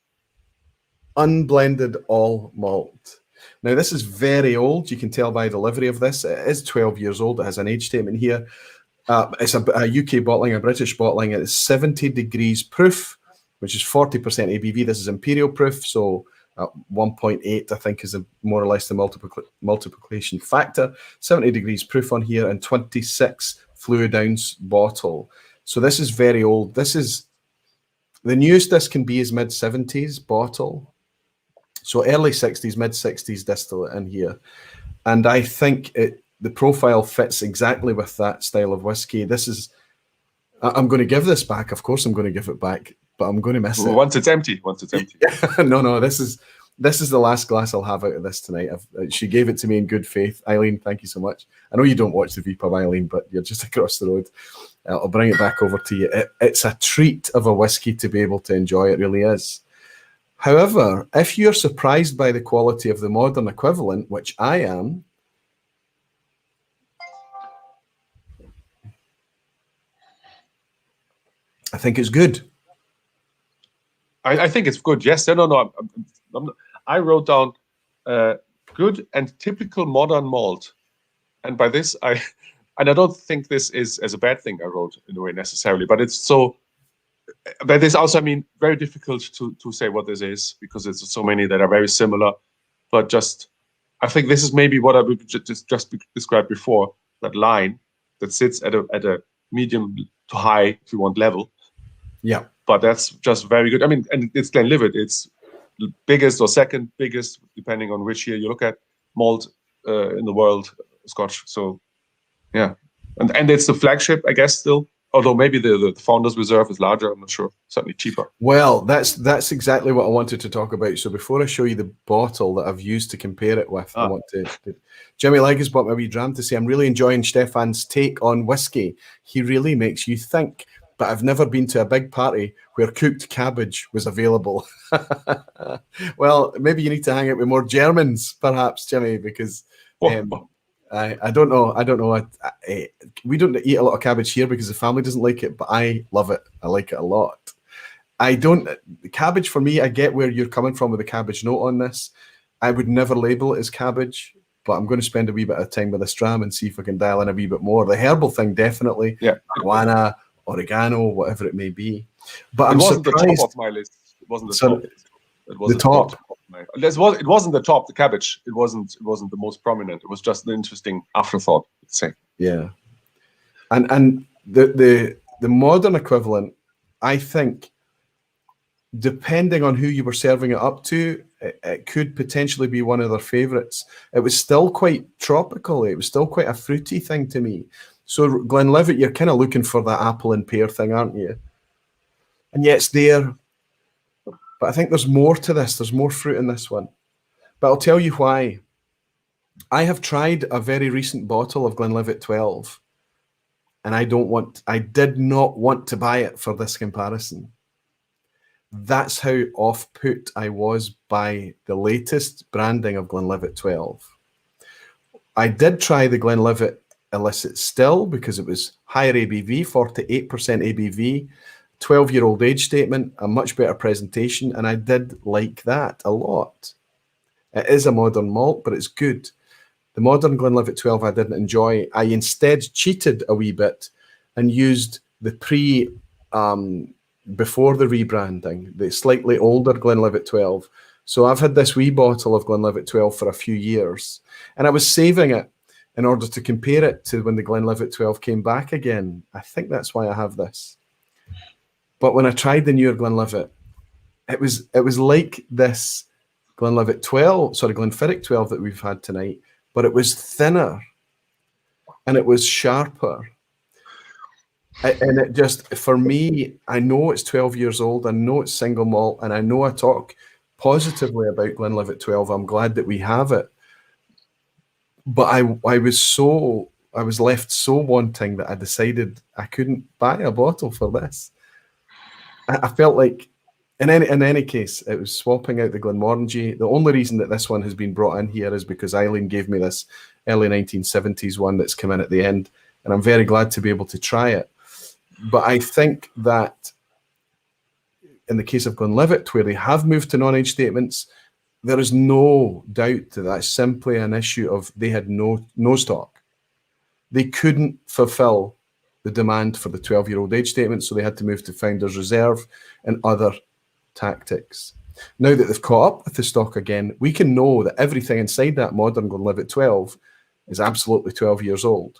Unblended all malt. Now, this is very old. You can tell by delivery of this. It is 12 years old. It has an age statement here. It's a UK bottling, a British bottling. It is 70 degrees proof, which is 40% ABV. This is imperial proof, so 1.8, I think, is more or less the multiplication factor. 70 degrees proof on here and 26 fluid ounce bottle. So this is very old. This is the newest this can be is mid-70s bottle. So early 60s, mid-60s distillate in here. And I think the profile fits exactly with that style of whiskey. I'm going to give this back. Of course I'm going to give it back, but I'm going to miss it. Once it's empty. No, this is the last glass I'll have out of this tonight. She gave it to me in good faith. Eileen, thank you so much. I know you don't watch the vPub, Eileen, but you're just across the road. I'll bring it back over to you. It's a treat of a whiskey to be able to enjoy. It really is. However, if you're surprised by the quality of the modern equivalent, which I am, I think it's good. I think it's good. Yes. No. I wrote down good and typical modern malt. And by this, I don't think this is as a bad thing, I wrote in a way necessarily, but it's so. But it's also, very difficult to say what this is because there's so many that are very similar. But I think this is maybe what I would just described before, that line that sits at a medium to high, if you want, level. Yeah. But that's just very good. And it's Glenlivet. It's the biggest or second biggest, depending on which year you look at, malt in the world, Scotch. So, yeah. And it's the flagship, I guess, still. Although maybe the Founders Reserve is larger, I'm not sure. Certainly cheaper. Well, that's exactly what I wanted to talk about. So before I show you the bottle that I've used to compare it with, I want to Jimmy Legg has bought me a wee dram to say I'm really enjoying Stefan's take on whiskey. He really makes you think. But I've never been to a big party where cooked cabbage was available. Well, maybe you need to hang out with more Germans, perhaps, Jimmy, because I don't know. We don't eat a lot of cabbage here because the family doesn't like it, but I love it. I like it a lot. The cabbage for me, I get where you're coming from with the cabbage note on this. I would never label it as cabbage, but I'm going to spend a wee bit of time with this dram and see if I can dial in a wee bit more. The herbal thing, definitely. Yeah. Marijuana, oregano, whatever it may be. But it wasn't surprised. The top of my list. It wasn't the top. It was the top. It wasn't the top. The cabbage. It wasn't the most prominent. It was just an interesting afterthought. Let's say. Yeah. And the modern equivalent, I think, depending on who you were serving it up to, it could potentially be one of their favourites. It was still quite tropical. It was still quite a fruity thing to me. So Glenlivet, you're kind of looking for that apple and pear thing, aren't you? And yeah, it's there. But I think there's more to this. There's more fruit in this one. But I'll tell you why. I have tried a very recent bottle of Glenlivet 12, and I did not want to buy it for this comparison. That's how off-put I was by the latest branding of Glenlivet 12. I did try the Glenlivet illicit still because it was higher ABV, 48% ABV, 12-year-old age statement, a much better presentation, and I did like that a lot. It is a modern malt, but it's good. The modern Glenlivet 12 I didn't enjoy. I instead cheated a wee bit and used the before the rebranding, the slightly older Glenlivet 12. So I've had this wee bottle of Glenlivet 12 for a few years, and I was saving it in order to compare it to when the Glenlivet 12 came back again. I think that's why I have this. But when I tried the newer Glenlivet, it was like this Glenlivet 12, sorry, Glenfiddich 12 that we've had tonight, but it was thinner and it was sharper. And it just, for me, I know it's 12 years old, I know it's single malt, and I know I talk positively about Glenlivet 12. I'm glad that we have it. But I was left so wanting that I decided I couldn't buy a bottle for this. I felt like, in any case, it was swapping out the Glenmorangie. The only reason that this one has been brought in here is because Eileen gave me this early 1970s one that's come in at the end, and I'm very glad to be able to try it. But I think that in the case of Glenlivet, where they have moved to non-age statements, there is no doubt that that's simply an issue of they had no stock. They couldn't fulfill the demand for the 12-year-old age statement, so they had to move to Founders Reserve and other tactics. Now that they've caught up with the stock again, we can know that everything inside that modern Glenlivet 12 is absolutely 12 years old.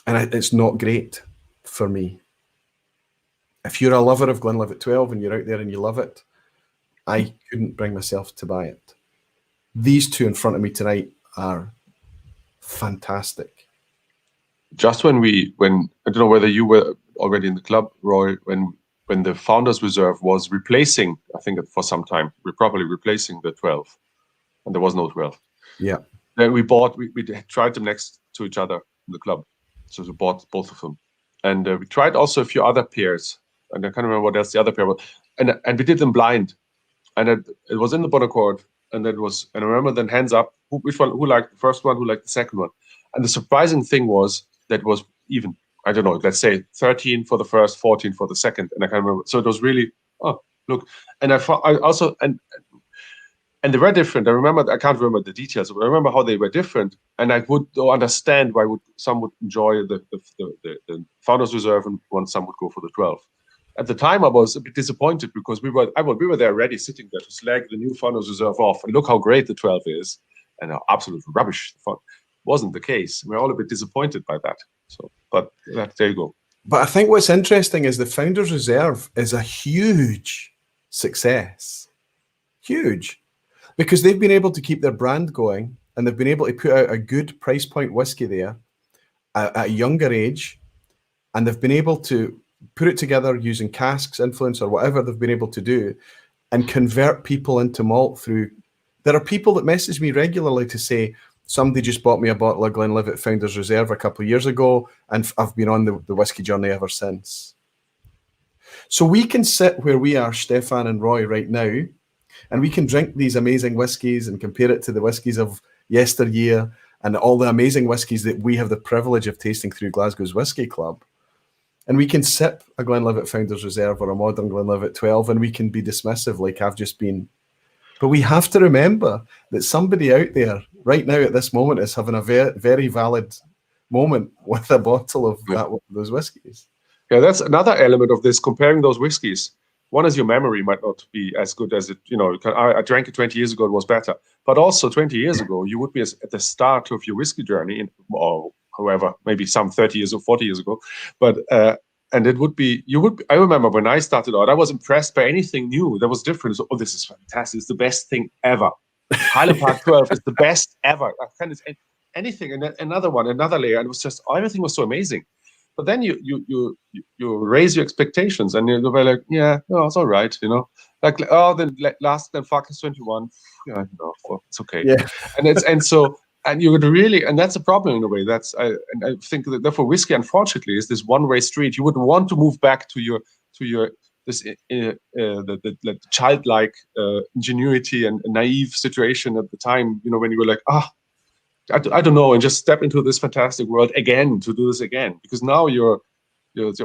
And it's not great for me. If you're a lover of Glenlivet 12 and you're out there and you love it, I couldn't bring myself to buy it. These two in front of me tonight are fantastic. Just when I don't know whether you were already in the club, Roy, when the Founders Reserve was replacing, I think for some time, we're probably replacing the 12, and there was no 12. Yeah. Then we tried them next to each other in the club. So we bought both of them. And we tried also a few other pairs, and I can't remember what else the other pair was. And we did them blind. And it was in the Bonaccord, and I remember then hands up, who liked the first one, who liked the second one. And the surprising thing was that was even, I don't know, let's say 13 for the first, 14 for the second, and I can't remember. So it was really, oh, look. And I also, and they were different. I can't remember the details, but I remember how they were different. And I would understand why some would enjoy the Founders Reserve and some would go for the 12. At the time, I was a bit disappointed because we were there ready, sitting there to slag the new Founders Reserve off. And look how great the 12 is, and how absolute rubbish the fun. Wasn't the case. We're all a bit disappointed by that. So, but there you go. But I think what's interesting is the Founders Reserve is a huge success. Huge. Because they've been able to keep their brand going, and they've been able to put out a good price point whiskey there at a younger age, and they've been able to put it together using casks, influence, or whatever they've been able to do, and convert people into malt through. There are people that message me regularly to say, somebody just bought me a bottle of Glenlivet Founder's Reserve a couple of years ago, and I've been on the whiskey journey ever since. So we can sit where we are, Stefan and Roy, right now, and we can drink these amazing whiskies and compare it to the whiskies of yesteryear and all the amazing whiskies that we have the privilege of tasting through Glasgow's Whisky Club. And we can sip a Glenlivet Founder's Reserve or a modern Glenlivet 12, and we can be dismissive like I've just been. But we have to remember that somebody out there right now at this moment is having a very valid moment with a bottle of those whiskies. Yeah, that's another element of this, comparing those whiskies. One is your memory might not be as good as it, I drank it 20 years ago, it was better. But also 20 years ago, you would be at the start of your whiskey journey, or however, maybe some 30 years or 40 years ago. But, and it would be, I remember when I started out, I was impressed by anything new that was different. So, oh, this is fantastic. It's the best thing ever. Highland Park 12 is the best ever. Anything, and another one, another layer. And it was just, everything was so amazing. But then you raise your expectations, and you're like, yeah, no, it's all right, like, oh, then last Farkas 21, yeah, no, well, it's okay, yeah. and you would really, and that's a problem in a way. I think that therefore whiskey, unfortunately, is this one-way street. You wouldn't want to move back to your this the childlike ingenuity and naive situation at the time, when you were like, I don't know, and just step into this fantastic world again to do this again, because now you're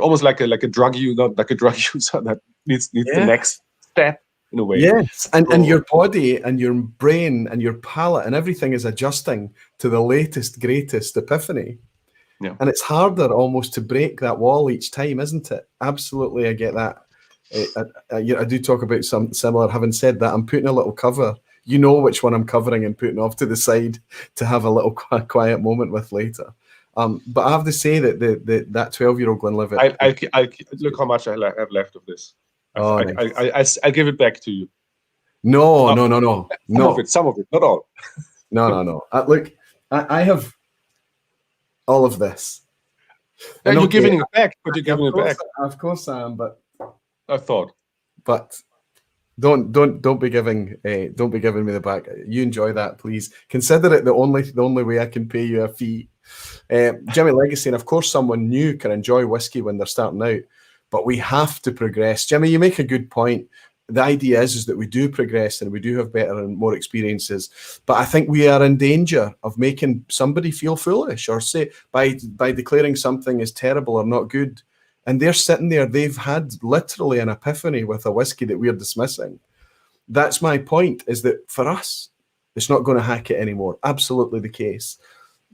almost like a drug user, that needs the next step in a way. Yes, and your body and your brain and your palate and everything is adjusting to the latest, greatest epiphany. Yeah, and it's harder almost to break that wall each time, isn't it? Absolutely, I get that. I do talk about something similar. Having said that, I'm putting a little cover. You know which one I'm covering and putting off to the side to have a little quiet moment with later. But I have to say that that 12-year-old Glenlivet. I look how much I have left of this. Nice. I'll give it back to you. No. Some of it, not all. No. Look, I have all of this. And you're giving it back, but you're giving it back. Of course I am, but I thought. But don't be giving me the back. You enjoy that, please. Consider it the only way I can pay you a fee. Jimmy Legacy, and of course someone new can enjoy whiskey when they're starting out, but we have to progress. Jimmy, you make a good point. The idea is that we do progress and we do have better and more experiences, but I think we are in danger of making somebody feel foolish, or say by declaring something is terrible or not good. And they're sitting there, they've had literally an epiphany with a whiskey that we're dismissing. That's my point, is that for us, it's not going to hack it anymore. Absolutely the case.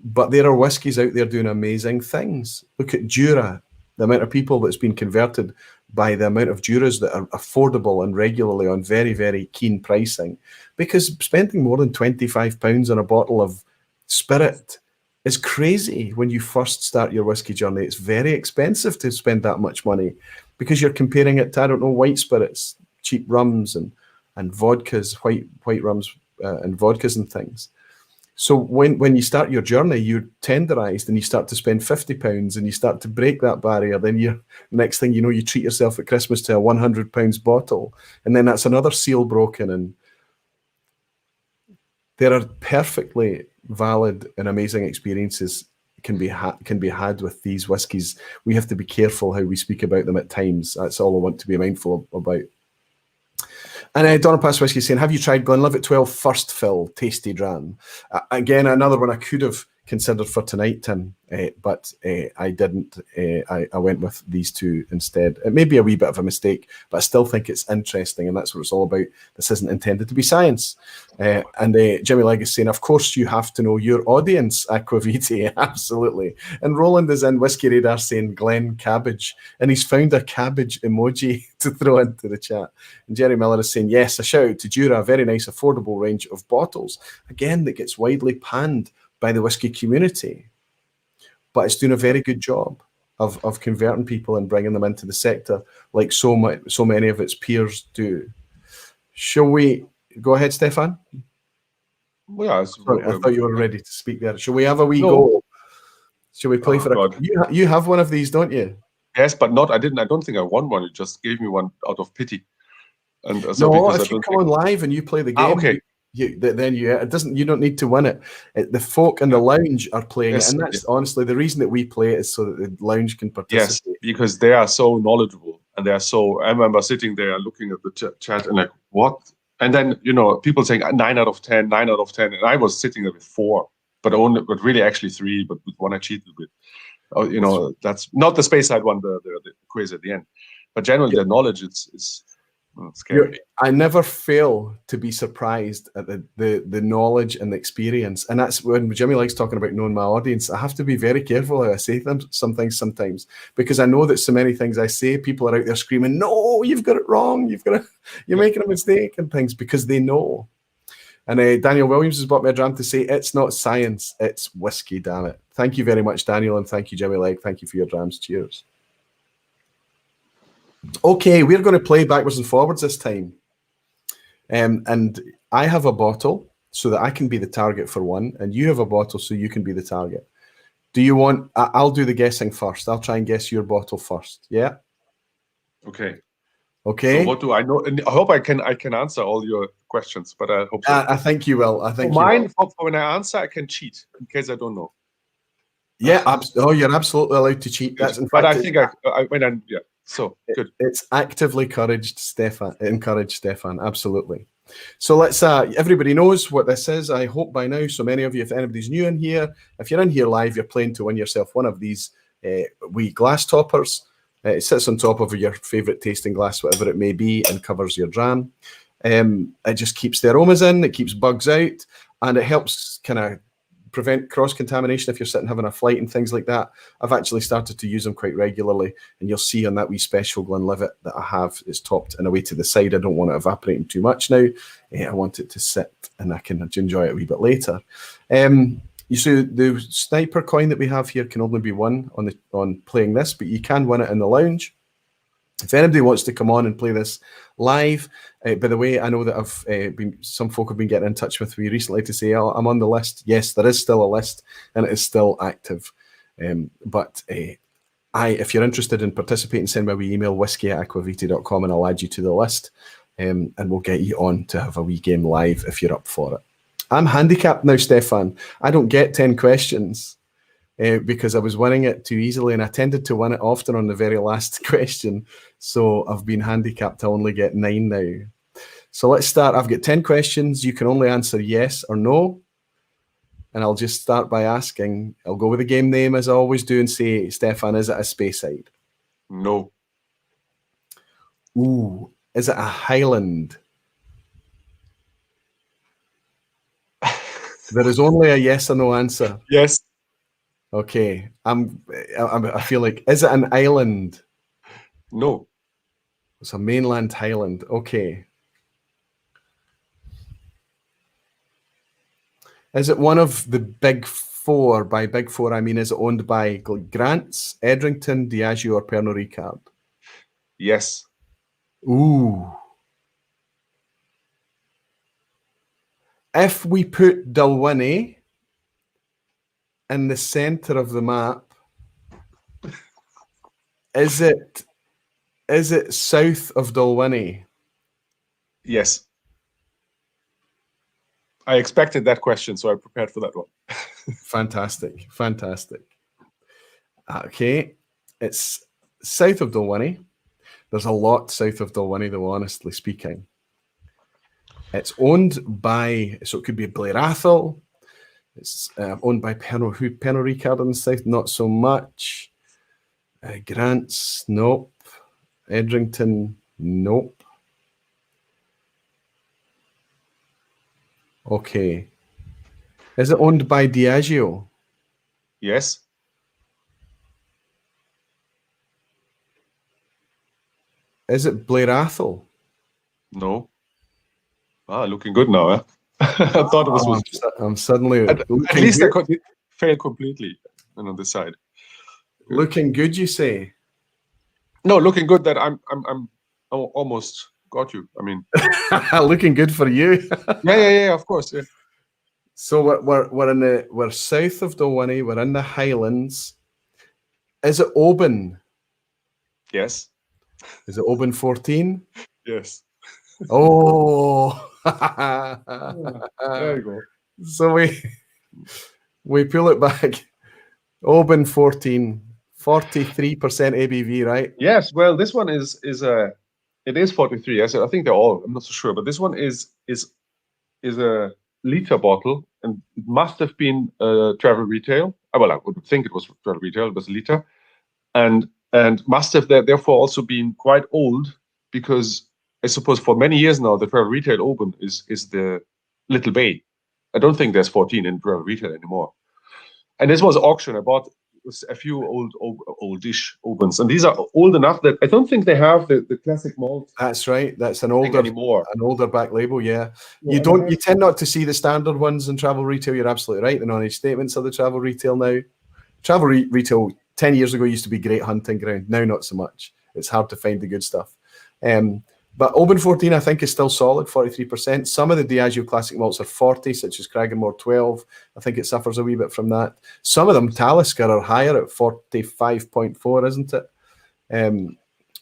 But there are whiskies out there doing amazing things. Look at Jura, the amount of people that's been converted by the amount of Juras that are affordable and regularly on very, very keen pricing. Because spending more than £25 on a bottle of spirit is crazy when you first start your whiskey journey. It's very expensive to spend that much money because you're comparing it to, I don't know, white spirits, cheap rums and vodkas, white rums and vodkas and things. So when you start your journey, you're tenderized and you start to spend £50 and you start to break that barrier. Then next thing you know, you treat yourself at Christmas to a £100 bottle, and then that's another seal broken. And there are perfectly valid and amazing experiences can be had with these whiskies. We have to be careful how we speak about them at times. That's all I want to be mindful about. And Donna Pass Whiskey saying, have you tried Glenlivet 12 first fill, tasty dram? Again, another one I could have considered for tonight, Tim, but I didn't. I went with these two instead. It may be a wee bit of a mistake, but I still think it's interesting, and that's what it's all about. This isn't intended to be science. And Jimmy Legacy saying, of course you have to know your audience, Aquaviti, absolutely. And Roland is in Whiskey Radar saying Glen Cabbage, and he's found a cabbage emoji to throw into the chat. And Jerry Miller is saying, yes, a shout out to Jura, a very nice affordable range of bottles, again, that gets widely panned by the whiskey community, but it's doing a very good job of converting people and bringing them into the sector like so many of its peers do. Shall we go ahead, Stefan? Well, yeah, sorry, I thought you were ready to speak there. Shall we have a wee go? Shall we play for God. You have one of these, don't you? Yes, but not. I don't think I won one. You just gave me one out of pity. And so No, because if you come on live and you play the game, okay. Then it doesn't. You don't need to win it. The folk in the lounge are playing it, and that's honestly the reason that we play it is so that the lounge can participate. Yes, because they are so knowledgeable, and they are so. I remember sitting there looking at the chat and like, what? And then people saying 9 out of 10, 9 out of 10, and I was sitting there with 4, but really actually 3, but with one I cheated with. That's not the Speyside one, the quiz at the end, but generally the knowledge is scary. I never fail to be surprised at the knowledge and the experience, and that's when Jimmy likes talking about knowing my audience. I have to be very careful how I say some things sometimes, because I know that so many things I say, people are out there screaming, "No, you've got it wrong! You're making a mistake," and things, because they know. And Daniel Williams has bought me a dram to say, "It's not science, it's whiskey, damn it." Thank you very much, Daniel, and thank you, Jimmy Legg. Thank you for your drams. Cheers. Okay, we're going to play backwards and forwards this time. And I have a bottle so that I can be the target for one, and you have a bottle so you can be the target. Do you want... I'll do the guessing first. I'll try and guess your bottle first. Yeah? Okay. Okay. So what do I know? And I hope I can answer all your questions, but I hope so. I think you will. I think mine, for when I answer, I can cheat in case I don't know. Yeah, you're absolutely allowed to cheat. That's in fact. But I think yeah. So good. It's actively encouraged, Stefan. Absolutely. So let's. Everybody knows what this is, I hope by now. So many of you, if anybody's new in here, if you're in here live, you're playing to win yourself one of these wee glass toppers. It sits on top of your favourite tasting glass, whatever it may be, and covers your dram. It just keeps the aromas in, it keeps bugs out, and it helps kind of prevent cross-contamination if you're sitting having a flight and things like that. I've actually started to use them quite regularly, and you'll see on that wee special Glenlivet that I have is topped in a way to the side. I don't want it evaporating too much now. I want it to sit, and I can enjoy it a wee bit later. You see, the sniper coin that we have here can only be won on playing this, but you can win it in the lounge. If anybody wants to come on and play this live, by the way, I know that some folk have been getting in touch with me recently to say, "Oh, I'm on the list." Yes, there is still a list, and it is still active. But if you're interested in participating, send me a wee email, whisky@aquavita.com, and I'll add you to the list, and we'll get you on to have a wee game live if you're up for it. I'm handicapped now, Stefan. I don't get 10 questions. Because I was winning it too easily, and I tended to win it often on the very last question. So I've been handicapped to only get 9 now. So let's start. I've got 10 questions. You can only answer yes or no. And I'll just start by asking, I'll go with the game name as I always do and say, Stefan, is it a Speyside? No. Ooh, is it a Highland? There is only a yes or no answer. Yes. Okay, I feel like, is it an island? No. It's a mainland Highland. Okay. Is it one of the big 4? By big 4, I mean, is it owned by Grants, Edrington, Diageo, or Pernod Ricard? Yes. Ooh. If we put Dalwhinnie in the center of the map, is it south of Dalwhinnie? Yes. I expected that question, so I prepared for that one. Fantastic. Okay, it's south of Dalwhinnie. There's a lot south of Dalwhinnie, though, honestly speaking. It's owned by, so it could be Blair Athol. It's owned by Pernod Ricard in the south, not so much. Grants, nope. Edrington, nope. Okay. Is it owned by Diageo? Yes. Is it Blair Athol? No. Looking good now, eh? I thought it was. I'm suddenly. At least I could fail completely on this side. Looking good, you say? No, looking good that I'm almost got you. I mean, looking good for you. yeah, of course. Yeah. So we're south of Dalwhinnie. We're in the Highlands. Is it Oban? Yes. Is it Oban 14? Yes. Oh, There you go. So we pull it back. Oban 14, 43% ABV, right? Yes. Well, this one is it is 43. Yes, I think they're all. I'm not so sure, but this one is a liter bottle, and it must have been travel retail. Well, I would think it was travel retail. It was a liter, and must have therefore also been quite old, because I suppose for many years now the travel retail open is the Little Bay. I don't think there's 14 in travel retail anymore. And this was auction. I bought a few oldish opens, and these are old enough that I don't think they have the classic malt. That's right. That's an older back label. Yeah, you tend not to see the standard ones in travel retail. You're absolutely right. The non-age statements of the travel retail now. Travel retail 10 years ago used to be great hunting ground. Now not so much. It's hard to find the good stuff. But Oban 14, I think, is still solid, 43%. Some of the Diageo classic malts are 40, such as Cragganmore 12. I think it suffers a wee bit from that. Some of them, Talisker, are higher at 45.4, isn't it?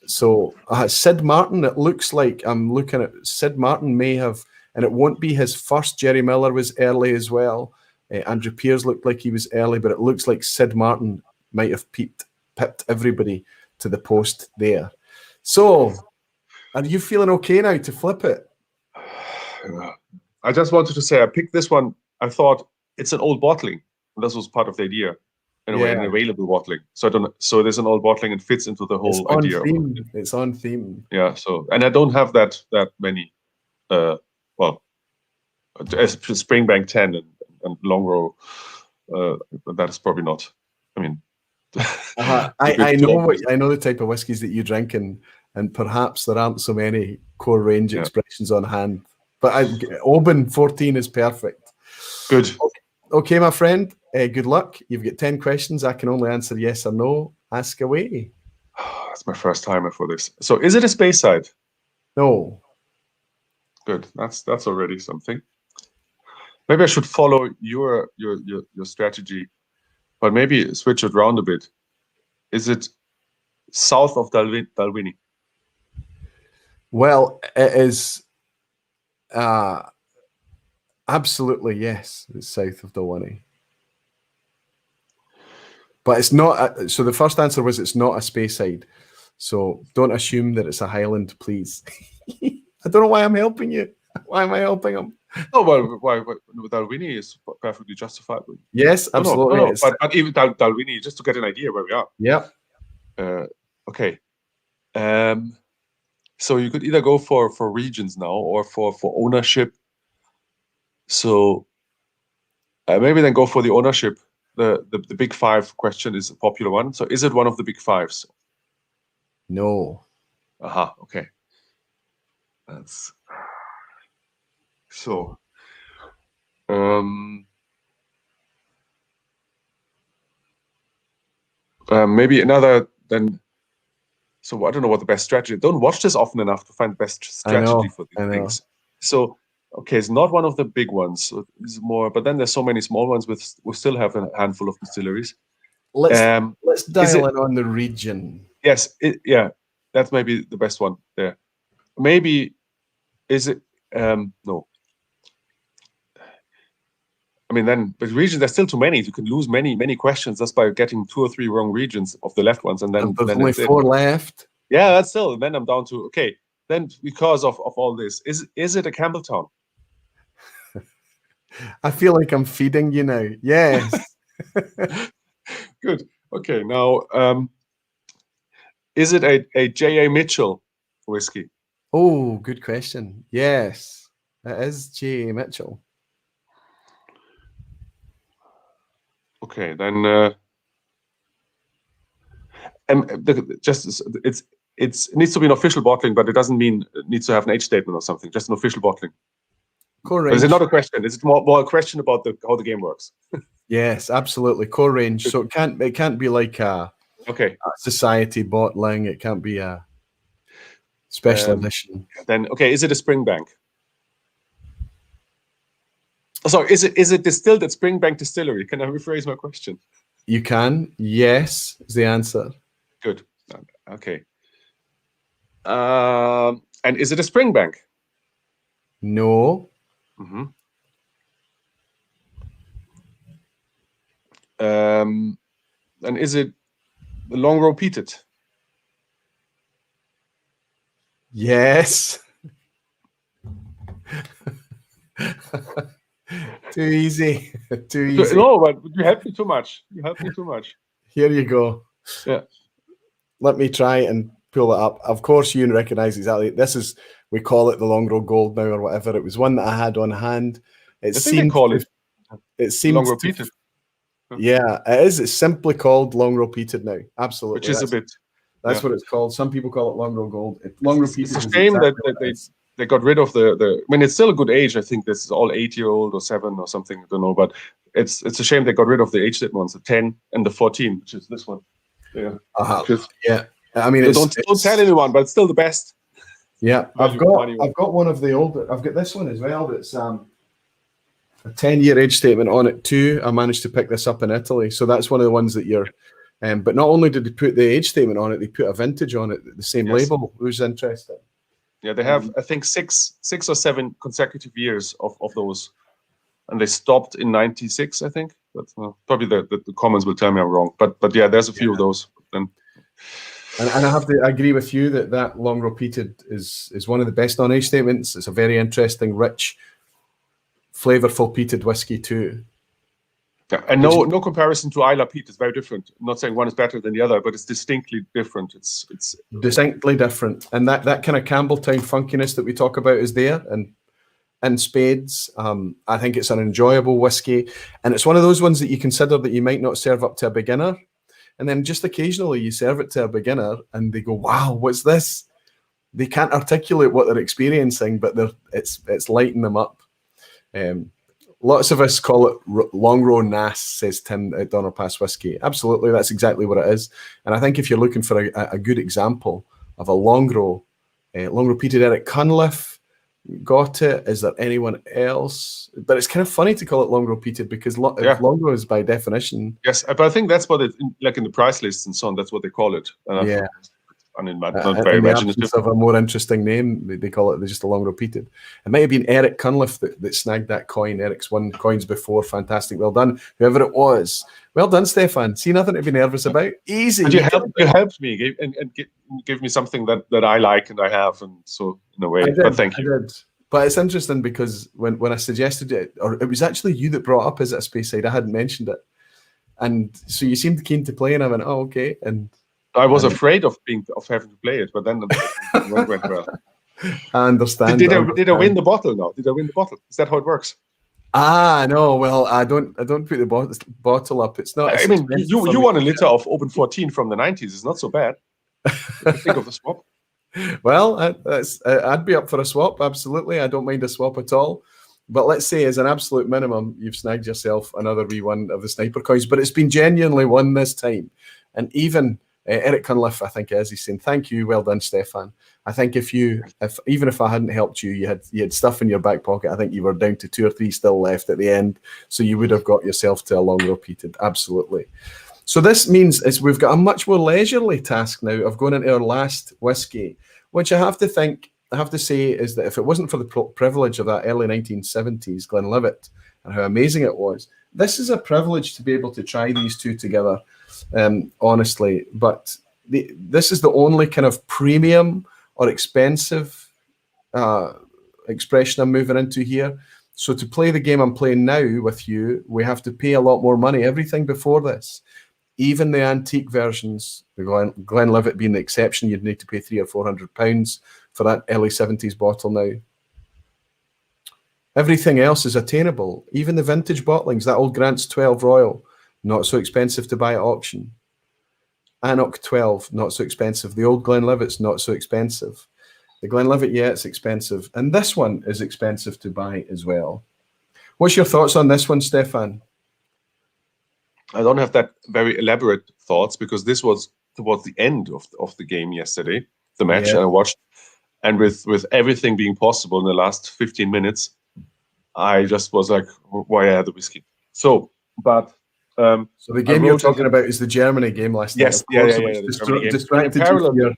So Sid Martin, it looks like I'm looking at Sid Martin may have, and it won't be his first. Jerry Miller was early as well. Andrew Pears looked like he was early, but it looks like Sid Martin might have pipped everybody to the post there. So, are you feeling okay now to flip it? I just wanted to say I picked this one. I thought it's an old bottling. And this was part of the idea, in a way, an available bottling. So there's an old bottling and fits into the whole idea. It's on theme. Yeah. So, and I don't have that many. Springbank 10 and Long Row. That's probably not. I mean, I know the type of whiskies that you drink, and perhaps there aren't so many core range expressions on hand. But Oban 14 is perfect. Good. Okay, my friend. Good luck. You've got 10 questions. I can only answer yes or no. Ask away. That's my first timer for this. So, is it a Speyside? No. Good. That's already something. Maybe I should follow your strategy, but maybe switch it around a bit. Is it south of Dalwhinnie? Well, it is absolutely yes. It's south of Dalwhinnie. But it's not. So the first answer was it's not a Speyside. So don't assume that it's a Highland, please. I don't know why I'm helping you. Why am I helping him? Oh, well, why Dalwhinnie is perfectly justifiable. Yes, absolutely. No. But even Dalwhinnie, just to get an idea where we are. Yeah. Okay. So you could either go for regions now or for ownership. So maybe then go for the ownership. The big five question is a popular one. So is it one of the big fives? No. Aha. Okay. That's so. Maybe another then. So I don't know what the best strategy. Don't watch this often enough to find the best strategy for these things. So okay, it's not one of the big ones. So it's more, but then there's so many small ones we still have a handful of distilleries. Let's dial in on the region. Yes, that's maybe the best one there. Maybe is it no. I mean, then, but regions, there's still too many. You can lose many questions just by getting 2 or 3 wrong regions of the left ones, and then there's only 4 left. Yeah, that's still. Then I'm down to okay. Then because of all this, is it a Campbelltown? I feel like I'm feeding you now. Yes. Good. Okay. Now, is it a J.A. Mitchell whiskey? Oh, good question. Yes, it is J.A. Mitchell. Okay, then it needs to be an official bottling, but it doesn't mean it needs to have an age statement or something. Just an official bottling. Core range. Is it not a question? Is it more a question about how the game works? Yes, absolutely. Core range. So it can't be like a society bottling. It can't be a special edition. Then okay, is it a Springbank? So is it distilled at Springbank Distillery? Can I rephrase my question? You can. Yes, is the answer. Good. Okay. And is it a Springbank? No. Mm-hmm. And is it long row peated? Yes. Too easy. Too easy. No, but you helped me too much. You helped me too much. Here you go. Yeah. Let me try and pull it up. Of course, you recognize exactly. This is, we call it the Long Row Gold now or whatever. It was one that I had on hand. I think they call it. It seems long row peated. Yeah, it is. It's simply called Long Row Peated now. Absolutely. Which is a bit. That's what it's called. Some people call it Long Row Gold. Long Row Peated. It's a shame that they got rid of the. I mean, it's still a good age. I think this is all 8-year-old or 7 or something. I don't know, but it's a shame they got rid of the age-lit ones, the 10 and the 14, which is this one. Yeah. Yeah. I mean, don't tell anyone, but it's still the best. Yeah, I've got one of the older. I've got this one as well. That's a 10-year age statement on it too. I managed to pick this up in Italy, so that's one of the ones that you're. But not only did they put the age statement on it, they put a vintage on it, the same label. It was interesting. Yeah, they have I think six or 7 consecutive years of those, and they stopped in '96, I think. But probably the comments will tell me I'm wrong. But yeah, there's a few of those. Then. And I have to agree with you that Long Row Peated is one of the best on age statements. It's a very interesting, rich, flavorful peated whiskey too. Yeah, and no comparison to Isla Peat. It's very different. I'm not saying one is better than the other, but it's distinctly different. It's distinctly different, and that kind of Campbelltown funkiness that we talk about is there, and spades. I think it's an enjoyable whiskey, and it's one of those ones that you consider that you might not serve up to a beginner. And then just occasionally you serve it to a beginner and they go, wow, what's this? They can't articulate what they're experiencing, but it's lighting them up. Lots of us call it Long Row Nass, says Tim at Donner Pass Whiskey. Absolutely, that's exactly what it is. And I think if you're looking for a good example of a Long Row Peated, Eric Cunliffe got it. Is there anyone else? But it's kind of funny to call it Long Row Peated because Long Row is by definition. Yes, but I think that's what it, like in the price lists and so on, that's what they call it. Yeah. I mean, not very imaginative. Of a more interesting name, they call it just a Long Row Peated. It might have been Eric Cunliffe that snagged that coin. Eric's won coins before. Fantastic. Well done. Whoever it was. Well done, Stefan. See, nothing to be nervous about. Easy. And you helped me and give me something that I like and I have. And so, in a way, but thank you. I did. But it's interesting because when I suggested it, or it was actually you that brought up, is it a Speyside? I hadn't mentioned it. And so you seemed keen to play and I went, oh, okay. And I was afraid of having to play it, but then it went well. I understand. Did I win the bottle now? Did I win the bottle? Is that how it works? No. Well, I don't put the bottle up. It's not. I mean, you won a liter of Open 14 from the 90s. It's not so bad. Think of the swap. Well, I'd be up for a swap. Absolutely, I don't mind a swap at all. But let's say, as an absolute minimum, you've snagged yourself another wee one of the sniper coins. But it's been genuinely won this time, and even. Eric Cunliffe, I think, he's saying, thank you, well done, Stefan. I think even if I hadn't helped you, you had stuff in your back pocket. I think you were down to 2 or 3 still left at the end, so you would have got yourself to a Long Row Peated, absolutely. So this means we've got a much more leisurely task now of going into our last whiskey, which I have to say is that if it wasn't for the privilege of that early 1970s Glenlivet and how amazing it was, this is a privilege to be able to try these two together. Honestly, but this is the only kind of premium or expensive expression I'm moving into here. So to play the game I'm playing now with you, we have to pay a lot more money. Everything before this, even the antique versions, the Glenlivet being the exception, you'd need to pay £300 or £400 for that early 70s bottle now. Everything else is attainable. Even the vintage bottlings, that old Grant's 12 Royal, not so expensive to buy at auction. AnCnoc 12, not so expensive. The old Glenlivet's not so expensive. The Glenlivet, yeah, it's expensive. And this one is expensive to buy as well. What's your thoughts on this one, Stefan? I don't have that very elaborate thoughts because this was towards the end of the game yesterday, the match, and I watched. And with everything being possible in the last 15 minutes, I just was like, why I had the whiskey. So, but So the game you're talking about is the Germany game last night. Yes, Of course, yeah, the Germany game. Distracted In parallel, you from your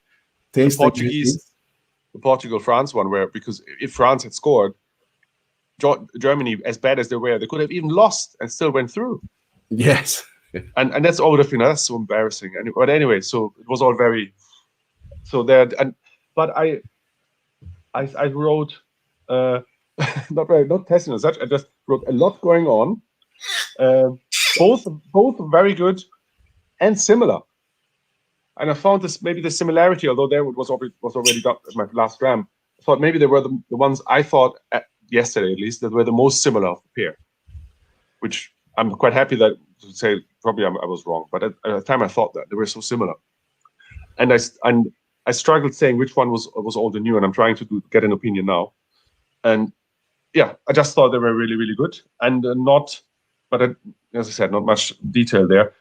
tasting the Portugal-France one, because if France had scored, Germany, as bad as they were, they could have even lost and still went through. Yes. And that's all that's so embarrassing. But anyway, so it was all very but I wrote not testing as such. I just wrote a lot going on, both very good and similar. And I found maybe the similarity, although there was already got at my last dram. I thought maybe they were the ones I thought yesterday at least that were the most similar of the pair, which I'm quite happy to say probably I was wrong, but at the time I thought that they were so similar, and I struggled saying which one was old and new, and I'm trying to get an opinion now, and yeah, I just thought they were really, really good, and as I said, not much detail there.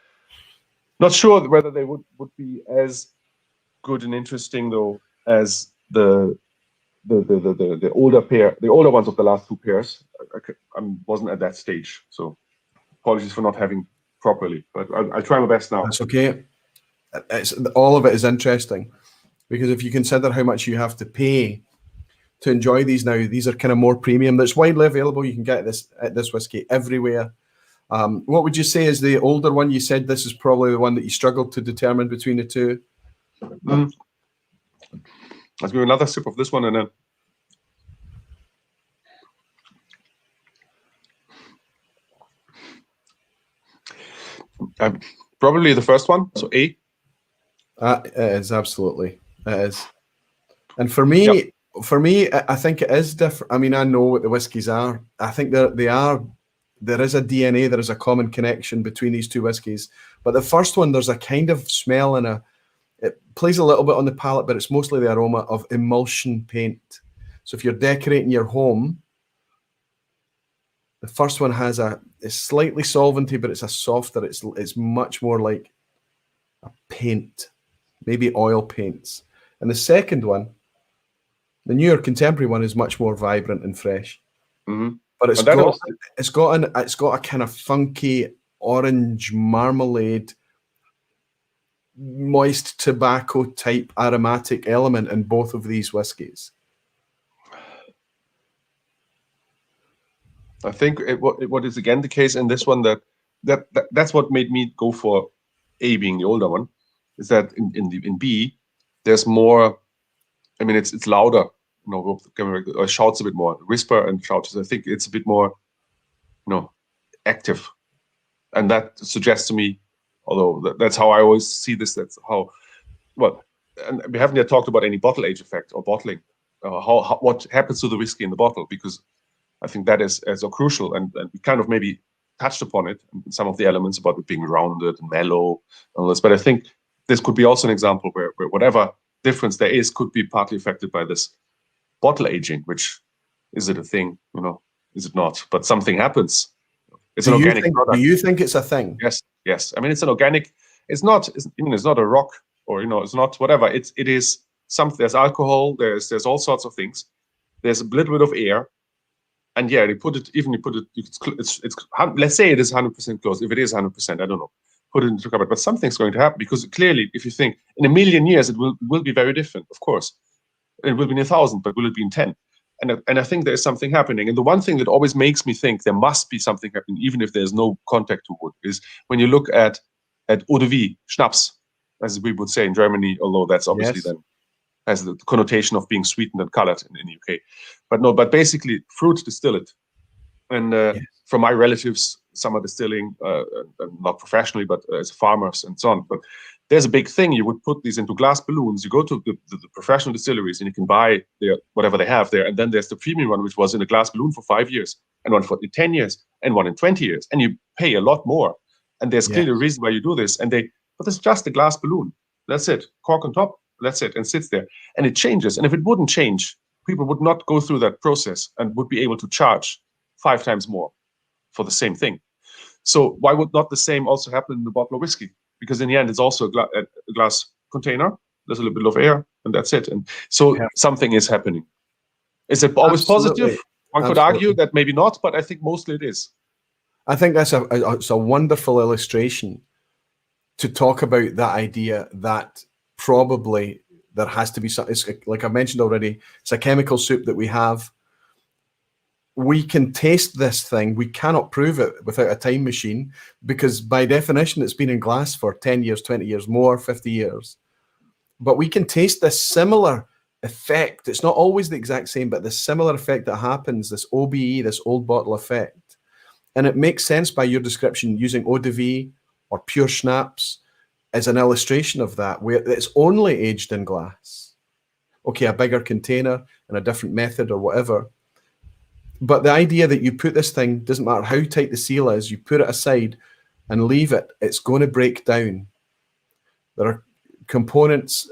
Not sure whether they would be as good and interesting though as the older pair, the older ones of the last two pairs. I wasn't at that stage, so apologies for not having properly, but I'll try my best now. That's okay. All of it is interesting because if you consider how much you have to pay to enjoy these now, these are kind of more premium. That's widely available. You can get this whiskey everywhere. What would you say is the older one? You said this is probably the one that you struggled to determine between the two. Let's do another sip of this one and then probably the first one. So A. It is absolutely. It is. And for me, I think it is different. I mean, I know what the whiskies are. I think they are. There is a DNA, there is a common connection between these two whiskies. But the first one, there's a kind of smell and it plays a little bit on the palate, but it's mostly the aroma of emulsion paint. So if you're decorating your home, the first one it's slightly solventy, but it's a softer, it's much more like a paint, maybe oil paints. And the second one, the newer contemporary one, is much more vibrant and fresh. Mm-hmm. But it's got a kind of funky orange marmalade, moist tobacco type aromatic element in both of these whiskies. I think what is again the case in this one that's what made me go for A being the older one, is that in B there's more. I mean, it's louder. Or shouts a bit more, whisper and shouts. I think it's a bit more, active, and that suggests to me, although that's how I always see this. That's how, and we haven't yet talked about any bottle age effect or bottling, what happens to the whiskey in the bottle, because I think that is so crucial, and we kind of maybe touched upon it in some of the elements about it being rounded and mellow and all this. But I think this could be also an example where whatever difference there is could be partly affected by this bottle aging, which is it a thing? Is it not? But something happens. It's an organic product. Do you think it's a thing? Yes. I mean, it's an organic. It's not a rock, or it's not whatever. It is something. There's alcohol. There's all sorts of things. There's a little bit of air, and yeah, it's let's say it is 100% close. If it is 100%, I don't know. Put it into a cupboard, but something's going to happen, because clearly, if you think in a million years, it will be very different. Of course. It will be in 1,000, but will it be in 10? And I think there's something happening. And the one thing that always makes me think there must be something happening, even if there's no contact to wood, is when you look at eau de vie, schnapps, as we would say in Germany, although that's obviously then has the connotation of being sweetened and colored in the UK. But basically fruit distillate. And from my relatives, some are distilling, not professionally, but as farmers and so on. But there's a big thing. You would put these into glass balloons. You go to the professional distilleries and you can buy whatever they have there. And then there's the premium one, which was in a glass balloon for 5 years, and one for 10 years, and one in 20 years. And you pay a lot more. And there's clearly a reason why you do this. But it's just a glass balloon. That's it. Cork on top. That's it. And sits there. And it changes. And if it wouldn't change, people would not go through that process and would be able to charge 5 times more for the same thing. So why would not the same also happen in the bottle of whiskey? Because in the end, it's also a glass container. There's a little bit of air, and that's it. And so something is happening. Is it always positive? One could argue that maybe not, but I think mostly it is. I think that's it's a wonderful illustration to talk about that idea that probably there has to be some, it's like I mentioned already, it's a chemical soup that we have. We can taste this thing. We cannot prove it without a time machine because by definition, it's been in glass for 10 years, 20 years, more, 50 years. But we can taste this similar effect. It's not always the exact same, but the similar effect that happens, this OBE, this old bottle effect. And it makes sense by your description using eau de vie or pure schnapps as an illustration of that, where it's only aged in glass. Okay, a bigger container and a different method or whatever. But the idea that you put this thing, doesn't matter how tight the seal is, you put it aside and leave it, it's going to break down. There are components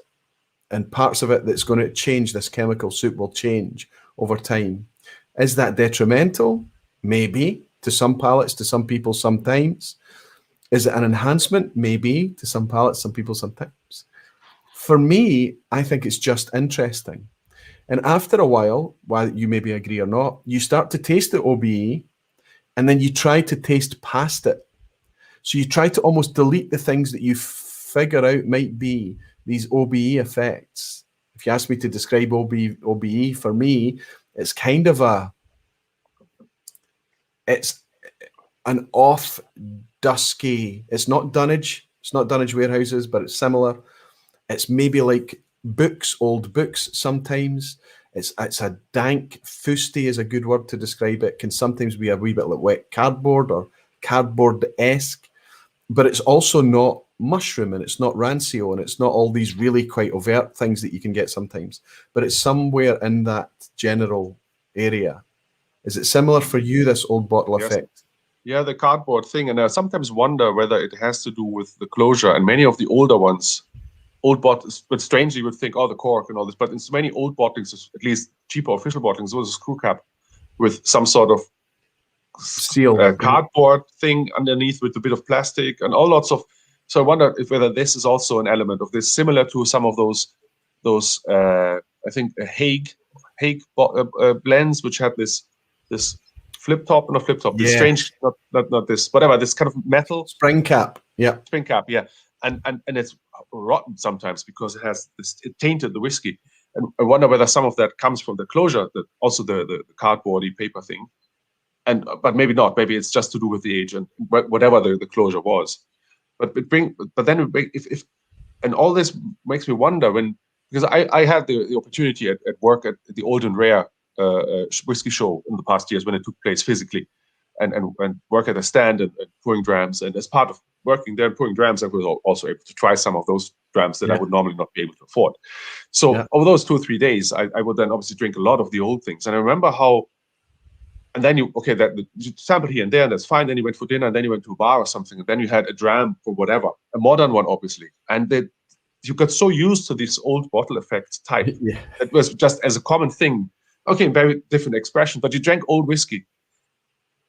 and parts of it that's going to change. This chemical soup will change over time. Is that detrimental? Maybe. To some palates, to some people sometimes. Is it an enhancement? Maybe. To some palates, some people sometimes. For me, I think it's just interesting. And after a while you maybe agree or not, you start to taste the OBE and then you try to taste past it. So you try to almost delete the things that you figure out might be these OBE effects. If you ask me to describe OBE, for me, it's kind of it's an off dusky, it's not dunnage warehouses, but it's similar. It's maybe like books, old books sometimes. It's a dank, fusty is a good word to describe it. Can sometimes be a wee bit like wet cardboard or cardboard-esque, but it's also not mushroom and it's not rancio and it's not all these really quite overt things that you can get sometimes, but it's somewhere in that general area. Is it similar for you, this old bottle effect? Yeah, the cardboard thing. And I sometimes wonder whether it has to do with the closure. And many of the older ones, old bottles, but strangely you would think, oh, the cork and all this. But in so many old bottlings, at least cheaper official bottlings, there was a screw cap with some sort of seal, cardboard thing underneath with a bit of plastic and all lots of. So I wonder whether this is also an element of this, similar to some of those I think Hague blends, which had this flip top, this strange, not this, whatever, this kind of metal spring cap, yeah, and it's rotten sometimes because it tainted the whiskey, and I wonder whether some of that comes from the closure, also the cardboardy paper thing, but maybe not, maybe it's just to do with the age and whatever the closure was, and all this makes me wonder because I had the opportunity at work at the Old and Rare whiskey show in the past years when it took place physically, and work at a stand and pouring drams. And as part of working there and pouring drams, I was also able to try some of those drams that I would normally not be able to afford. So over those 2 or 3 days, I would then obviously drink a lot of the old things. And I remember how, and then you sample here and there, and that's fine. Then you went for dinner, and then you went to a bar or something, and then you had a dram for whatever, a modern one, obviously. And you got so used to this old bottle effect type. It was just as a common thing. Okay, very different expression, but you drank old whiskey.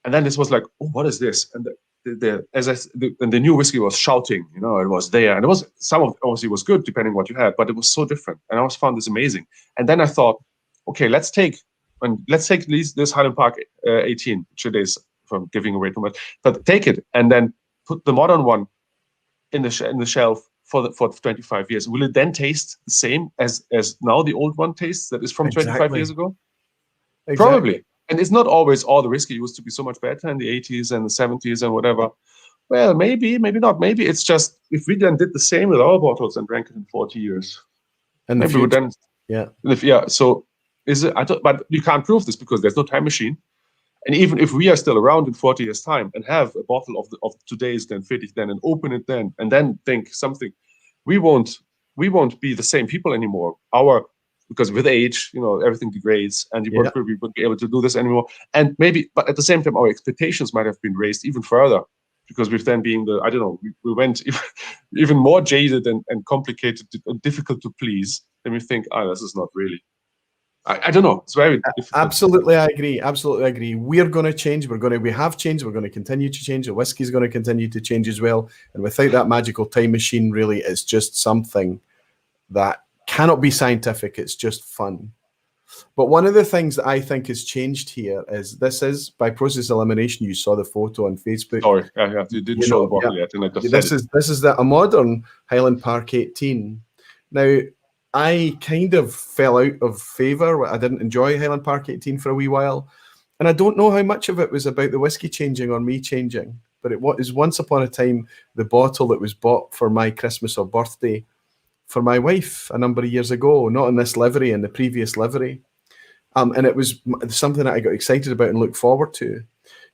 And then this was like, oh, what is this? And the new whiskey was shouting, it was there. And it was, some of it obviously was good, depending what you had, but it was so different. And I always found this amazing. And then I thought, okay, let's take this Highland Park 18, which it is, if I'm giving away too much, but take it and then put the modern one in the shelf for 25 years. Will it then taste the same as now the old one tastes that is from 25 years ago? Exactly. Probably. And it's not always all the whiskey used to be so much better in the 80s and the 70s and whatever. Well, maybe not. Maybe it's just, if we then did the same with our bottles and drank it in 40 years. And maybe we would then, so is it, but you can't prove this because there's no time machine. And even if we are still around in 40 years' time and have a bottle of today's Glenfiddich then and open it then and then think something, we won't be the same people anymore. Because with age, everything degrades, and you won't be able to do this anymore. And maybe, but at the same time, our expectations might have been raised even further, because we've then been we went even more jaded and complicated and difficult to please. Then we think, this is not really. I don't know. It's very difficult. Absolutely, I agree. We're going to change. We have changed. We're going to continue to change. The whiskey is going to continue to change as well. And without that magical time machine, really, it's just something that cannot be scientific. It's just fun. But one of the things that I think has changed here is this is by process elimination. You saw the photo on Facebook. Sorry, you didn't show the bottle yet, and I just this is a modern Highland Park 18. Now, I kind of fell out of favour. I didn't enjoy Highland Park 18 for a wee while, and I don't know how much of it was about the whiskey changing or me changing. But it was once upon a time the bottle that was bought for my Christmas or birthday for my wife a number of years ago, not in this livery, in the previous livery. And it was something that I got excited about and looked forward to.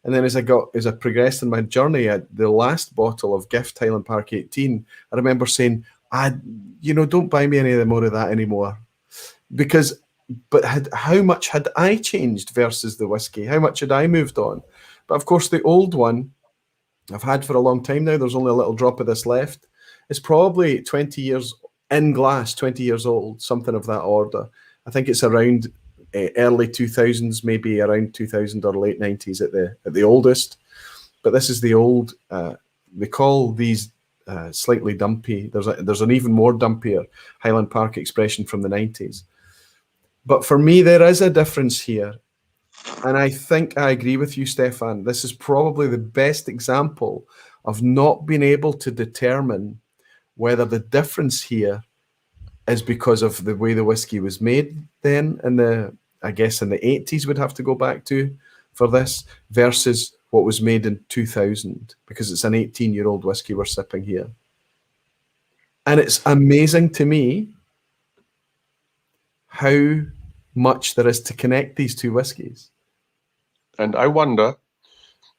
And then as I progressed in my journey, the last bottle of Gift Highland Park 18, I remember saying, don't buy me any more of that anymore. But how much had I changed versus the whiskey? How much had I moved on? But of course, the old one I've had for a long time now, there's only a little drop of this left. It's probably 20 years in glass, 20 years old, something of that order. I think it's around early 2000s, maybe around 2000 or late 90s at the oldest. But this is the old. They call these slightly dumpy. There's an even more dumpier Highland Park expression from the 90s. But for me, there is a difference here, and I think I agree with you, Stefan. This is probably the best example of not being able to determine whether the difference here is because of the way the whiskey was made then I guess in the 80s would have to go back to for this versus what was made in 2000, because it's an 18-year-old whiskey we're sipping here. And it's amazing to me how much there is to connect these two whiskies. And I wonder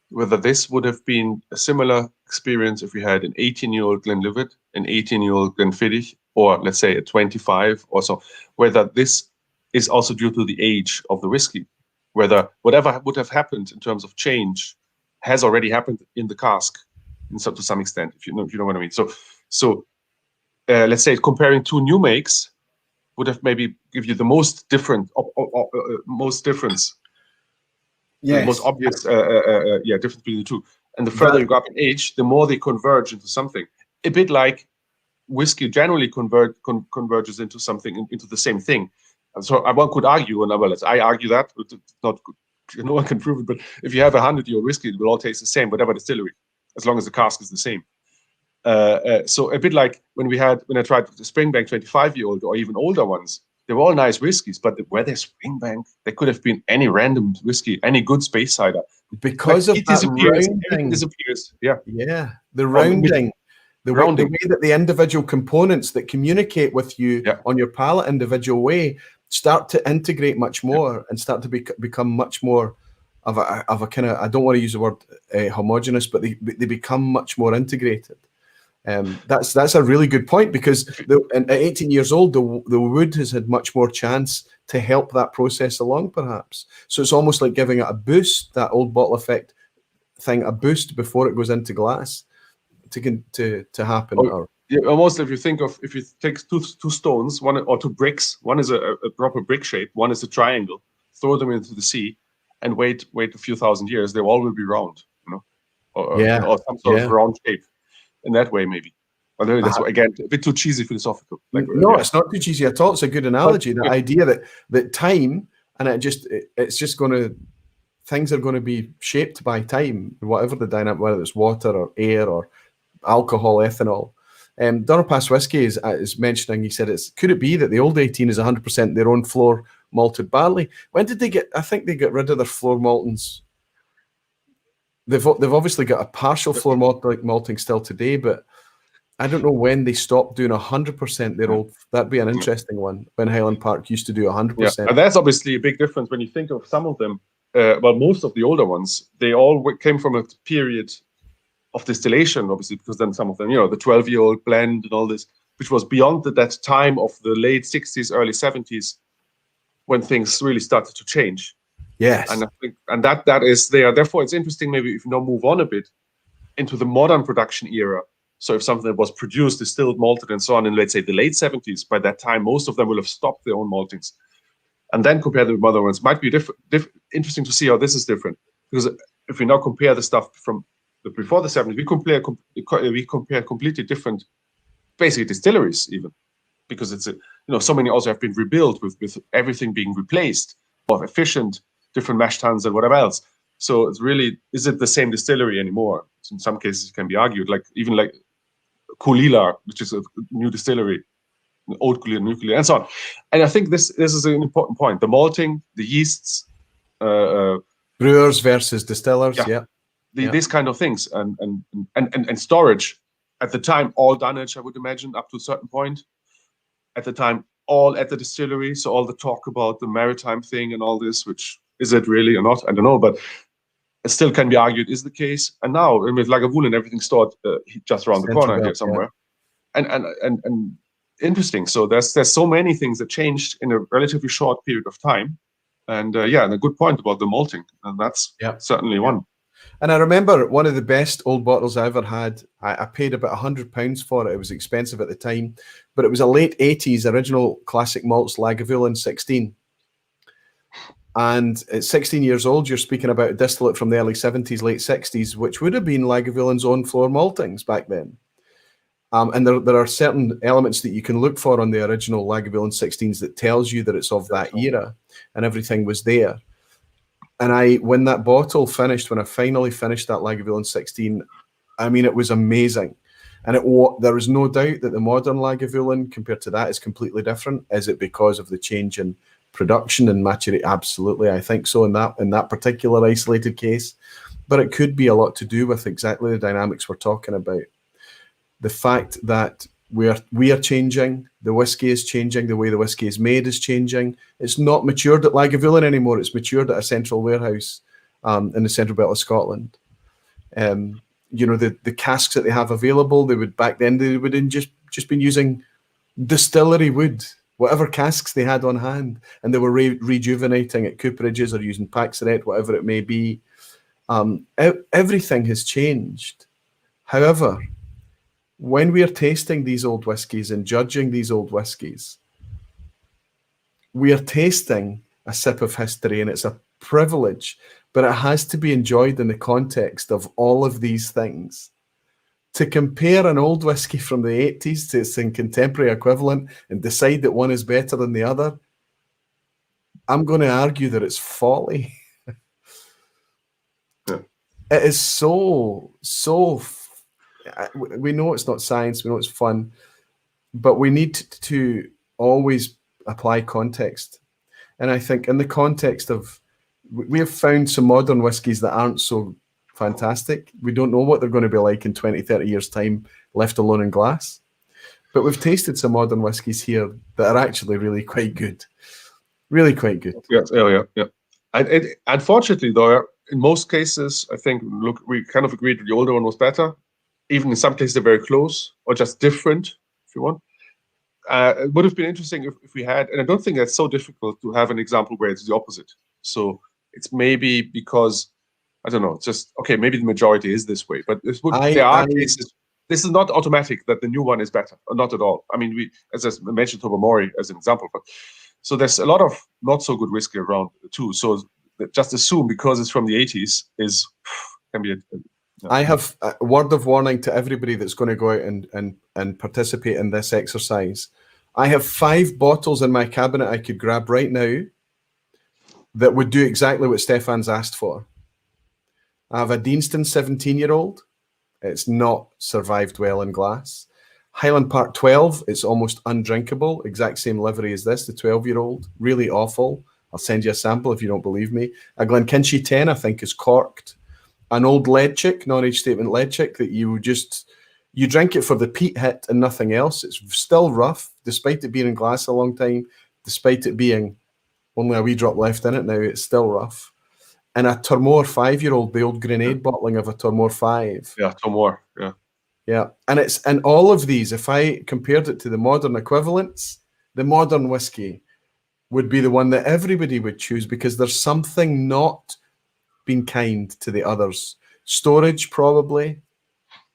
whether this would have been a similar experience if we had an 18-year-old Glenlivet, an 18-year-old Glenfiddich, or let's say a 25 or so, whether this is also due to the age of the whiskey, whether whatever would have happened in terms of change has already happened in the cask, to some extent, if you know what I mean. So let's say comparing two new makes would have maybe give you the most difference. Yes. The most obvious difference between the two. And the further you go up in age, the more they converge into something. A bit like whiskey generally converges into something, into the same thing. And so one could argue, and I argue that, but it's not good. No one can prove it, but if you have a 100-year-old whiskey, it will all taste the same, whatever distillery, as long as the cask is the same. So a bit like when I tried the Springbank 25-year-old or even older ones, they were all nice whiskeys, but were they Springbank? They could have been any random whiskey, any good Speyside. Because of that rounding. It disappears. Yeah. Yeah. The rounding. The way that the individual components that communicate with you on your palate individual way start to integrate much more and start to become much more of a kind of, I don't want to use the word homogenous, but they become much more integrated. That's a really good point, because at 18 years old, the wood has had much more chance to help that process along, perhaps. So it's almost like giving it a boost, that old bottle effect thing, a boost before it goes into glass to happen. Almost if you take two stones, one or two bricks, one is a proper brick shape, one is a triangle, throw them into the sea, and wait a few thousand years, they all will be round, or some sort of round shape. In that way, maybe. Although that's again a bit too cheesy philosophical. It's not too cheesy at all. It's a good analogy. The idea that time and it's just going to, things are going to be shaped by time, whatever the dynamic, whether it's water or air or alcohol, ethanol. Dunnerpass Whiskey is mentioning. He said, could it be that the old 18 is 100% their own floor malted barley? When did they get? I think they got rid of their floor maltings. They've obviously got a partial floor malting still today, but I don't know when they stopped doing 100% their old. That'd be an interesting one. When Highland Park used to do 100%. Yeah, and that's obviously a big difference when you think of some of them. Most of the older ones, they all came from a period of distillation, obviously, because then some of them, the 12-year-old blend and all this, which was beyond that time of the late 60s, early 70s, when things really started to change. Yes, and I think, that is there. Therefore, it's interesting. Maybe if you now move on a bit into the modern production era. So if something that was produced, distilled, malted, and so on in, let's say, the late 70s, by that time, most of them will have stopped their own maltings, and then compare them with other ones. Might be interesting to see how this is different, because if we now compare the stuff from before the 70s, we compare completely different, basically distilleries even, because so many also have been rebuilt with everything being replaced, more efficient, different mash tuns and whatever else. So it's really, is it the same distillery anymore? In some cases, it can be argued, even like Kulila, which is a new distillery, old Kulila, new Kulila, and so on. And I think this is an important point. The malting, the yeasts, brewers versus distillers, these kind of things, and storage. At the time, all dunnage, I would imagine, up to a certain point. At the time, all at the distillery. So all the talk about the maritime thing and all this, which is it really or not? I don't know, but it still can be argued is the case. And now with Lagavulin, everything stored just around the corner here somewhere, and interesting. So there's so many things that changed in a relatively short period of time, and and a good point about the malting, and that's certainly one. And I remember one of the best old bottles I ever had. I paid about £100 for it. It was expensive at the time, but it was a late 80s original classic malts Lagavulin 16. And at 16 years old, you're speaking about a distillate from the early 70s, late 60s, which would have been Lagavulin's own floor maltings back then. And there are certain elements that you can look for on the original Lagavulin 16s that tells you that it's of that era, and everything was there. And when that bottle finished, when I finally finished that Lagavulin 16, I mean, it was amazing. And there is no doubt that the modern Lagavulin compared to that is completely different. Is it because of the change in production and maturation? Absolutely, I think so in that particular isolated case. But it could be a lot to do with exactly the dynamics we're talking about. The fact that we are changing, the whiskey is changing, the way the whiskey is made is changing. It's not matured at Lagavulin anymore. It's matured at a central warehouse in the central belt of Scotland. The casks that they have available, they would just been using distillery wood, whatever casks they had on hand, and they were rejuvenating at cooperages or using Paxeret, whatever it may be. Everything has changed. However, when we are tasting these old whiskies and judging these old whiskies, we are tasting a sip of history, and it's a privilege, but it has to be enjoyed in the context of all of these things. To compare an old whiskey from the 80s to its contemporary equivalent and decide that one is better than the other, I'm going to argue that it's folly. It is so we know it's not science, we know it's fun, but we need to always apply context. And I think in the context of, we have found some modern whiskies that aren't so fantastic. We don't know what they're going to be like in 20, 30 years' time, left alone in glass. But we've tasted some modern whiskies here that are actually really quite good. Really quite good. Yeah. Unfortunately, though, in most cases, I think, we kind of agreed that the older one was better. Even in some cases, they're very close or just different, if you want. It would have been interesting if we had, and I don't think that's so difficult to have an example where it's the opposite. So it's maybe because, I don't know, just, okay, maybe the majority is this way, but there are cases. This is not automatic that the new one is better, or not at all. I mean, as I mentioned, Tobermory as an example, but so there's a lot of not so good whiskey around too. So just assume because it's from the 80s can be I have a word of warning to everybody that's going to go out and participate in this exercise. I have 5 bottles in my cabinet I could grab right now that would do exactly what Stefan's asked for. I have a Deanston 17-year-old. It's not survived well in glass. Highland Park 12, it's almost undrinkable. Exact same livery as this, the 12-year-old. Really awful. I'll send you a sample if you don't believe me. A Glenkinchie 10, I think, is corked. An old Leadchick, non-age statement Leadchick, that you drink it for the peat hit and nothing else. It's still rough, despite it being in glass a long time, despite it being only a wee drop left in it now, it's still rough. And a Tormore 5-year-old, the old grenade bottling of a Tormore 5. Yeah, Tormore, yeah. Yeah, and all of these, if I compared it to the modern equivalents, the modern whiskey would be the one that everybody would choose because there's something not being kind to the others. Storage, probably,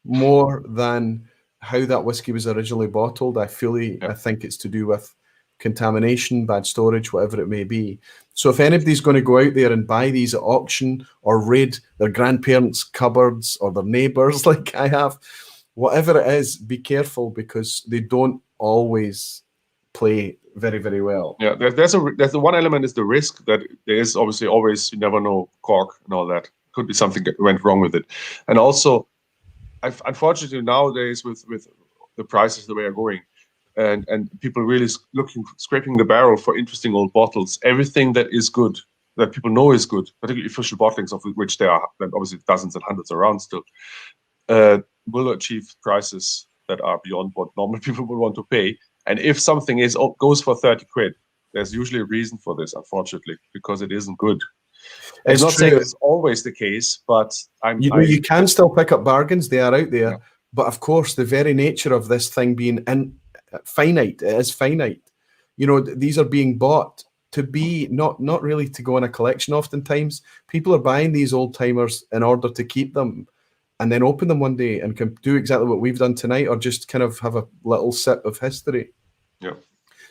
more than how that whiskey was originally bottled. I think it's to do with contamination, bad storage, whatever it may be. So if anybody's going to go out there and buy these at auction or raid their grandparents' cupboards or their neighbours like I have, whatever it is, be careful because they don't always play very, very well. Yeah, there's the one element is the risk that there is obviously always, you never know, cork and all that. Could be something that went wrong with it. And also, unfortunately nowadays with the prices the way are going, and people really scraping the barrel for interesting old bottles, everything that is good, that people know is good, particularly official bottlings, of which there are obviously dozens and hundreds around still, will achieve prices that are beyond what normal people would want to pay. And if something goes for 30 quid, there's usually a reason for this, unfortunately, because it isn't good. It's not saying it's always the case, but you can still pick up bargains. They are out there. Yeah. But of course, the very nature of this thing being finite, it is finite. You know, these are being bought to be not really to go in a collection. Oftentimes, people are buying these old timers in order to keep them and then open them one day and can do exactly what we've done tonight, or just kind of have a little sip of history. Yeah.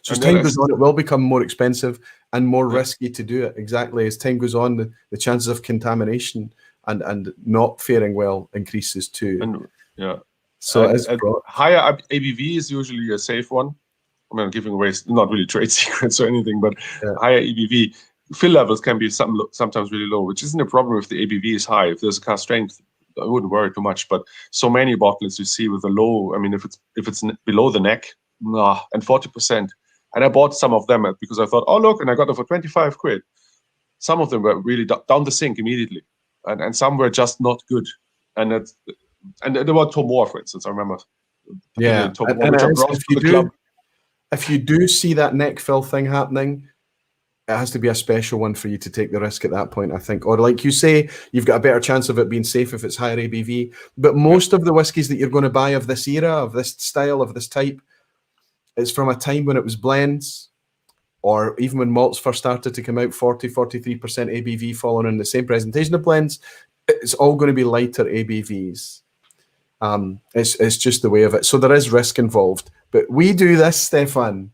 So as time goes on, it will become more expensive and more risky to do it. Exactly. As time goes on, the chances of contamination and not faring well increases too. And yeah. So higher ABV is usually a safe one. I mean, giving away not really trade secrets or anything, but higher ABV fill levels can be sometimes really low, which isn't a problem if the ABV is high. If there's a cask strength, I wouldn't worry too much. But so many bottles you see with a low, I mean, if it's below the neck, and 40%. And I bought some of them because I thought, oh look, and I got them for 25 quid. Some of them were really down the sink immediately, and some were just not good. And there were Tomor, for instance. I remember. Yeah, if you do see that neck fill thing happening, it has to be a special one for you to take the risk at that point, I think. Or like you say, you've got a better chance of it being safe if it's higher ABV. But most of the whiskies that you're going to buy of this era, of this style, of this type, it's from a time when it was blends, or even when malts first started to come out, 43% ABV following in the same presentation of blends. It's all going to be lighter ABVs. It's just the way of it. So there is risk involved. But we do this, Stefan,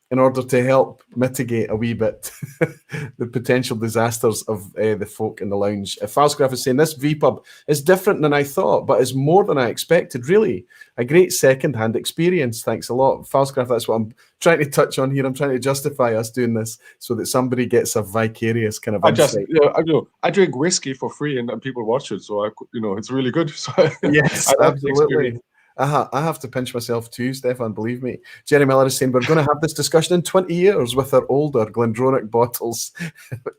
in order to help mitigate a wee bit the potential disasters of the folk in the lounge. Falsgraph is saying, this vPub is different than I thought, but is more than I expected, really. A great second-hand experience. Thanks a lot. Falsgraph, that's what I'm trying to touch on here. I'm trying to justify us doing this so that somebody gets a vicarious kind of insight. I drink whiskey for free and people watch it, so it's really good. So yes, absolutely. I have to pinch myself too, Stefan, believe me. Jerry Miller is saying, we're going to have this discussion in 20 years with our older Glendronach bottles.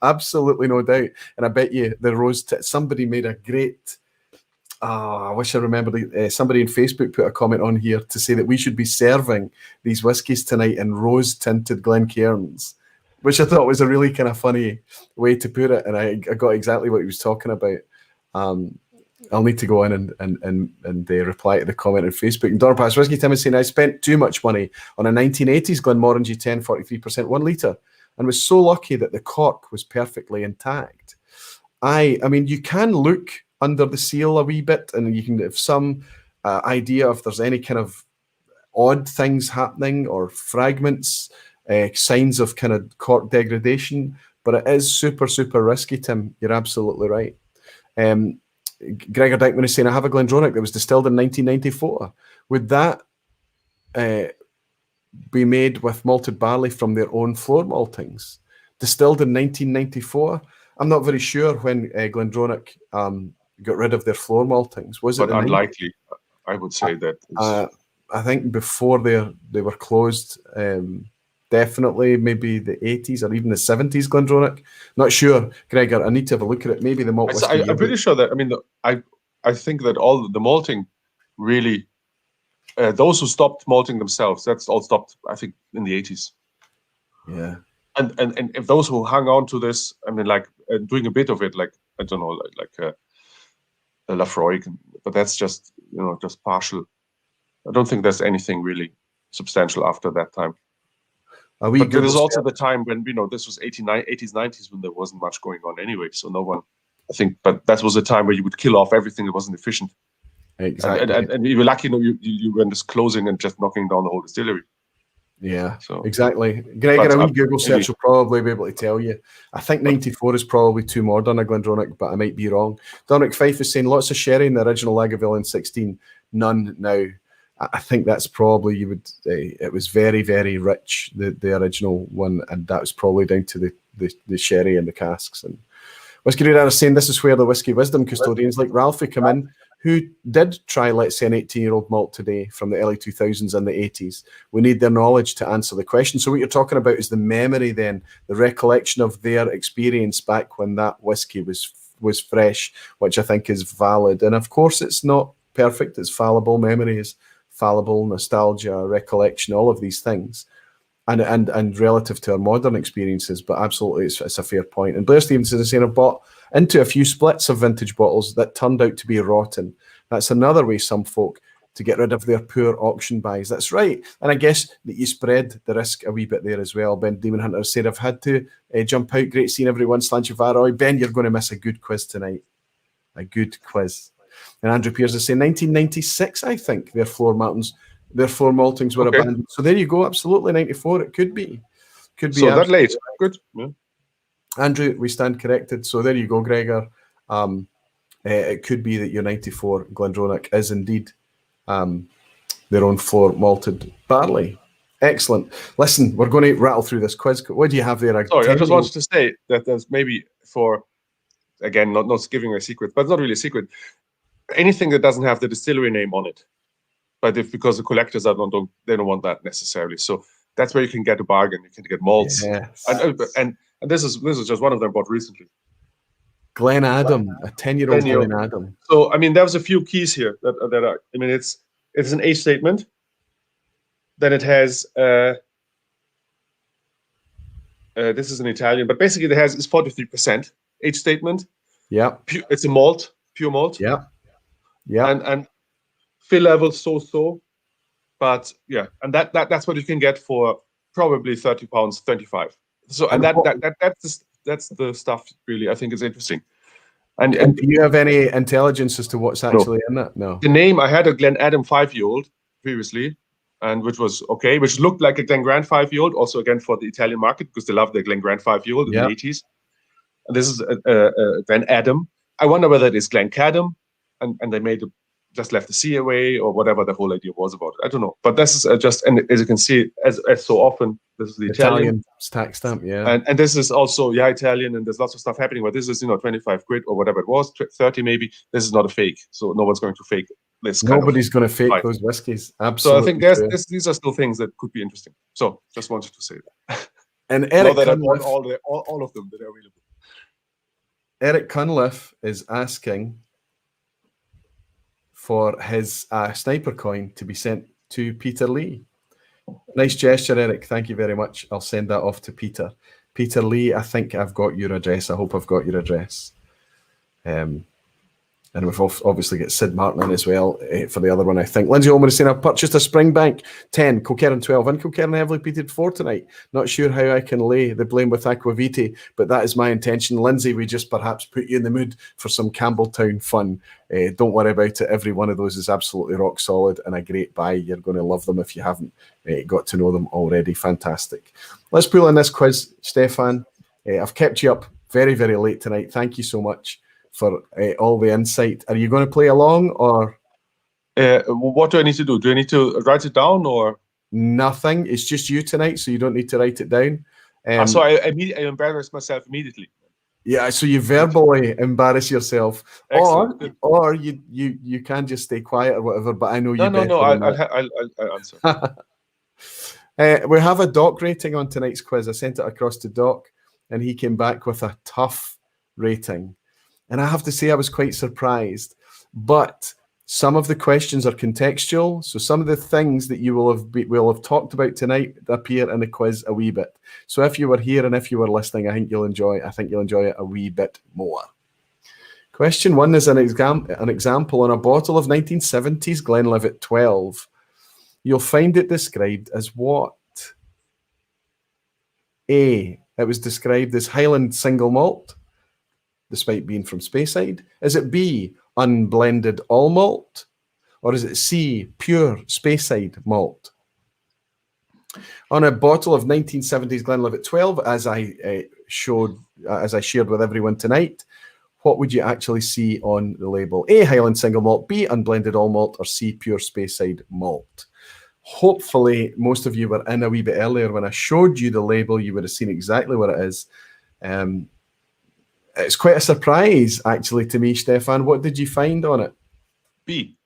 Absolutely no doubt. And I bet you the rose, somebody made a great, I wish I remembered, somebody in Facebook put a comment on here to say that we should be serving these whiskies tonight in rose-tinted Glencairns, which I thought was a really kind of funny way to put it. And I got exactly what he was talking about. I'll need to go in and reply to the comment on Facebook. And Dorpass Whiskey Tim is saying, I spent too much money on a 1980s Glenmorangie 1043% 1 litre and was so lucky that the cork was perfectly intact. I mean, you can look under the seal a wee bit and you can have some idea if there's any kind of odd things happening or fragments, signs of kind of cork degradation, but it is super, super risky, Tim. You're absolutely right. Gregor Dykeman is saying, I have a Glendronach that was distilled in 1994. Would that be made with malted barley from their own floor maltings? Distilled in 1994? I'm not very sure when Glendronach got rid of their floor maltings. Was it? But unlikely, I would say that. I think before they were closed, definitely maybe the 80s or even the 70s Glendronach. Not sure, Gregor. I need to have a look at it. Maybe the malt whiskey. I'm pretty sure that, I mean, I think that all the malting really, those who stopped malting themselves, that's all stopped, I think, in the 80s. Yeah. And if those who hung on to this, I mean, like doing a bit of it, like, I don't know, like Lafroig, but that's just, just partial. I don't think there's anything really substantial after that time. But there was also the time when, this was 80s, 90s, when there wasn't much going on anyway. So no one, I think, but that was a time where you would kill off everything that wasn't efficient. Exactly. And you were lucky, you were just closing and just knocking down the whole distillery. Yeah, so exactly. Gregor, a wee Google search will probably be able to tell you. I think 94 is probably too modern a Glendronach, but I might be wrong. Dominic Fife is saying lots of sherry in the original Lagavulin 16, none now. I think that's probably, you would, it was very, very rich, the original one, and that was probably down to the sherry and the casks. And Whisky Reader is saying this is where the whiskey wisdom custodians like Ralphie come in, who did try, let's say, an 18-year-old malt today from the early 2000s and the 80s. We need their knowledge to answer the question. So what you're talking about is the memory then, the recollection of their experience back when that whiskey was fresh, which I think is valid. And of course, it's not perfect. It's fallible. Memory is fallible. Nostalgia, recollection, all of these things. And relative to our modern experiences, but absolutely it's a fair point. And Blair Stevenson is saying, I've bought into a few splits of vintage bottles that turned out to be rotten. That's another way some folk to get rid of their poor auction buys. That's right. And I guess that you spread the risk a wee bit there as well. Ben Demon Hunter said, I've had to jump out. Great seeing everyone. Slanchivaroy. Ben, you're going to miss a good quiz tonight. A good quiz. And Andrew Pearce is saying 1996, I think, their floor maltings were abandoned. So there you go. Absolutely, 94. It could be. So that late. Good. Yeah. Andrew, we stand corrected. So there you go, Gregor. It could be that your 94 Glenfiddich is indeed their own floor malted barley. Excellent. Listen, we're going to rattle through this quiz. What do you have there? Sorry, I just wanted to say that there's maybe for, again, not giving a secret, but it's not really a secret, anything that doesn't have the distillery name on it. But because the collectors they don't want that necessarily. So that's where you can get a bargain. You can get malts, yes. and this is just one of them bought recently. Glen Adam, a 10-year-old Glen Adam. So I mean, there was a few keys here that are. I mean, it's an age statement. Then it has. This is an Italian, but basically it has 43% age statement. Yeah, it's a malt, pure malt. Yeah, yeah, and fill level so, but yeah, and that's what you can get for probably £30, 25. So and that's the stuff really I think is interesting. And do you have any intelligence as to what's actually in it? No. The name, I had a Glen Adam 5-year-old previously, and which was okay, which looked like a Glen Grant 5-year-old, also again for the Italian market because they love the Glen Grant 5-year-old in the 80s. And this is Glen Adam. I wonder whether it is Glen Cadam, and they made just left the C away or whatever the whole idea was about it. I don't know. But this is just, and as you can see, as so often, this is the Italian tax stamp, yeah. And this is also, Italian, and there's lots of stuff happening, but this is, 25 quid or whatever it was, 30 maybe. This is not a fake. So no one's going to fake this. Nobody's going to fake those whiskies. Absolutely. So I think these are still things that could be interesting. So just wanted to say that. And Eric that I want all of them that are available. Eric Cunliffe is asking for his sniper coin to be sent to Peter Lee. Nice gesture, Eric. Thank you very much. I'll send that off to Peter. Peter Lee, I think I've got your address. I hope I've got your address. And we've obviously got Sid Martin in as well for the other one, I think. Lindsay Holman is saying, I've purchased a Springbank 10, Kilkerran 12, and Kilkerran heavily peated 4 tonight. Not sure how I can lay the blame with Aquavitae, but that is my intention. Lindsay, we just perhaps put you in the mood for some Campbelltown fun. Don't worry about it. Every one of those is absolutely rock solid and a great buy. You're going to love them if you haven't got to know them already. Fantastic. Let's pull in this quiz, Stefan. I've kept you up very, very late tonight. Thank you so much for all the insight. Are you going to play along, or what do I need to do? Do I need to write it down, or nothing? It's just you tonight, so you don't need to write it down. So I embarrass myself immediately. Yeah, so you verbally embarrass yourself, excellent. or you can just stay quiet or whatever. But I know you. No. I'll answer. We have a Doc rating on tonight's quiz. I sent it across to Doc, and he came back with a tough rating. And I have to say I was quite surprised. But some of the questions are contextual. So some of the things that you will have talked about tonight appear in the quiz a wee bit. So if you were here and if you were listening, I think you'll enjoy it a wee bit more. Question 1 is an example on a bottle of 1970s Glenlivet 12. You'll find it described as what? A, it was described as Highland single malt, despite being from Speyside. Is it B, unblended all malt? Or is it C, pure Speyside malt? On a bottle of 1970s Glenlivet 12, as I shared with everyone tonight, what would you actually see on the label? A, Highland Single Malt, B, Unblended All Malt, or C, Pure Speyside Malt? Hopefully, most of you were in a wee bit earlier. When I showed you the label, you would have seen exactly what it is. It's quite a surprise, actually, to me, Stefan. What did you find on it? B.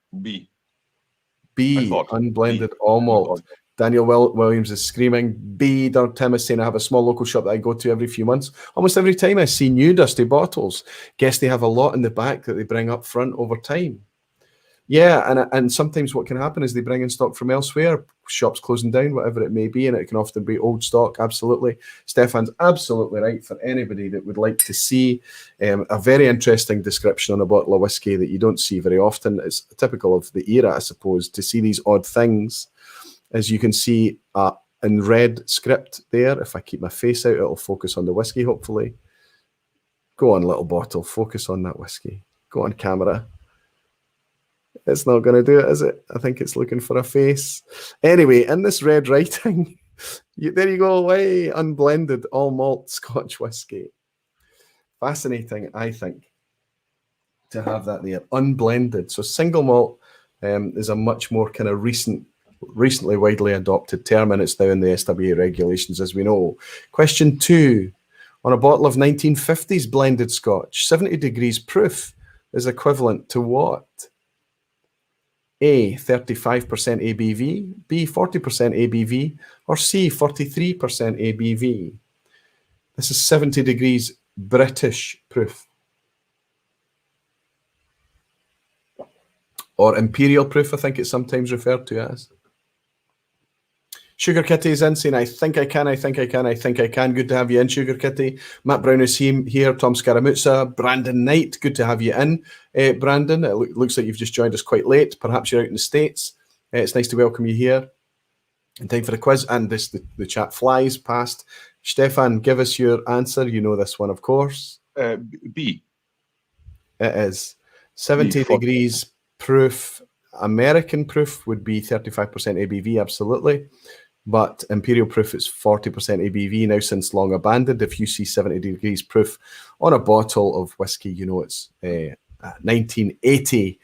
Unblended All Malt. Daniel Williams is screaming B. Tim is saying, I have a small local shop that I go to every few months. Almost every time I see new dusty bottles. Guess they have a lot in the back that they bring up front over time. Yeah, and sometimes what can happen is they bring in stock from elsewhere, shops closing down, whatever it may be, and it can often be old stock, absolutely. Stefan's absolutely right for anybody that would like to see a very interesting description on a bottle of whiskey that you don't see very often. It's typical of the era, I suppose, to see these odd things. As you can see in red script there, if I keep my face out, it'll focus on the whiskey, hopefully. Go on, little bottle, focus on that whiskey. Go on, camera. It's not going to do it, is it? I think it's looking for a face. Anyway, in this red writing, there you go, away, Unblended All Malt Scotch whiskey. Fascinating, I think, to have that there, unblended. So single malt is a much more kind of recently widely adopted term, and it's now in the SWA regulations, as we know. Question 2, on a bottle of 1950s blended Scotch, 70 degrees proof is equivalent to what? A, 35% ABV, B, 40% ABV, or C, 43% ABV. This is 70 degrees British proof. Or imperial proof, I think it's sometimes referred to as. Sugar Kitty is in saying, I think I can. Good to have you in, Sugar Kitty. Matt Brown is here. Tom Scaramuzza. Brandon Knight, good to have you in. Brandon, it looks like you've just joined us quite late. Perhaps you're out in the States. It's nice to welcome you here. In time for the quiz, and the chat flies past. Stefan, give us your answer. You know this one, of course. B. It is 70 degrees proof. American proof would be 35% ABV, absolutely. But imperial proof is 40% ABV, now since long abandoned. If you see 70 degrees proof on a bottle of whiskey, you know it's 1980,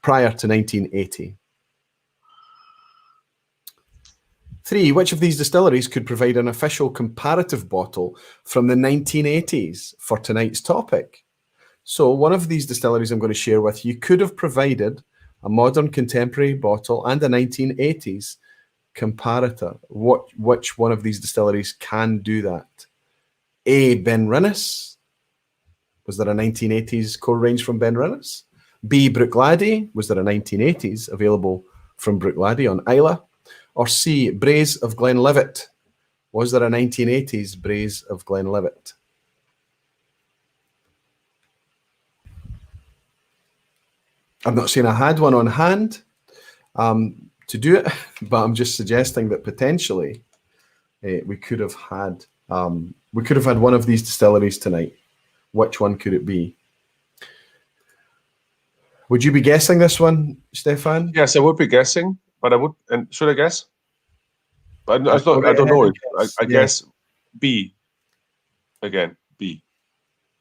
prior to 1980. 3, which of these distilleries could provide an official comparative bottle from the 1980s for tonight's topic? So one of these distilleries I'm going to share with you could have provided a modern contemporary bottle and a 1980s comparator. Which one of these distilleries can do that? A, Benrinnes. Was there a 1980s core range from Benrinnes? B, Bruichladdich. Was there a 1980s available from Bruichladdich on Islay? Or C, Braes of Glenlivet. Was there a 1980s Braes of Glenlivet? I'm not saying I had one on hand to do it, but I'm just suggesting that potentially we could have had one of these distilleries tonight. Which one could it be? Would you be guessing this one, Stefan? Yes, I would be guessing, but I would. And should I guess? I don't know. I guess B. Again, B.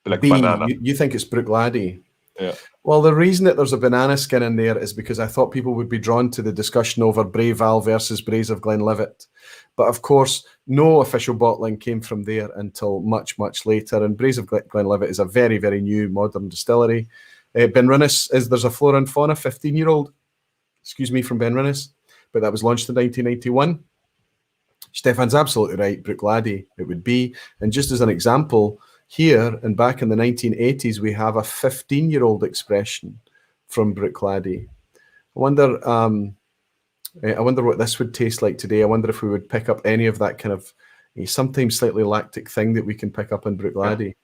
Like B. Banana. You think it's Bruichladdich? Yeah. Well, the reason that there's a banana skin in there is because I thought people would be drawn to the discussion over Bray Val versus Braes of Glenlivet. But of course, no official bottling came from there until much, much later. And Braes of Glenlivet is a very, very new modern distillery. Benrinnes there's a Flora and Fauna 15-year-old, from Benrinnes, but that was launched in 1991. Stefan's absolutely right, Bruichladdich it would be. And just as an example, here and back in the 1980s, we have a 15-year-old expression from Bruichladdich. I wonder what this would taste like today. I wonder if we would pick up any of that kind of sometimes slightly lactic thing that we can pick up in Bruichladdich.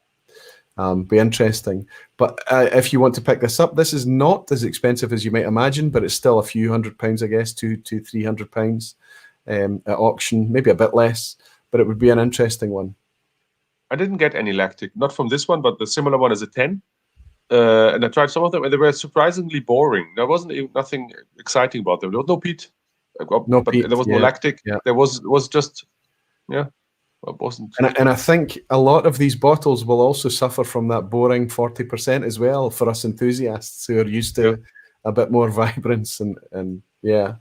Be interesting. But if you want to pick this up, this is not as expensive as you might imagine, but it's still a few £100, I guess, £200-300 at auction, maybe a bit less, but it would be an interesting one. I didn't get any lactic, not from this one, but the similar one is a 10. And I tried some of them, and they were surprisingly boring. There wasn't nothing exciting about them. There was no peat. No peat. There was no lactic. Yeah. There was just, yeah. It wasn't. And I think a lot of these bottles will also suffer from that boring 40% as well for us enthusiasts who are used to a bit more vibrance and yeah.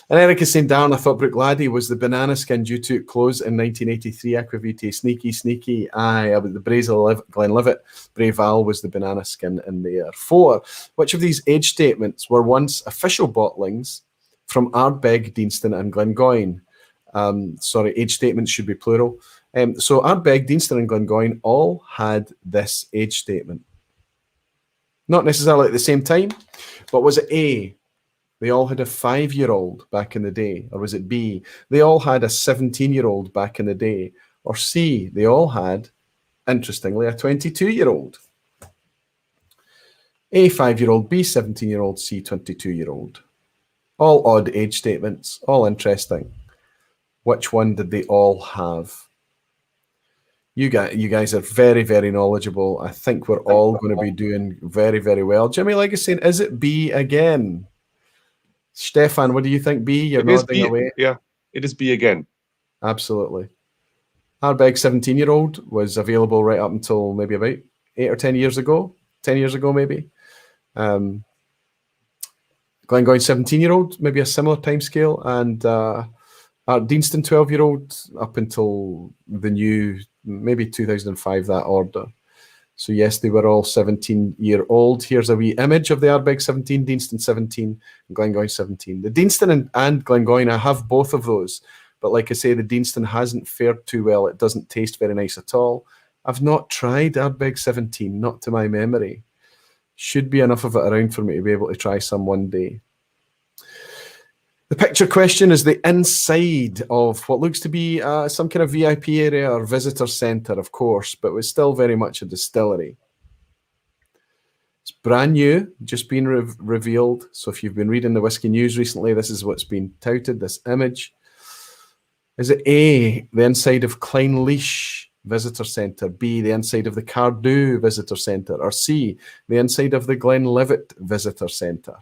And Eric is saying, Darren, I thought Brooklady was the banana skin due to it close in 1983 Aquavitae. Sneaky. Aye, the Brazel Glenlivet Brave Al was the banana skin in there. 4. Which of these age statements were once official bottlings from Ardbeg, Deanston and Glengoyne? Sorry, age statements should be plural. So Ardbeg, Deanston and Glengoyne all had this age statement. Not necessarily at the same time, but was it A, they all had a 5-year-old back in the day? Or was it B, they all had a 17-year-old back in the day? Or C, they all had, interestingly, a 22-year-old? A, 5-year-old, B, 17-year-old, C, 22-year-old. All odd age statements, all interesting. Which one did they all have? You guys are very, very knowledgeable. I think we're all going to be doing very, very well. Jimmy Legacy saying, is it B again? Stefan, what do you think, B? You're nodding away. Yeah, it is B again. Absolutely. Ardbeg 17-year-old was available right up until maybe about 8 or 10 years ago. 10 years ago, maybe. Glengoyne 17-year-old, maybe a similar time scale. And Deanston 12-year-old up until the new, maybe 2005, that order. So yes, they were all 17-year-old. Here's a wee image of the Ardbeg 17, Deanston 17, and Glengoyne 17. The Deanston and Glengoyne, I have both of those. But like I say, the Deanston hasn't fared too well. It doesn't taste very nice at all. I've not tried Ardbeg 17, not to my memory. Should be enough of it around for me to be able to try some one day. The picture question is the inside of what looks to be some kind of VIP area or visitor centre, of course, but was still very much a distillery. It's brand new, just been revealed. So if you've been reading the Whisky News recently, this is what's been touted, this image. Is it A, the inside of Clynelish Visitor Centre, B, the inside of the Cardew Visitor Centre, or C, the inside of the Glenlivet Visitor Centre?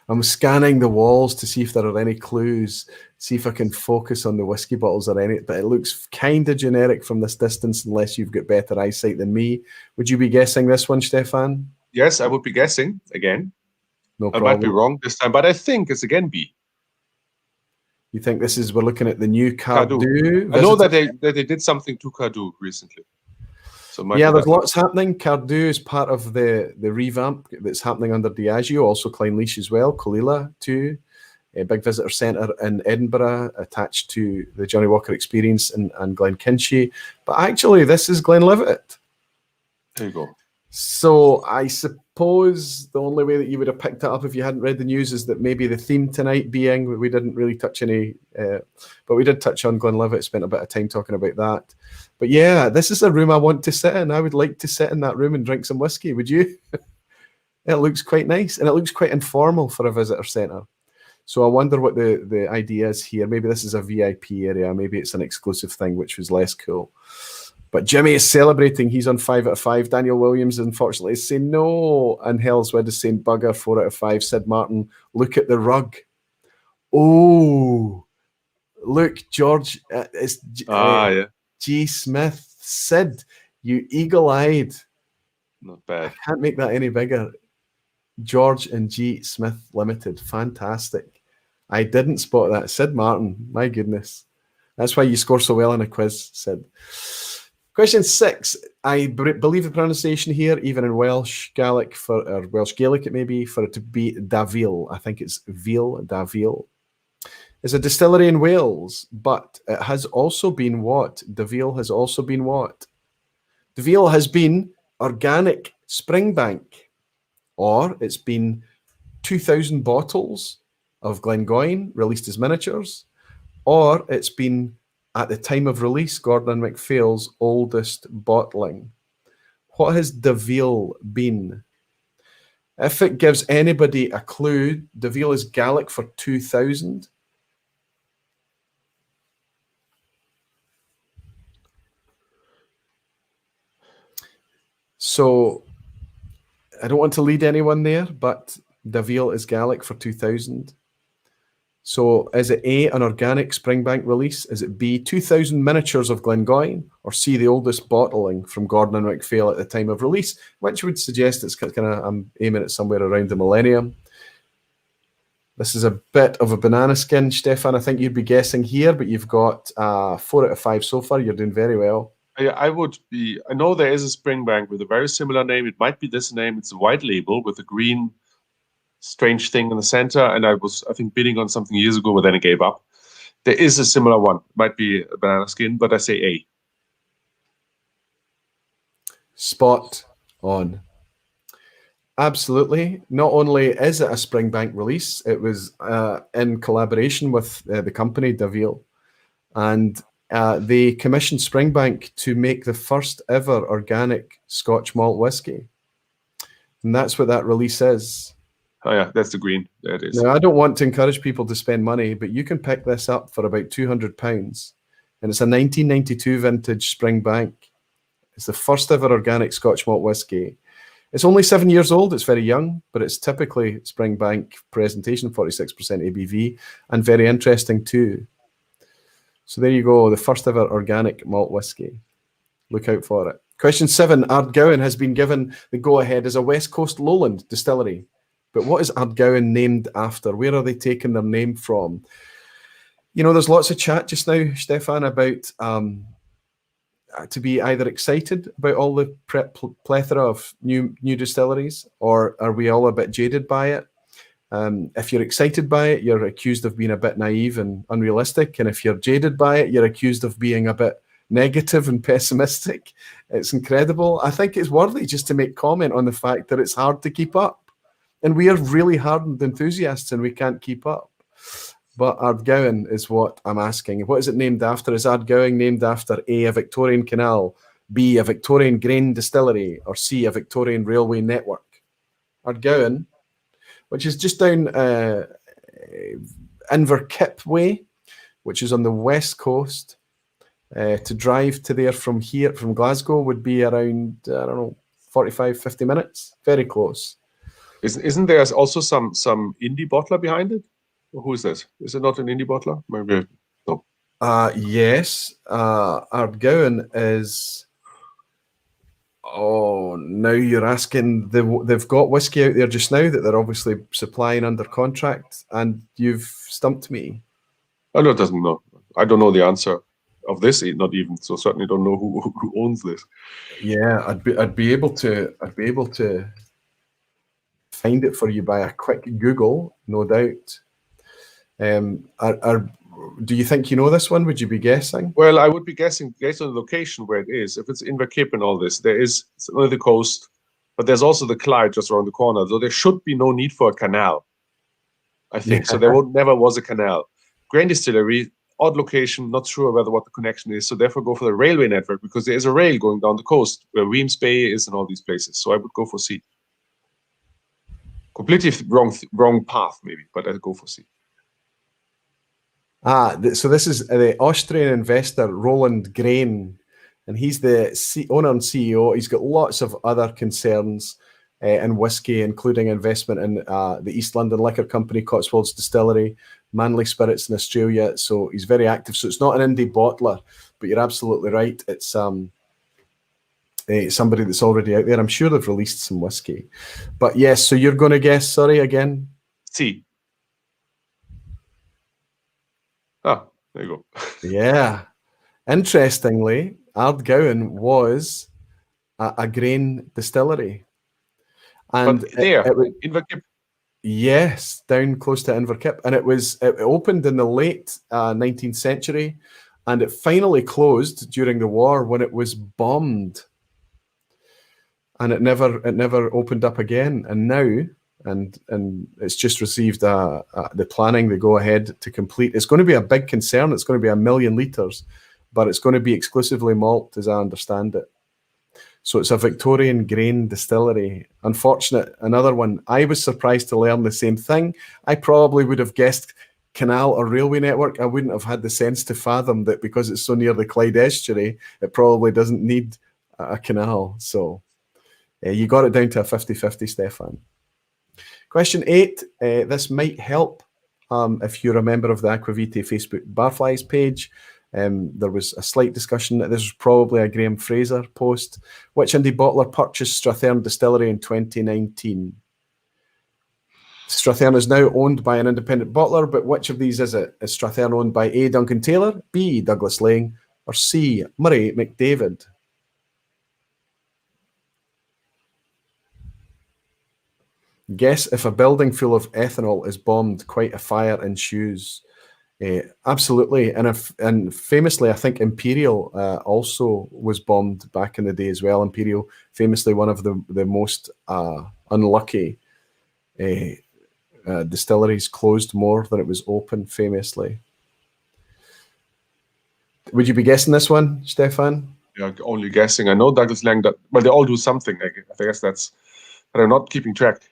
I'm scanning the walls to see if there are any clues, see if I can focus on the whiskey bottles or any, but it looks kind of generic from this distance unless you've got better eyesight than me. Would you be guessing this one, Stefan? Yes, I would be guessing again. No problem. I might be wrong this time, but I think it's again B. You think this is, we're looking at the new Cardew? I know that they did something to Cardew recently. So yeah, there's lots happening. Cardew is part of the revamp that's happening under Diageo, also Clynelish as well, Colilla too, a big visitor centre in Edinburgh attached to the Johnny Walker Experience and Glenkinchie. But actually, this is Glenlivet. There you go. So I suppose the only way that you would have picked it up if you hadn't read the news is that maybe the theme tonight being, we didn't really touch any, but we did touch on Glenlivet, spent a bit of time talking about that. But yeah, this is a room I want to sit in. I would like to sit in that room and drink some whiskey. Would you? It looks quite nice and it looks quite informal for a visitor centre. So I wonder what the idea is here. Maybe this is a VIP area. Maybe it's an exclusive thing, which was less cool. But Jimmy is celebrating. He's on 5 out of 5. Daniel Williams, unfortunately, is saying no. And Hellswood is saying bugger, 4 out of 5. Sid Martin, look at the rug. Oh, look, George. It's yeah. G. Smith. Sid, you eagle-eyed. Not bad. I can't make that any bigger. George and G. Smith Limited. Fantastic. I didn't spot that. Sid Martin, my goodness. That's why you score so well in a quiz, Sid. Question 6. I believe the pronunciation here, even in Welsh Gaelic, or Welsh Gaelic it may be, for it to be Davil. I think it's Veal, Davil. It's a distillery in Wales, but it has also been what? Davil has also been what? Davil has been Organic Springbank, or it's been 2,000 bottles of Glengoyne released as miniatures, or it's been, at the time of release, Gordon and MacPhail's oldest bottling. What has Davil been? If it gives anybody a clue, Davil is Gaelic for 2,000. So I don't want to lead anyone there, but Davil is Gaelic for 2,000. So is it A, an organic Springbank release? Is it B, 2,000 miniatures of Glengoyne? Or C, the oldest bottling from Gordon and MacPhail at the time of release, which would suggest it's kind of, I'm aiming at somewhere around the millennium. This is a bit of a banana skin, Stefan. I think you'd be guessing here, but you've got 4 out of 5 so far. You're doing very well. I know there is a Springbank with a very similar name. It might be this name. It's a white label with a green strange thing in the center, and I think, bidding on something years ago, but then I gave up. There is a similar one. Might be a banana skin, but I say A. Spot on. Absolutely. Not only is it a Springbank release, it was in collaboration with the company Davil, and they commissioned Springbank to make the first ever organic Scotch malt whiskey, and that's what that release is. Oh yeah, that's the green. There it is. Now, I don't want to encourage people to spend money, but you can pick this up for about £200, and it's a 1992 vintage Springbank. It's the first ever organic Scotch malt whiskey. It's only 7 years old. It's very young, but it's typically Springbank presentation, 46% ABV, and very interesting too. So there you go, the first ever organic malt whiskey. Look out for it. Question 7, Ardgowan has been given the go-ahead as a West Coast lowland distillery. But what is Ardgowan named after? Where are they taking their name from? You know, there's lots of chat just now, Stefan, about to be either excited about all the plethora of new distilleries, or are we all a bit jaded by it? If you're excited by it, you're accused of being a bit naive and unrealistic. And if you're jaded by it, you're accused of being a bit negative and pessimistic. It's incredible. I think it's worthy just to make comment on the fact that it's hard to keep up. And we are really hardened enthusiasts and we can't keep up. But Ardgowan is what I'm asking. What is it named after? Is Ardgowan named after A, a Victorian canal, B, a Victorian grain distillery, or C, a Victorian railway network? Ardgowan, which is just down Inverkip Way, which is on the west coast. To drive to there from Glasgow would be around, I don't know, 45, 50 minutes. Very close. Isn't there also some indie bottler behind it? Who is this? Is it not an indie bottler? Maybe no. Yes. Ardgowan is. Oh, now you're asking. They've got whiskey out there just now that they're obviously supplying under contract, and you've stumped me. Oh, no, it doesn't know. I don't know the answer of this. Not even so. Certainly don't know who owns this. Yeah, I'd be able to find it for you by a quick Google, no doubt. Do you think you know this one? Would you be guessing? Well, I would be guessing based on the location where it is. If it's Inverkip and all this, it's on the coast, but there's also the Clyde just around the corner. So there should be no need for a canal, I think. So there never was a canal. Grain distillery, odd location, not sure what the connection is. So therefore go for the railway network, because there is a rail going down the coast where Weems Bay is and all these places. So I would go for C. Completely wrong path, maybe, but I'd go for C. So this is the Austrian investor Roland Grain, and he's the owner and CEO. He's got lots of other concerns in whiskey, including investment in the East London Liquor Company, Cotswolds Distillery, Manly Spirits in Australia. So he's very active. So it's not an indie bottler, but you're absolutely right. It's somebody that's already out there. I'm sure they've released some whiskey. But yes, so you're going to guess, sorry, again? C. Ah, there you go. Yeah. Interestingly, Ardgowan was a grain distillery. And but there, Inverkip? Yes, down close to Inverkip. And it opened in the late 19th century, and it finally closed during the war when it was bombed. And it never opened up again. And now, and it's just received the planning, the go ahead to complete. It's going to be a big concern. It's going to be 1 million litres, but it's going to be exclusively malt, as I understand it. So it's a Victorian grain distillery. Unfortunate, another one. I was surprised to learn the same thing. I probably would have guessed canal or railway network. I wouldn't have had the sense to fathom that because it's so near the Clyde estuary, it probably doesn't need a canal. So you got it down to a 50-50, Stefan. Question 8, this might help if you're a member of the Aquavite Facebook Barflies page, there was a slight discussion that this was probably a Graham Fraser post. Which indie bottler purchased Strathearn Distillery in 2019? Strathearn is now owned by an independent bottler, but which of these is it? Is Strathearn owned by A. Duncan Taylor, B. Douglas Lang, or C. Murray McDavid? Guess if a building full of ethanol is bombed, quite a fire ensues. Absolutely, and famously, I think Imperial also was bombed back in the day as well. Imperial, famously one of the most unlucky distilleries, closed more than it was open, famously. Would you be guessing this one, Stefan? Yeah, only guessing. I know Douglas Lang. Well, they all do something. I guess that's, but I'm not keeping track.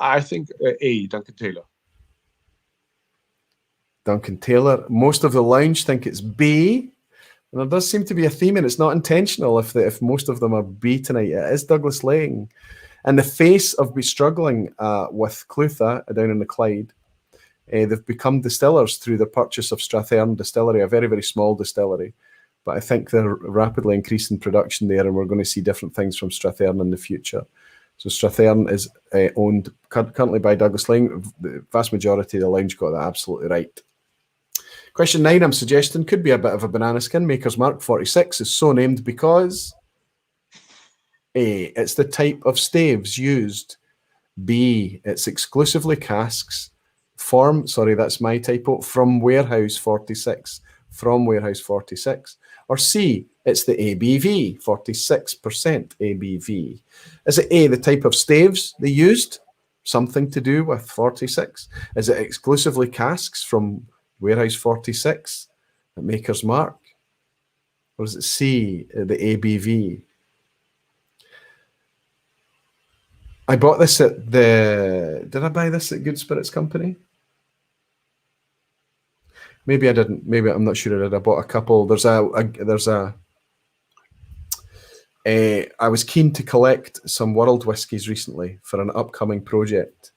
I think A. Duncan Taylor. Duncan Taylor. Most of the lounge think it's B, and there does seem to be a theme, and it's not intentional if most of them are B tonight. It is Douglas Lang. In the face of be struggling with Clutha down in the Clyde, they've become distillers through the purchase of Strathearn Distillery, a very, very small distillery. But I think they're rapidly increasing production there, and we're going to see different things from Strathearn in the future. So Strathearn is owned currently by Douglas Lang. The vast majority of the lounge got that absolutely right. Question 9, I'm suggesting, could be a bit of a banana skin. Maker's Mark 46 is so named because A, it's the type of staves used. B, it's exclusively casks. That's my typo, from Warehouse 46. From Warehouse 46. Or C, it's the ABV, 46% ABV. Is it A, the type of staves they used? Something to do with 46. Is it exclusively casks from Warehouse 46 at Maker's Mark? Or is it C, the ABV? I bought this at did I buy this at Good Spirits Company? Maybe I didn't. Maybe I'm not sure I did. I bought a couple. I was keen to collect some world whiskies recently for an upcoming project.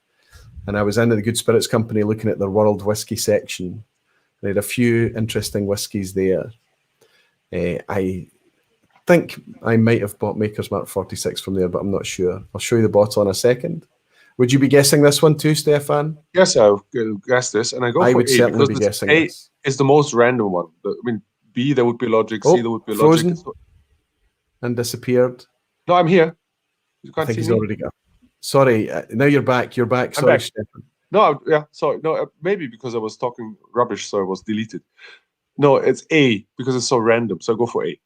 And I was into the Good Spirits Company looking at their world whiskey section. They had a few interesting whiskies there. I think I might have bought Maker's Mark 46 from there, but I'm not sure. I'll show you the bottle in a second. Would you be guessing this one too, Stefan? Yes, I'll guess this, and I would certainly be guessing A this. is the most random one. I mean, B, there would be logic. C, there would be frozen logic. And disappeared. No, I'm here. You can't I think see he's me? already gone. Sorry, now you're back. You're back. Sorry, Stefan. No, yeah, sorry. No, maybe because I was talking rubbish, so I was deleted. No, it's A because it's so random. So I go for A.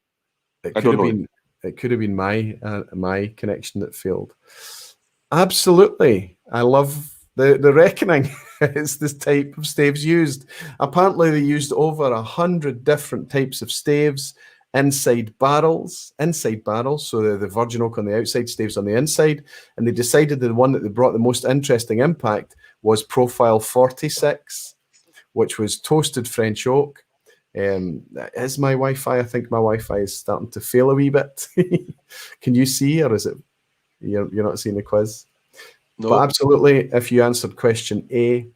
It could have been my connection that failed. Absolutely. I love the reckoning. It's this type of staves used. Apparently they used over 100 different types of staves inside barrels. So the virgin oak on the outside, staves on the inside. And they decided the one that they brought the most interesting impact was Profile 46, which was toasted French oak. Is my Wi-Fi? I think my Wi-Fi is starting to fail a wee bit. Can you see, or is it you're not seeing the quiz? No. But absolutely, if you answered question A.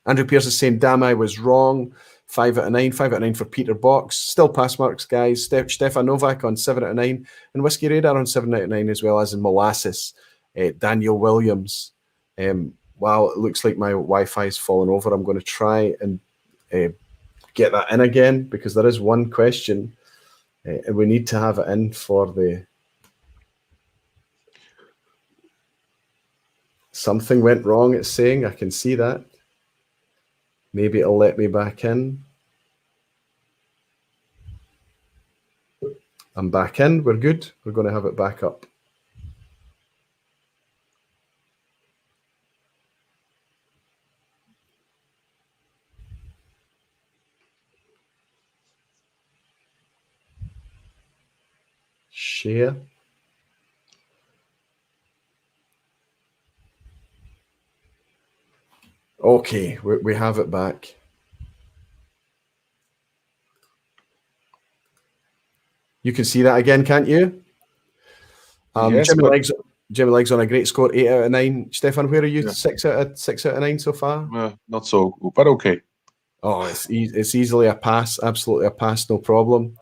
Andrew Pierce is saying, damn, I was wrong. 5 out of 9. 5 out of 9 for Peter Box. Still pass marks, guys. Stefan Novak on 7 out of 9. And Whiskey Radar on 7 out of 9, as well as in Molasses. Daniel Williams. Wow, it looks like my Wi-Fi is falling over. I'm going to try and get that in again, because there is one question. And we need to have it in for the... Something went wrong, it's saying. I can see that. Maybe it'll let me back in. I'm back in. We're good. We're going to have it back up. Share. Okay, we have it back. You can see that again, can't you? Yes, Jimmy Legs. Jimmy Legg's on a great score, 8 out of 9. Stefan, where are you? Yeah. 6 out of 9 so far? Not so good, but okay. Oh, it's easily a pass. Absolutely a pass, no problem.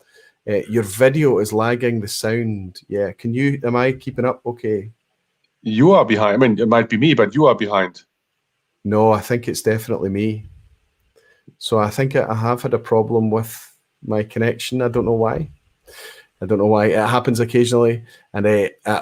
Your video is lagging the sound. Yeah, am I keeping up okay? You are behind. I mean, it might be me, but you are behind. No, I think it's definitely me. So I think I have had a problem with my connection. I don't know why. It happens occasionally. And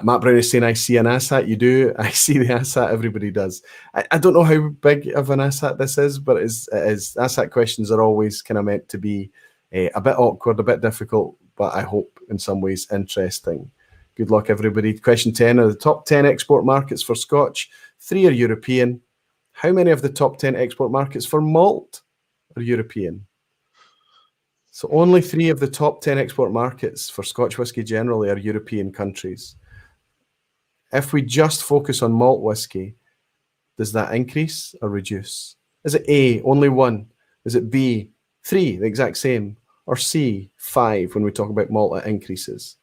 Matt Brown is saying, I see an asshat. You do. I see the asshat. Everybody does. I don't know how big of an asshat this is, but it is. Asshat questions are always kind of meant to be a bit awkward, a bit difficult, but I hope in some ways interesting. Good luck, everybody. Question 10 are the top 10 export markets for Scotch. 3 are European. How many of the top 10 export markets for malt are European? So only 3 of the top 10 export markets for Scotch whisky generally are European countries. If we just focus on malt whisky, does that increase or reduce? Is it A, only 1? Is it B, 3, the exact same? Or C, 5 when we talk about malt, it increases?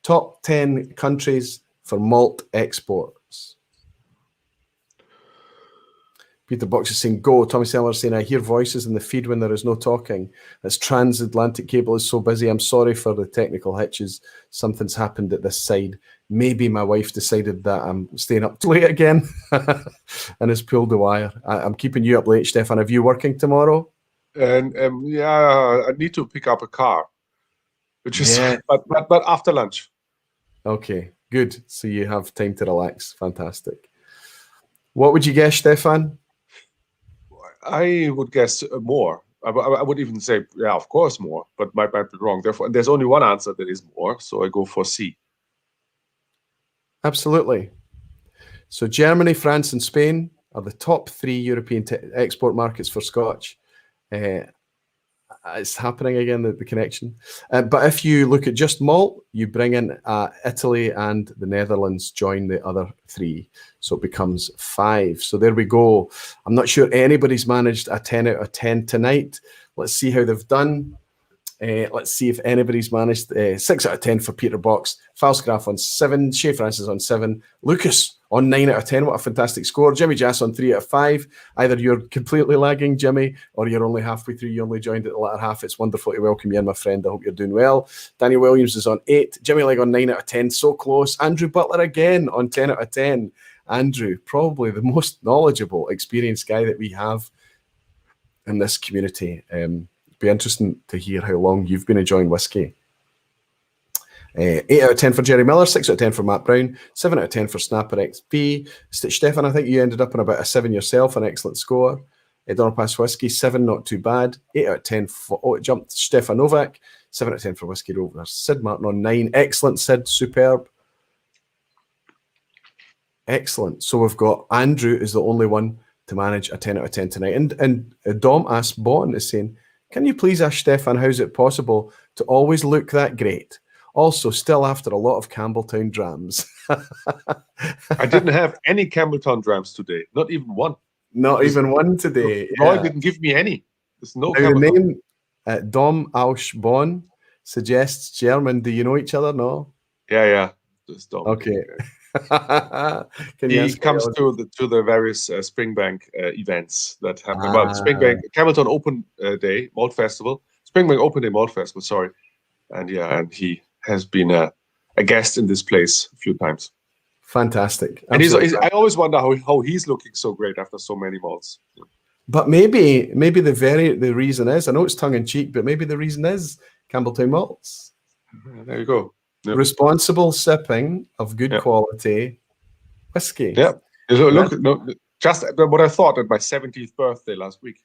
Top 10 countries for malt exports. Peter Box is saying, go. Tommy Seller is saying, I hear voices in the feed when there is no talking. This transatlantic cable is so busy. I'm sorry for the technical hitches. Something's happened at this side. Maybe my wife decided that I'm staying up too late again and has pulled the wire. I'm keeping you up late, Stefan. Are you working tomorrow? And yeah, I need to pick up a car, which is but after lunch. Okay, good. So you have time to relax. Fantastic. What would you guess, Stefan? I would guess more. I would even say, yeah, of course more, but might be wrong. Therefore, there's only one answer that is more, so I go for C. Absolutely. So Germany, France, and Spain are the top 3 European export markets for Scotch. It's happening again, the connection. But if you look at just malt, you bring in Italy and the Netherlands join the other 3. So it becomes 5. So there we go. I'm not sure anybody's managed a 10 out of 10 tonight. Let's see how they've done. Let's see if anybody's managed 6 out of 10 for Peter Box, Falsgraf on 7, Shea Francis on 7, Lucas on 9 out of 10. What a fantastic score. Jimmy Jass on 3 out of 5. Either you're completely lagging, Jimmy, or you're only halfway through. You only joined at the latter half. It's wonderful to welcome you in, my friend. I hope you're doing well. Danny Williams is on 8. Jimmy Legg on 9 out of 10. So close. Andrew Butler again on 10 out of 10. Andrew, probably the most knowledgeable, experienced guy that we have in this community. Be interesting to hear how long you've been enjoying whiskey. 8 out of 10 for Jerry Miller, 6 out of 10 for Matt Brown, 7 out of 10 for Snapper XP. Stefan, I think you ended up on about a 7 yourself, an excellent score. Donald Pass Whiskey, 7, not too bad. 8 out of 10 for it jumped Stefan Novak, 7 out of 10 for Whiskey Rover. Sid Martin on 9. Excellent, Sid, superb. Excellent. So we've got Andrew is the only one to manage a 10 out of 10 tonight. And Dom asks Bon is saying, can you please ask Stefan how is it possible to always look that great? Also, still after a lot of Campbelltown drams. I didn't have any Campbelltown drams today. Not even one. Not even one today. Roy didn't give me any. There's no now, the name Dom Ausch Bon suggests German. Do you know each other? No? Yeah. Just Dom. Okay. He comes to the various Springbank events that happen. Well, Springbank, Campbelltown Open Day, Malt Festival. Springbank Open Day Malt Festival, sorry. And he has been a guest in this place a few times. Fantastic. And I always wonder how he's looking so great after so many malts. But maybe the reason is, I know it's tongue in cheek, but maybe the reason is Campbelltown malts. There you go. Yep. Responsible sipping of good quality whiskey. Yeah. Look, just what I thought at my 70th birthday last week.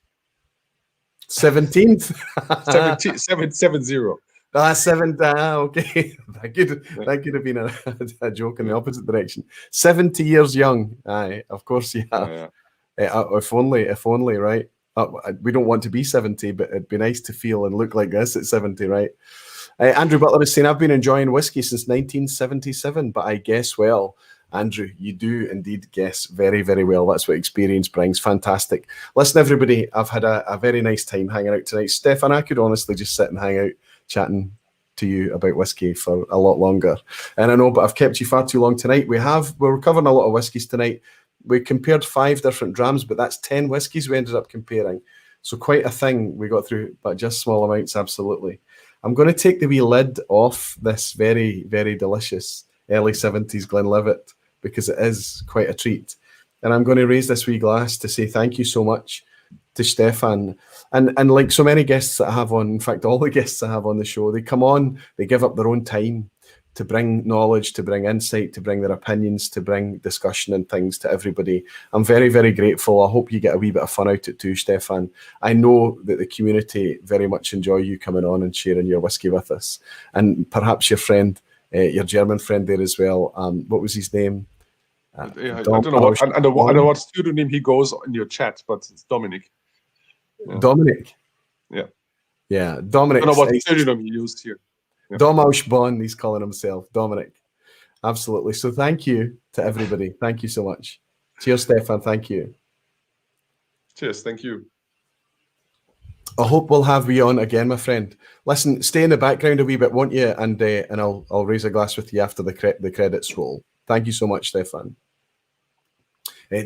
17th? 7-0. Okay. That could have been a joke in the opposite direction. 70 years young. Aye, of course you have. Yeah. If only, right? We don't want to be 70, but it'd be nice to feel and look like this at 70, right? Andrew Butler is saying, I've been enjoying whiskey since 1977, but I guess well. Andrew, you do indeed guess very, very well. That's what experience brings. Fantastic. Listen, everybody, I've had a very nice time hanging out tonight. Stefan, I could honestly just sit and hang out chatting to you about whiskey for a lot longer. And I know, but I've kept you far too long tonight. We're covering a lot of whiskies tonight. We compared 5 different drams, but that's 10 whiskies we ended up comparing. So quite a thing we got through, but just small amounts, absolutely. I'm going to take the wee lid off this very, very delicious early 70s Glenlivet because it is quite a treat. And I'm going to raise this wee glass to say thank you so much to Stefan. And like so many guests that I have on, in fact, all the guests I have on the show, they come on, they give up their own time to bring knowledge, to bring insight, to bring their opinions, to bring discussion and things to everybody. I'm very, very grateful. I hope you get a wee bit of fun out of it too, Stefan. I know that the community very much enjoy you coming on and sharing your whiskey with us. And perhaps your friend, your German friend there as well. What was his name? I don't know under what pseudonym he goes in your chat, but it's Dominic. Yeah. Dominic? Yeah, Dominic. I don't know what pseudonym he used here. Yeah. Domausch Bon, he's calling himself. Dominic. Absolutely. So thank you to everybody. Thank you so much. Cheers, Stefan. Thank you. Cheers. Thank you. I hope we'll have you on again, my friend. Listen, stay in the background a wee bit, won't you? And I'll raise a glass with you after the credits roll. Thank you so much, Stefan.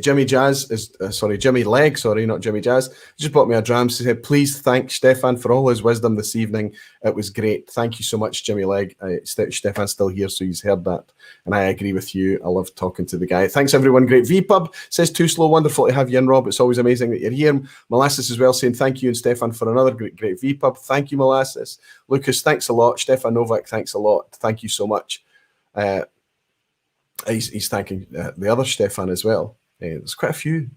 Jimmy Legg, not Jimmy Jazz, just bought me a dram. He said, please thank Stefan for all his wisdom this evening. It was great. Thank you so much, Jimmy Legg. Stefan's still here, so he's heard that. And I agree with you. I love talking to the guy. Thanks, everyone. Great. vPub says, too slow. Wonderful to have you in, Rob. It's always amazing that you're here. Molasses as well saying, thank you, and Stefan for another great vPub. Thank you, Molasses. Lucas, thanks a lot. Stefan Novak, thanks a lot. Thank you so much. He's thanking the other Stefan as well. There's quite a few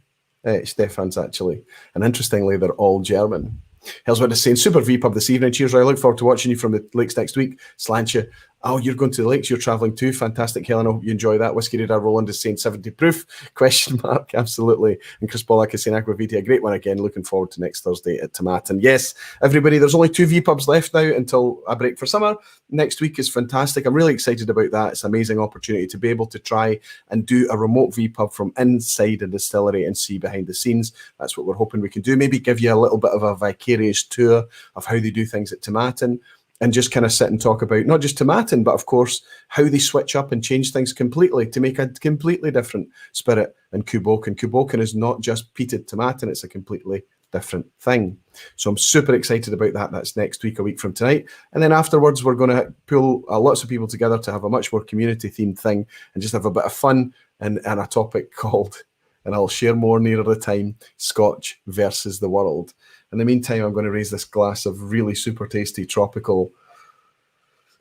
Stefans, actually. And interestingly, they're all German. Hellswood is saying, super vPub this evening. Cheers, Roy. I look forward to watching you from the lakes next week. Slantia. Oh, you're going to the lakes. You're traveling too. Fantastic, Helen. I hope you enjoy that. Whiskey Radar Roland is saying 70 proof. Question mark. Absolutely. And Chris Pollack is saying Aquavita, a great one again. Looking forward to next Thursday at Tomatin. Yes, everybody, there's only 2 vPubs left now until a break for summer. Next week is fantastic. I'm really excited about that. It's an amazing opportunity to be able to try and do a remote vPub from inside a distillery and see behind the scenes. That's what we're hoping we can do. Maybe give you a little bit of a vicarious tour of how they do things at Tomatin. And just kind of sit and talk about not just Tomatin, but of course, how they switch up and change things completely to make a completely different spirit in Kuboken. Kuboken is not just peated Tomatin, it's a completely different thing. So I'm super excited about that. That's next week, a week from tonight. And then afterwards, we're going to pull lots of people together to have a much more community-themed thing and just have a bit of fun and a topic called, and I'll share more nearer the time, Scotch versus the world. In the meantime, I'm going to raise this glass of really super tasty, tropical,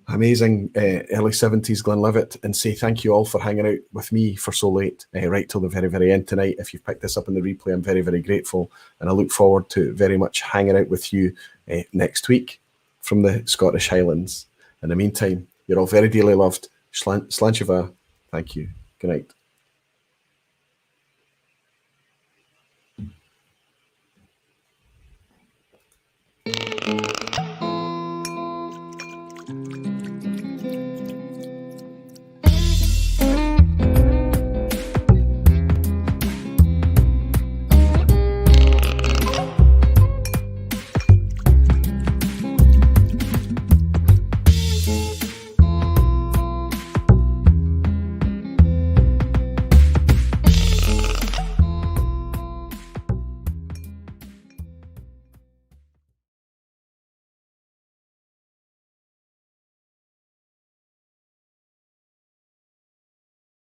amazing early 70s Glenlivet and say thank you all for hanging out with me for so late, right till the very, very end tonight. If you've picked this up in the replay, I'm very, very grateful. And I look forward to very much hanging out with you next week from the Scottish Highlands. In the meantime, you're all very dearly loved. Slanchiva. Thank you. Good night.